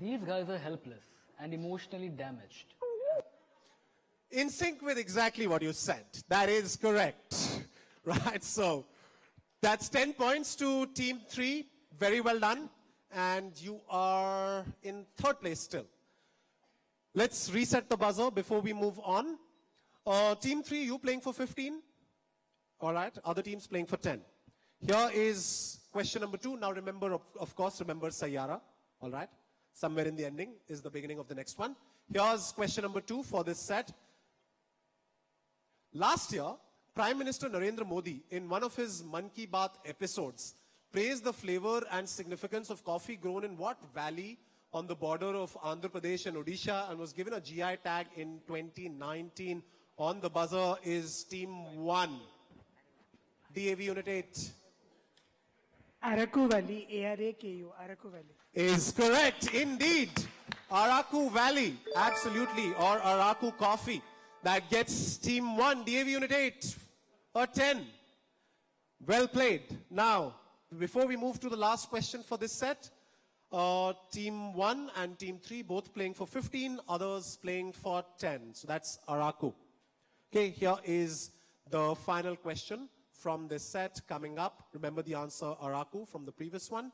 These guys are helpless and emotionally damaged. In sync with exactly what you said. That is correct. Right, so that's 10 points to Team 3. Very well done. And you are in 3rd place still. Let's reset the buzzer before we move on. Team 3, you playing for 15? All right, other teams playing for 10. Here is question number 2. Now remember, of course, remember Sayara. All right. Somewhere in the ending is the beginning of the next one. Here's question number 2 for this set. Last year, Prime Minister Narendra Modi, in one of his Man Ki Baat episodes, praised the flavor and significance of coffee grown in what valley on the border of Andhra Pradesh and Odisha, and was given a GI tag in 2019. On the buzzer is Team 1. DAV Unit 8. Araku Valley, ARAKU, Araku Valley. Is correct, indeed. Araku Valley, absolutely, or Araku Coffee. That gets Team 1, DAV Unit 8, a 10. Well played. Now, before we move to the last question for this set, Team 1 and Team 3 both playing for 15, others playing for 10. So that's Araku. Okay, here is the final question from this set coming up. Remember the answer, Araku, from the previous one.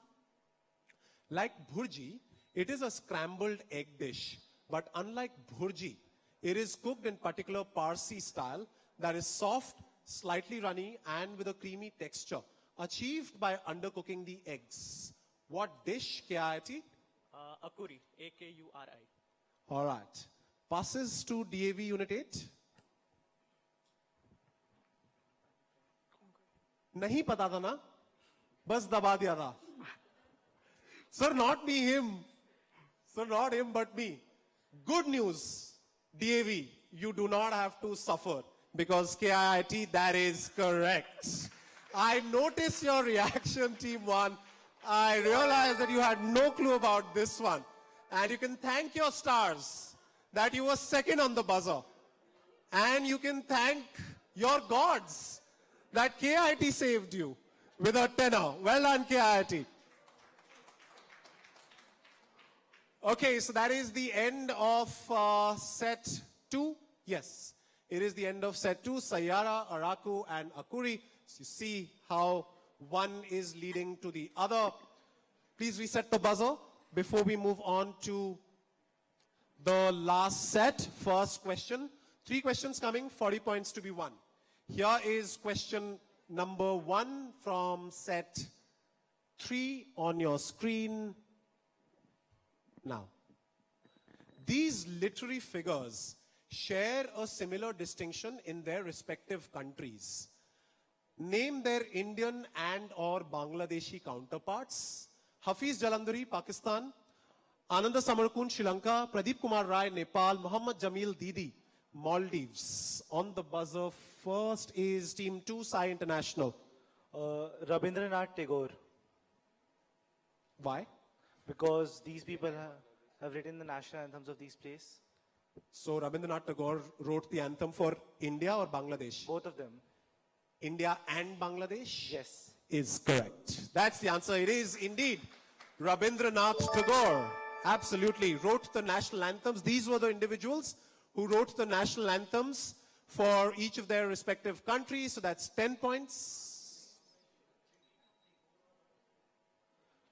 Like bhurji, it is a scrambled egg dish. But unlike bhurji, it is cooked in particular Parsi style that is soft, slightly runny, and with a creamy texture, achieved by undercooking the eggs. What dish, KIIT? Akuri, A-K-U-R-I. All right. Passes to DAV Unit 8. नहीं पता था ना, बस दबा दिया था. Sir, not me, him. Sir, not him, but me. Good news, DAV, you do not have to suffer because KIIT, that is correct. I noticed your reaction, Team 1. I realized that you had no clue about this one. And you can thank your stars that you were second on the buzzer. And you can thank your gods that KIIT saved you with a tenner. Well done, KIIT. Okay, so that is the end of set 2. Yes, it is the end of set 2. Sayara, Araku, and Akuri. So you see how one is leading to the other. Please reset the buzzer before we move on to the last set. First question. 3 questions coming, 40 points to be won. Here is question number 1 from set 3 on your screen now. These literary figures share a similar distinction in their respective countries. Name their Indian and or Bangladeshi counterparts. Hafiz Jalandhari, Pakistan. Ananda Samarkund, Sri Lanka. Pradeep Kumar Rai, Nepal. Muhammad Jamil Didi, Maldives. On the buzzer first is Team 2, Sai International. Rabindranath Tagore. Why? Because these people have written the national anthems of these places. So Rabindranath Tagore wrote the anthem for India or Bangladesh? Both of them. India and Bangladesh? Yes. Is correct. That's the answer. It is indeed Rabindranath Tagore. Absolutely. Wrote the national anthems. These were the individuals who wrote the national anthems for each of their respective countries. So that's 10 points.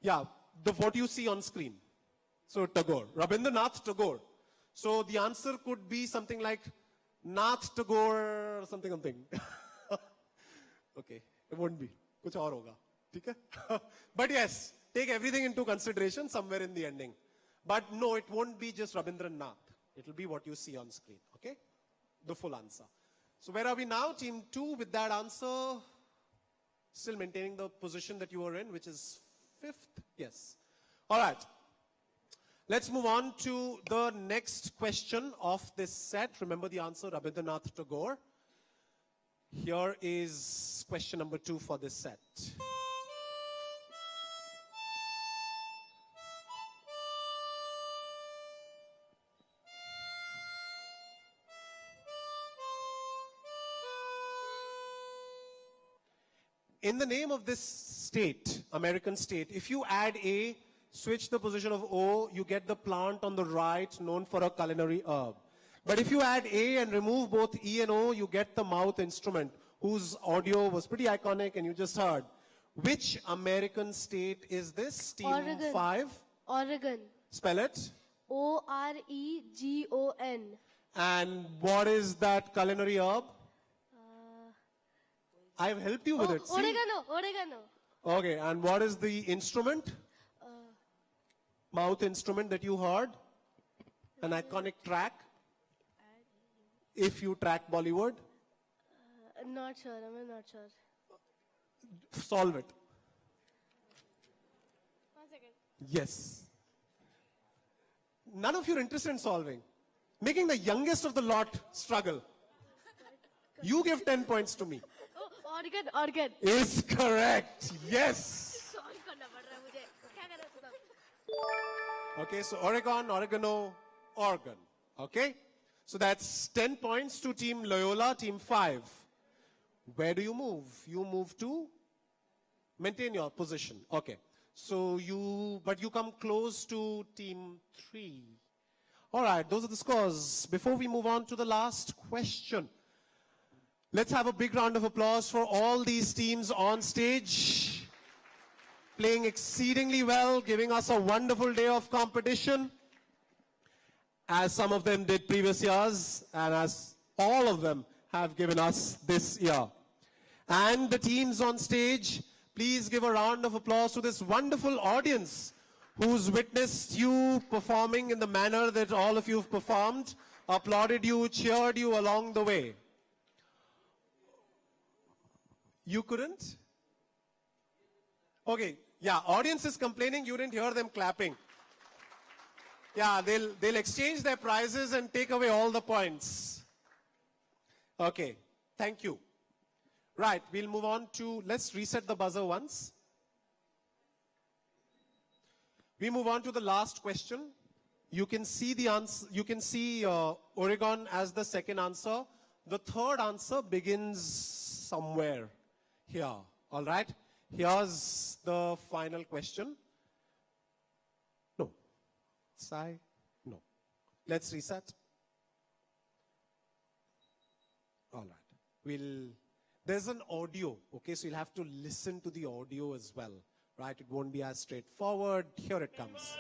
Yeah, what you see on screen. So Tagore, Rabindranath Tagore. So the answer could be something like Nath Tagore, something. Okay, it wouldn't be. Kuch aur hoga. Okay? But yes, take everything into consideration somewhere in the ending. But no, it won't be just Rabindranath. It will be what you see on screen. Okay? The full answer. So where are we now? Team 2 with that answer. Still maintaining the position that you were in, which is 5th. Yes. All right. Let's move on to the next question of this set. Remember the answer, Rabindranath Tagore. Here is question number 2 for this set. In the name of this state, American state, if you add A, switch the position of O, you get the plant on the right known for a culinary herb. But if you add A and remove both E and O, you get the mouth instrument, whose audio was pretty iconic and you just heard. Which American state is this? Team Oregon. 5? Oregon. Spell it. Oregon. And what is that culinary herb? I've helped you with it. See? Oregano. Okay, and what is the instrument? Mouth instrument that you heard? An iconic track? If you track Bollywood? Not sure. I'm not sure. Solve it. 1 second. Yes. None of you are interested in solving. Making the youngest of the lot struggle. You give 10 points to me. Oh, Oregon. Is correct. Yes. Okay, so Oregon, Oregano, Oregon. Okay? So that's 10 points to Team Loyola, Team 5. Where do you move? You move to maintain your position. Okay. So you come close to Team 3. All right, those are the scores. Before we move on to the last question, Let's have a big round of applause for all these teams on stage, playing exceedingly well, giving us a wonderful day of competition, as some of them did previous years, and as all of them have given us this year. And the teams on stage, please give a round of applause to this wonderful audience who's witnessed you performing in the manner that all of you have performed, applauded you, cheered you along the way. You couldn't? Okay, yeah, audience is complaining you didn't hear them clapping. Yeah, they'll exchange their prizes and take away all the points. Okay, thank you. Right, we'll move on to, let's reset the buzzer once. We move on to the last question. You can see the answer, you can see Oregon as the second answer. The third answer begins somewhere here, all right? Here's the final question. No. Sai? No. Let's reset. All right. There's an audio, okay? So you'll have to listen to the audio as well, right? It won't be as straightforward. Here it comes.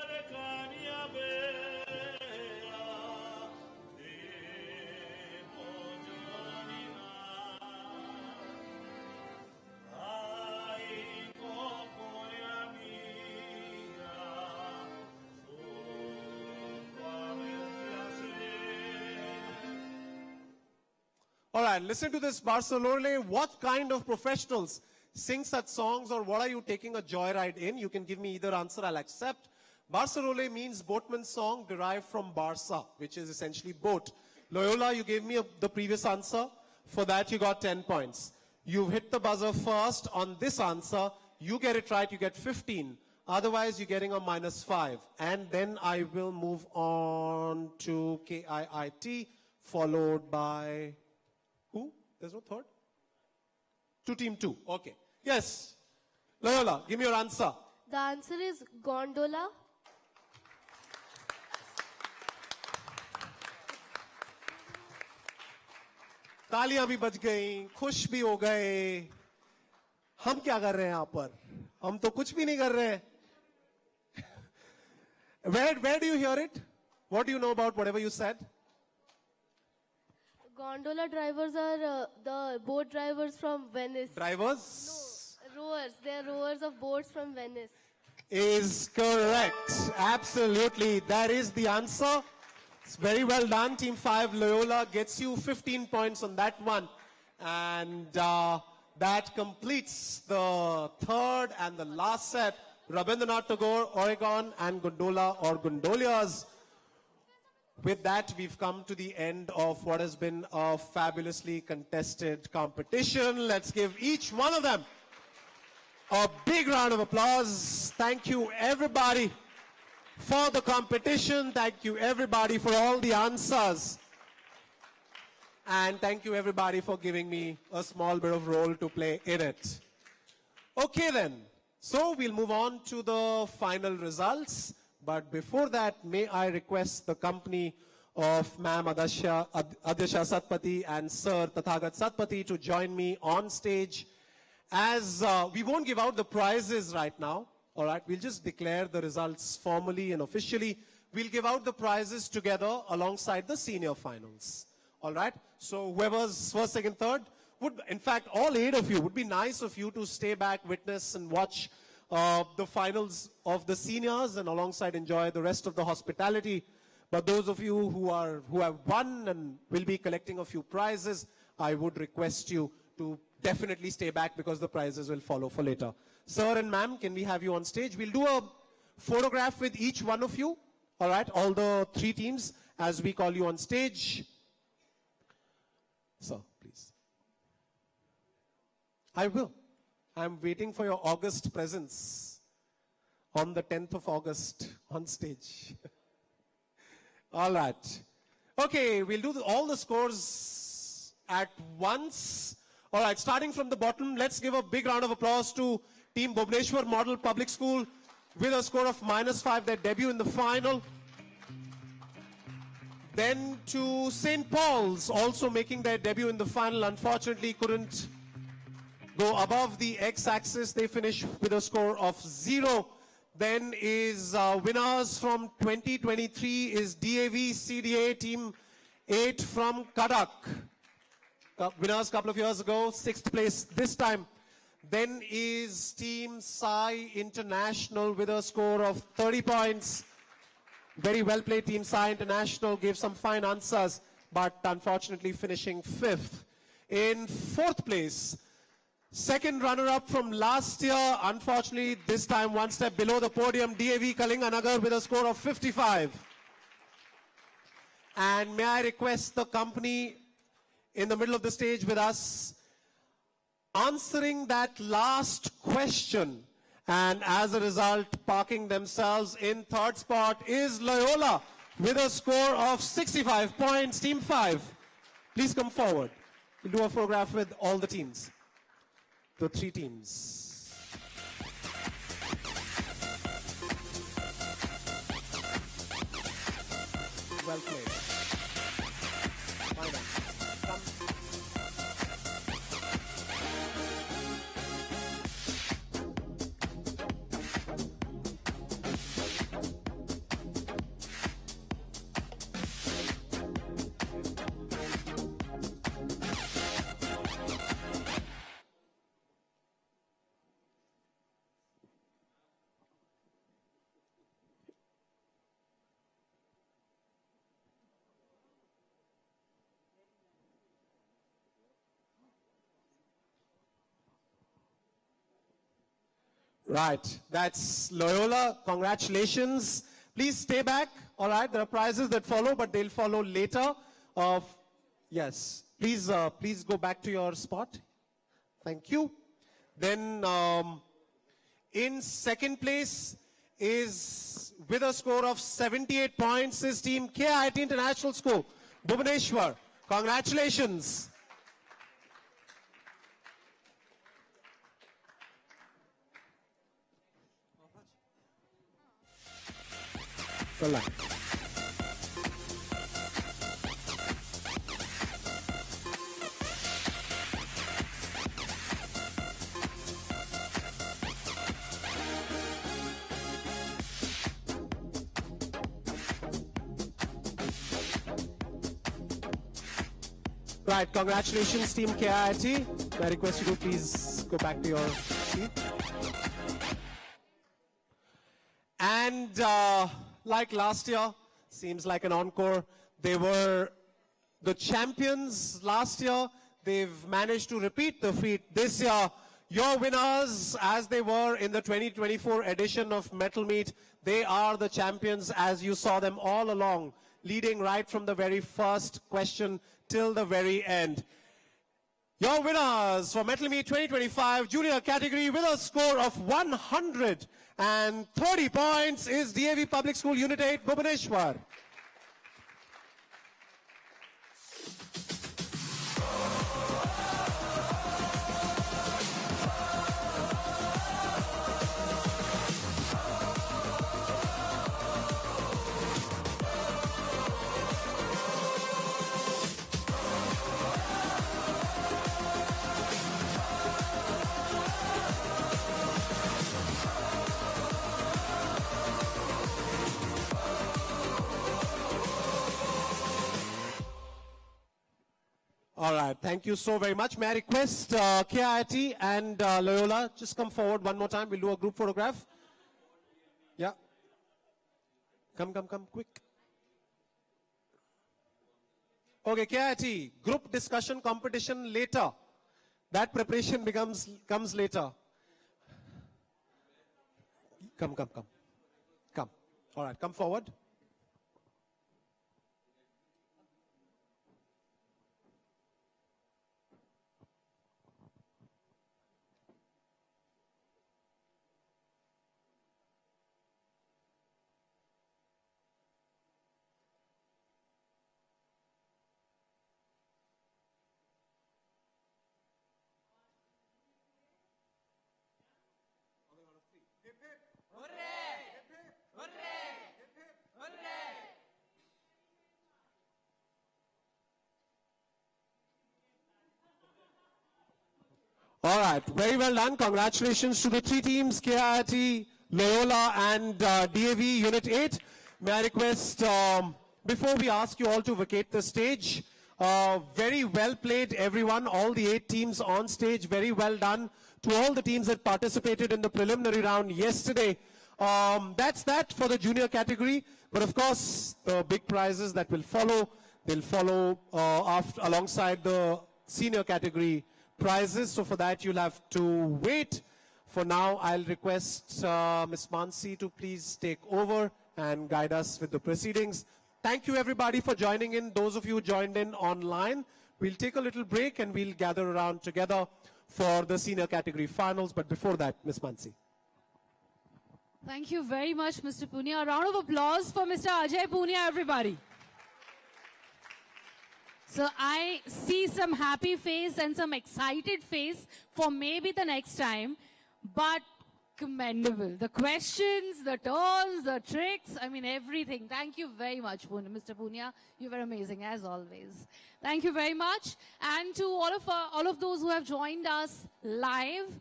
All right, listen to this, Barcelona. What kind of professionals sing such songs, or what are you taking a joyride in? You can give me either answer, I'll accept. Barcelona means boatman's song derived from Barca, which is essentially boat. Loyola, you gave me the previous answer. For that, you got 10 points. You've hit the buzzer first on this answer. You get it right, you get 15. Otherwise, you're getting a -5. And then I will move on to KIIT, followed by... Who? There's no third? To team 2. Okay. Yes. Loyola, give me your answer. The answer is gondola. तालियां भी बज गई, खुश भी हो गए. हम क्या कर रहे हैं यहाँ पर? हम तो कुछ भी नहीं कर रहे हैं. Where do you hear it? What do you know about whatever you said? Gondola drivers are the boat drivers from Venice. Drivers? No, rowers. They are rowers of boats from Venice. Is correct. Absolutely. That is the answer. It's very well done. Team 5, Loyola, gets you 15 points on that one. And that completes the third and the last set. Rabindranath Tagore, Oregon, and Gondola or Gondolias. With that, we've come to the end of what has been a fabulously contested competition. Let's give each one of them a big round of applause. Thank you, everybody, for the competition. Thank you, everybody, for all the answers. And thank you, everybody, for giving me a small bit of role to play in it. Okay, then. So we'll move on to the final results. But before that, may I request the company of Ma'am Adyasha Satpathy and Sir Tathagat Satpathy to join me on stage. As we won't give out the prizes right now, all right? We'll just declare the results formally and officially. We'll give out the prizes together alongside the senior finals, all right? So whoever's first, second, third, would, in fact, all 8 of you, would be nice of you to stay back, witness, and watch the finals of the seniors and alongside enjoy the rest of the hospitality. But those of you who have won and will be collecting a few prizes, I would request you to definitely stay back because the prizes will follow for later. Sir and ma'am, can we have you on stage? We'll do a photograph with each one of you, all right, all the 3 teams as we call you on stage. Sir, please. I will. I'm waiting for your August presence on the 10th of August on stage. All right. Okay, we'll do all the scores at once. All right, starting from the bottom, let's give a big round of applause to Team Bhubaneswar Model Public School with a score of -5, their debut in the final. Then to St. Paul's, also making their debut in the final. Unfortunately, couldn't go above the x-axis. They finish with a score of 0. Then is winners from 2023 is DAV CDA Team 8 from Kadak. Winners couple of years ago, 6th place this time. Then is Team Sai International with a score of 30 points. Very well played Team Sai International, gave some fine answers, but unfortunately finishing 5th. In 4th place, second runner-up from last year, unfortunately this time one step below the podium, DAV Kalinganagar with a score of 55. And may I request the company in the middle of the stage with us, answering that last question, and as a result, parking themselves in 3rd spot is Loyola with a score of 65 points, Team 5. Please come forward. We'll do a photograph with all the teams, the 3 teams. Well played. Fine answers. Come. Right, that's Loyola. Congratulations. Please stay back. All right, there are prizes that follow, but they'll follow later. Yes, please go back to your spot. Thank you. Then in 2nd place is, with a score of 78 points, is Team KIT International School, Bhubaneswar. Congratulations. Well done. Right, congratulations Team KIT. I request you to please go back to your seat. And like last year, seems like an encore. They were the champions last year. They've managed to repeat the feat this year. Your winners, as they were in the 2024 edition of Mettle Meet, they are the champions as you saw them all along, leading right from the very first question till the very end. Your winners for Mettle Meet 2025 junior category with a score of 130 points is DAV Public School Unit 8, Bhubaneswar. All right, thank you so very much. May I request KIT and Loyola, just come forward one more time. We'll do a group photograph. Yeah. Come, quick. Okay, KIT, group discussion competition later. That preparation comes later. Come. All right, come forward. All right, very well done. Congratulations to the three teams, KIIT, Loyola and DAV Unit 8. May I request, before we ask you all to vacate the stage, very well played everyone, all the 8 teams on stage, very well done. To all the teams that participated in the preliminary round yesterday. That's that for the junior category, but of course, the big prizes that will follow, they'll follow alongside the senior category prizes. So for that, you'll have to wait. For now, I'll request Ms. Mansi to please take over and guide us with the proceedings. Thank you, everybody, for joining in. Those of you who joined in online, we'll take a little break and we'll gather around together for the senior category finals. But before that, Ms. Mansi. Thank you very much, Mr. Punia. A round of applause for Mr. Ajay Punia, everybody. So I see some happy face and some excited face for maybe the next time, but commendable. The questions, the turns, the tricks, I mean everything. Thank you very much, Mr. Punia. You were amazing as always. Thank you very much. And to all of those who have joined us live,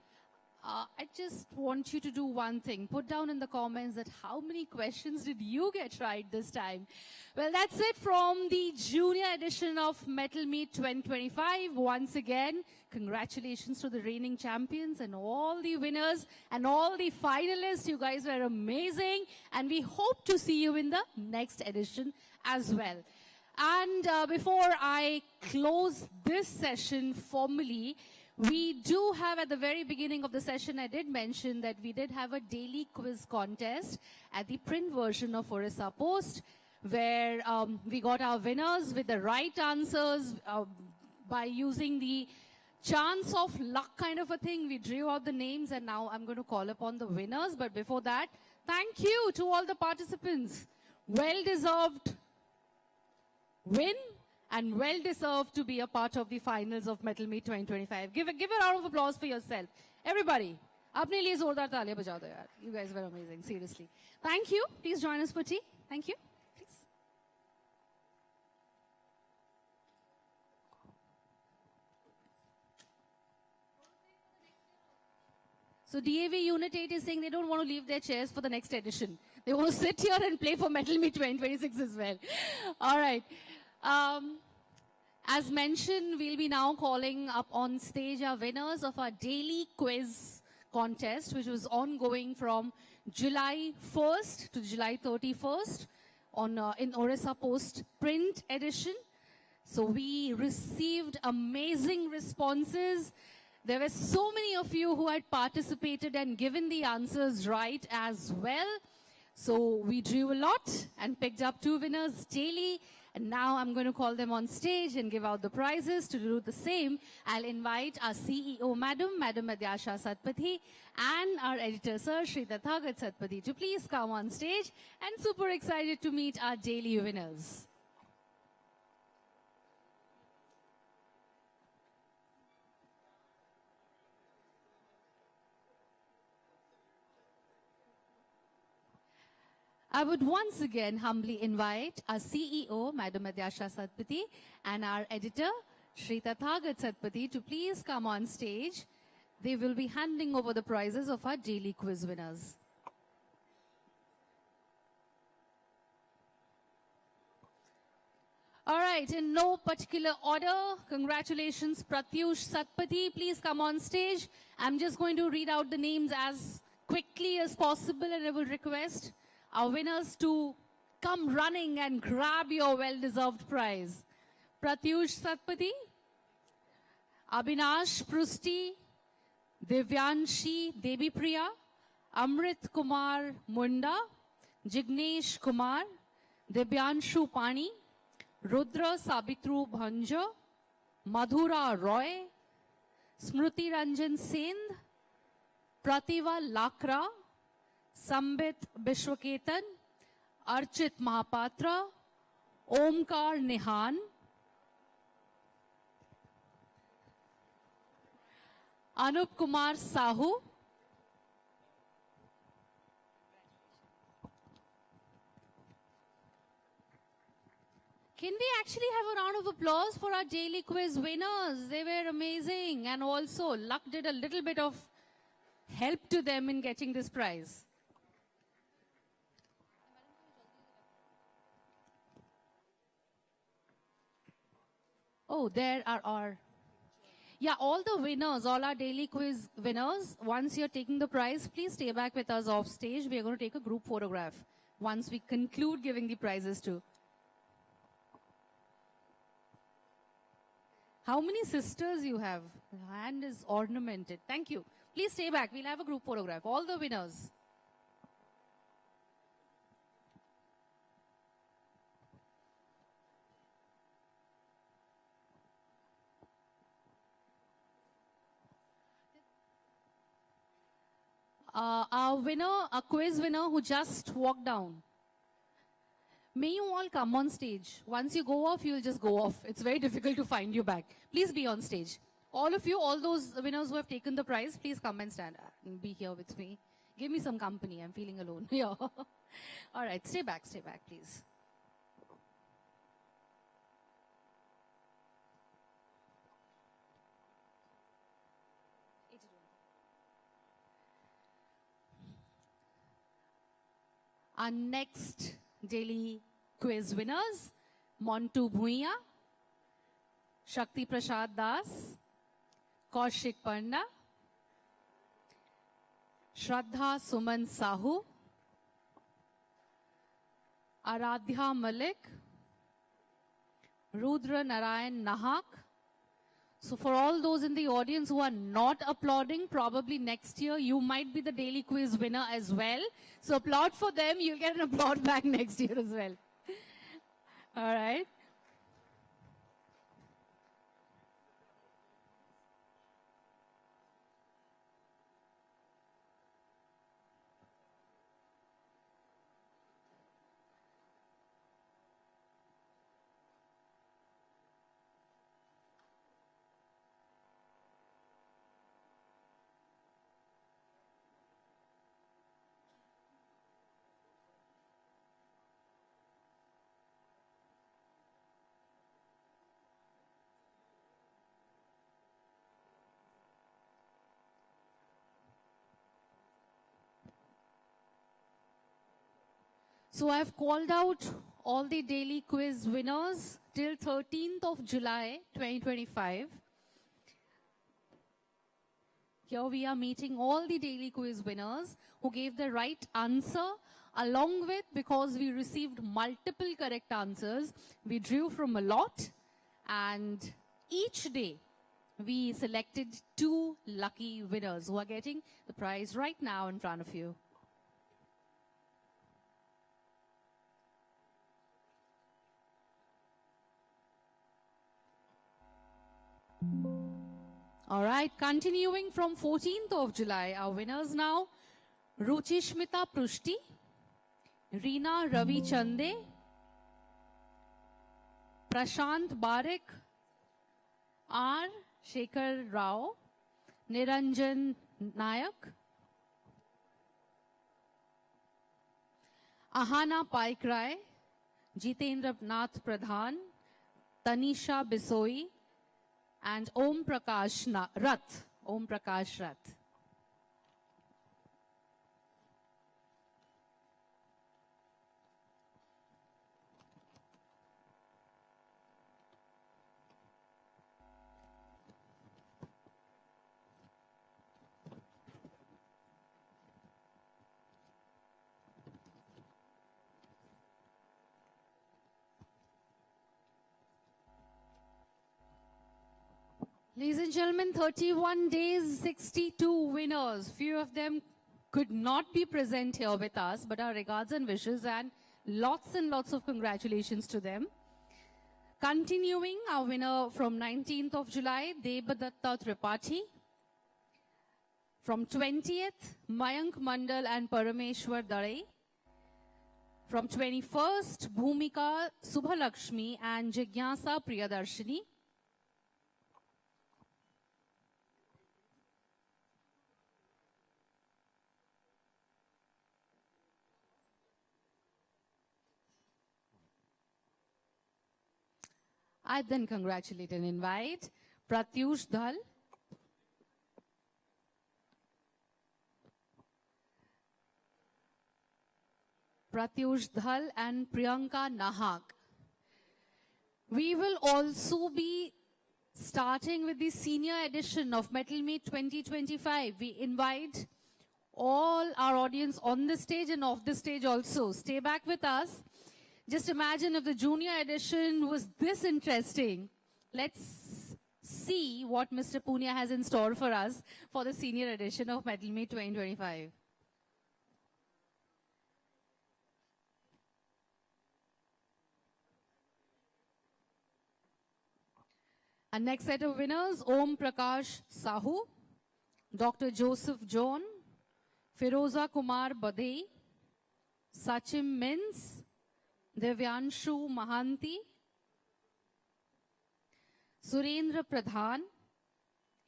I just want you to do one thing. Put down in the comments that how many questions did you get right this time? Well, that's it from the junior edition of Mettle Meet 2025. Once again, congratulations to the reigning champions and all the winners and all the finalists. You guys were amazing. And we hope to see you in the next edition as well. And before I close this session formally, we do have at the very beginning of the session, I did mention that we did have a daily quiz contest at the print version of Orissapost, where we got our winners with the right answers by using the chance of luck kind of a thing. We drew out the names and now I'm going to call upon the winners. But before that, thank you to all the participants. Well-deserved win. And well-deserved to be a part of the finals of Mettle Meet 2025. Give a round of applause for yourself. Everybody, apne liye zordar taaliyan baja do yaar. You guys were amazing, seriously. Thank you. Please join us for tea. Thank you. Please. So DAV Unit 8 is saying they don't want to leave their chairs for the next edition. They want to sit here and play for Mettle Meet 2026 as well. All right. As mentioned, we'll be now calling up on stage our winners of our daily quiz contest, which was ongoing from July 1st to July 31st in Orissapost print edition. So we received amazing responses. There were so many of you who had participated and given the answers right as well. So we drew a lot and picked up 2 winners daily. And now I'm going to call them on stage and give out the prizes. To do the same, I'll invite our CEO, Madam Madhyasha Satpathy, and our editor, Sir, Shri Tathagat Satpathy, to please come on stage. And super excited to meet our daily winners. I would once again humbly invite our CEO, Madam Madhyasha Satpathy, and our editor, Shri Tathagat Satpathy, to please come on stage. They will be handing over the prizes of our daily quiz winners. All right, in no particular order, congratulations, Pratyush Satpathy. Please come on stage. I'm just going to read out the names as quickly as possible, and I will request our winners to come running and grab your well-deserved prize. Pratyush Satpathy, Abhinash Prusti, Divyanshi Devipriya, Amrit Kumar Munda, Jignesh Kumar, Dibyanshu Pani, Rudra Sabitru Bhanja, Madhura Roy, Smruti Ranjan Sendh, Prativa Lakra, Sambit Bishwaketan, Archit Mahapatra, Omkar Nihan, Anup Kumar Sahu, Can we actually have a round of applause for our daily quiz winners? They were amazing. And also, luck did a little bit of help to them in getting this prize. Oh, there are our... Yeah, all the winners, all our daily quiz winners, once you're taking the prize, please stay back with us off stage. We are going to take a group photograph once we conclude giving the prizes to. How many sisters you have? The hand is ornamented. Thank you. Please stay back. We'll have a group photograph. All the winners. Our winner, a quiz winner who just walked down. May you all come on stage. Once you go off, you'll just go off. It's very difficult to find you back. Please be on stage. All of you, all those winners who have taken the prize, please come and stand and be here with me. Give me some company. I'm feeling alone. Yeah. All right. Stay back, please. Our next daily quiz winners, Montu Bhuiya, Shakti Prasad Das, Kaushik Panda, Shraddha Suman Sahu, Aradhya Malik, Rudra Narayan Nahak. So for all those in the audience who are not applauding, probably next year you might be the daily quiz winner as well. So applaud for them. You'll get an applaud back next year as well. All right. So I've called out all the daily quiz winners till 13th of July 2025. Here we are meeting all the daily quiz winners who gave the right answer, along with, because we received multiple correct answers, we drew from a lot, and each day we selected 2 lucky winners who are getting the prize right now in front of you. All right, continuing from 14th of July, our winners now, Ruchishmita Prushti, Reena Ravi Chande, Prashant Barik, R. Shekhar Rao, Niranjan Nayak, Ahana Paikrai, Jitendra Nath Pradhan, Tanisha Bisoi, and Om Prakash Rath. Om Prakash Rath. Ladies and gentlemen, 31 days, 62 winners. Few of them could not be present here with us, but our regards and wishes and lots of congratulations to them. Continuing, our winner from 19th of July, Debadatta Tripathi. From 20th, Mayank Mandal and Parameshwar Dare. From 21st, Bhumika Subhalakshmi and Jigyasa Priyadarshini. I then congratulate and invite Pratyush Dhal, and Priyanka Nahak. We will also be starting with the senior edition of Mettle Meet 2025. We invite all our audience on the stage and off the stage also. Stay back with us. Just imagine if the junior edition was this interesting. Let's see what Mr. Punia has in store for us for the senior edition of Mettle Meet 2025. Our next set of winners, Om Prakash Sahu, Dr. Joseph John, Firoza Kumar Badei, Sachim Mins, Devyanshu Mahanti, Surendra Pradhan,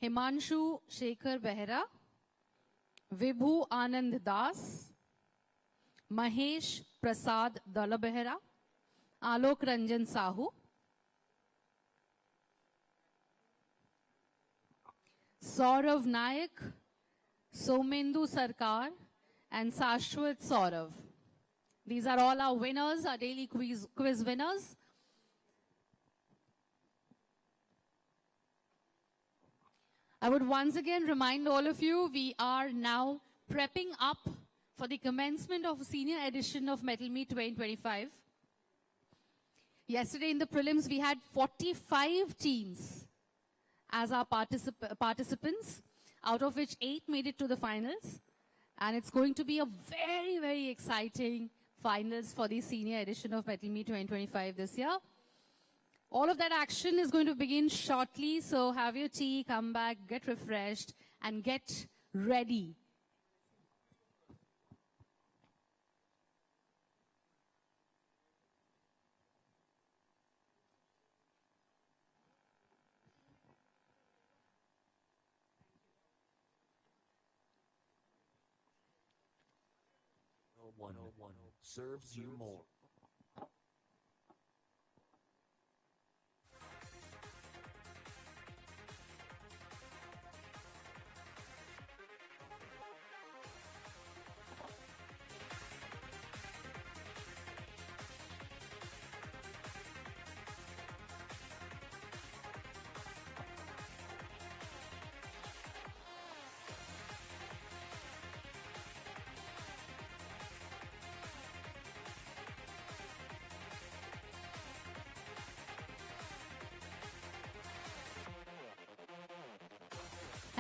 Himanshu Shekhar Behra, Vibhu Anand Das, Mahesh Prasad Dalabehra, Alok Ranjan Sahu, Saurav Nayak, Somendu Sarkar, and Sashwat Saurav. These are all our winners, our daily quiz winners. I would once again remind all of you, we are now prepping up for the commencement of a senior edition of Mettle Meet 2025. Yesterday in the prelims, we had 45 teams as our participants, out of which 8 made it to the finals. And it's going to be a very, very exciting finals for the senior edition of Mettle Meet 2025 this year. All of that action is going to begin shortly, so have your tea, come back, get refreshed, and get ready. No one serves you more.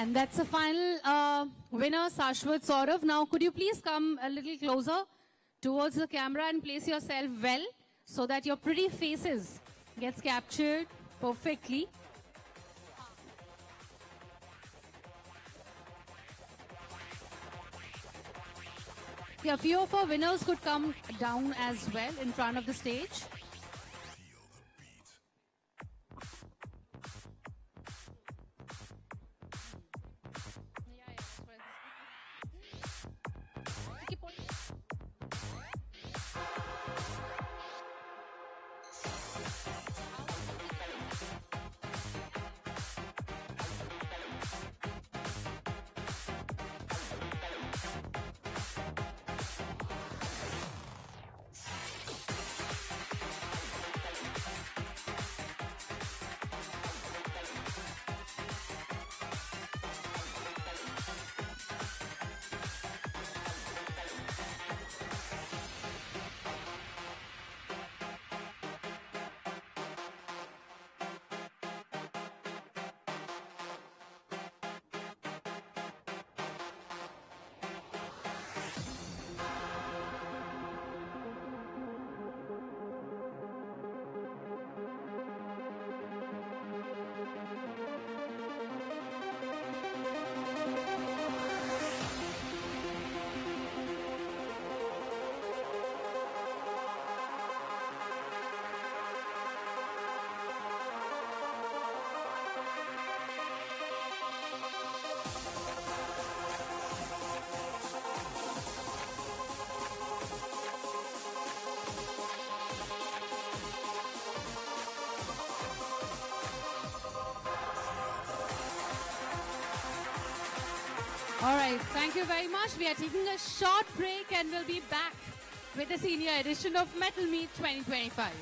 And that's the final winner, Sashwat Saurav. Now, could you please come a little closer towards the camera and place yourself well so that your pretty faces gets captured perfectly. Yeah, a few of our winners could come down as well in front of the stage. All right, thank you very much. We are taking a short break and we'll be back with the senior edition of Metal Meet 2025.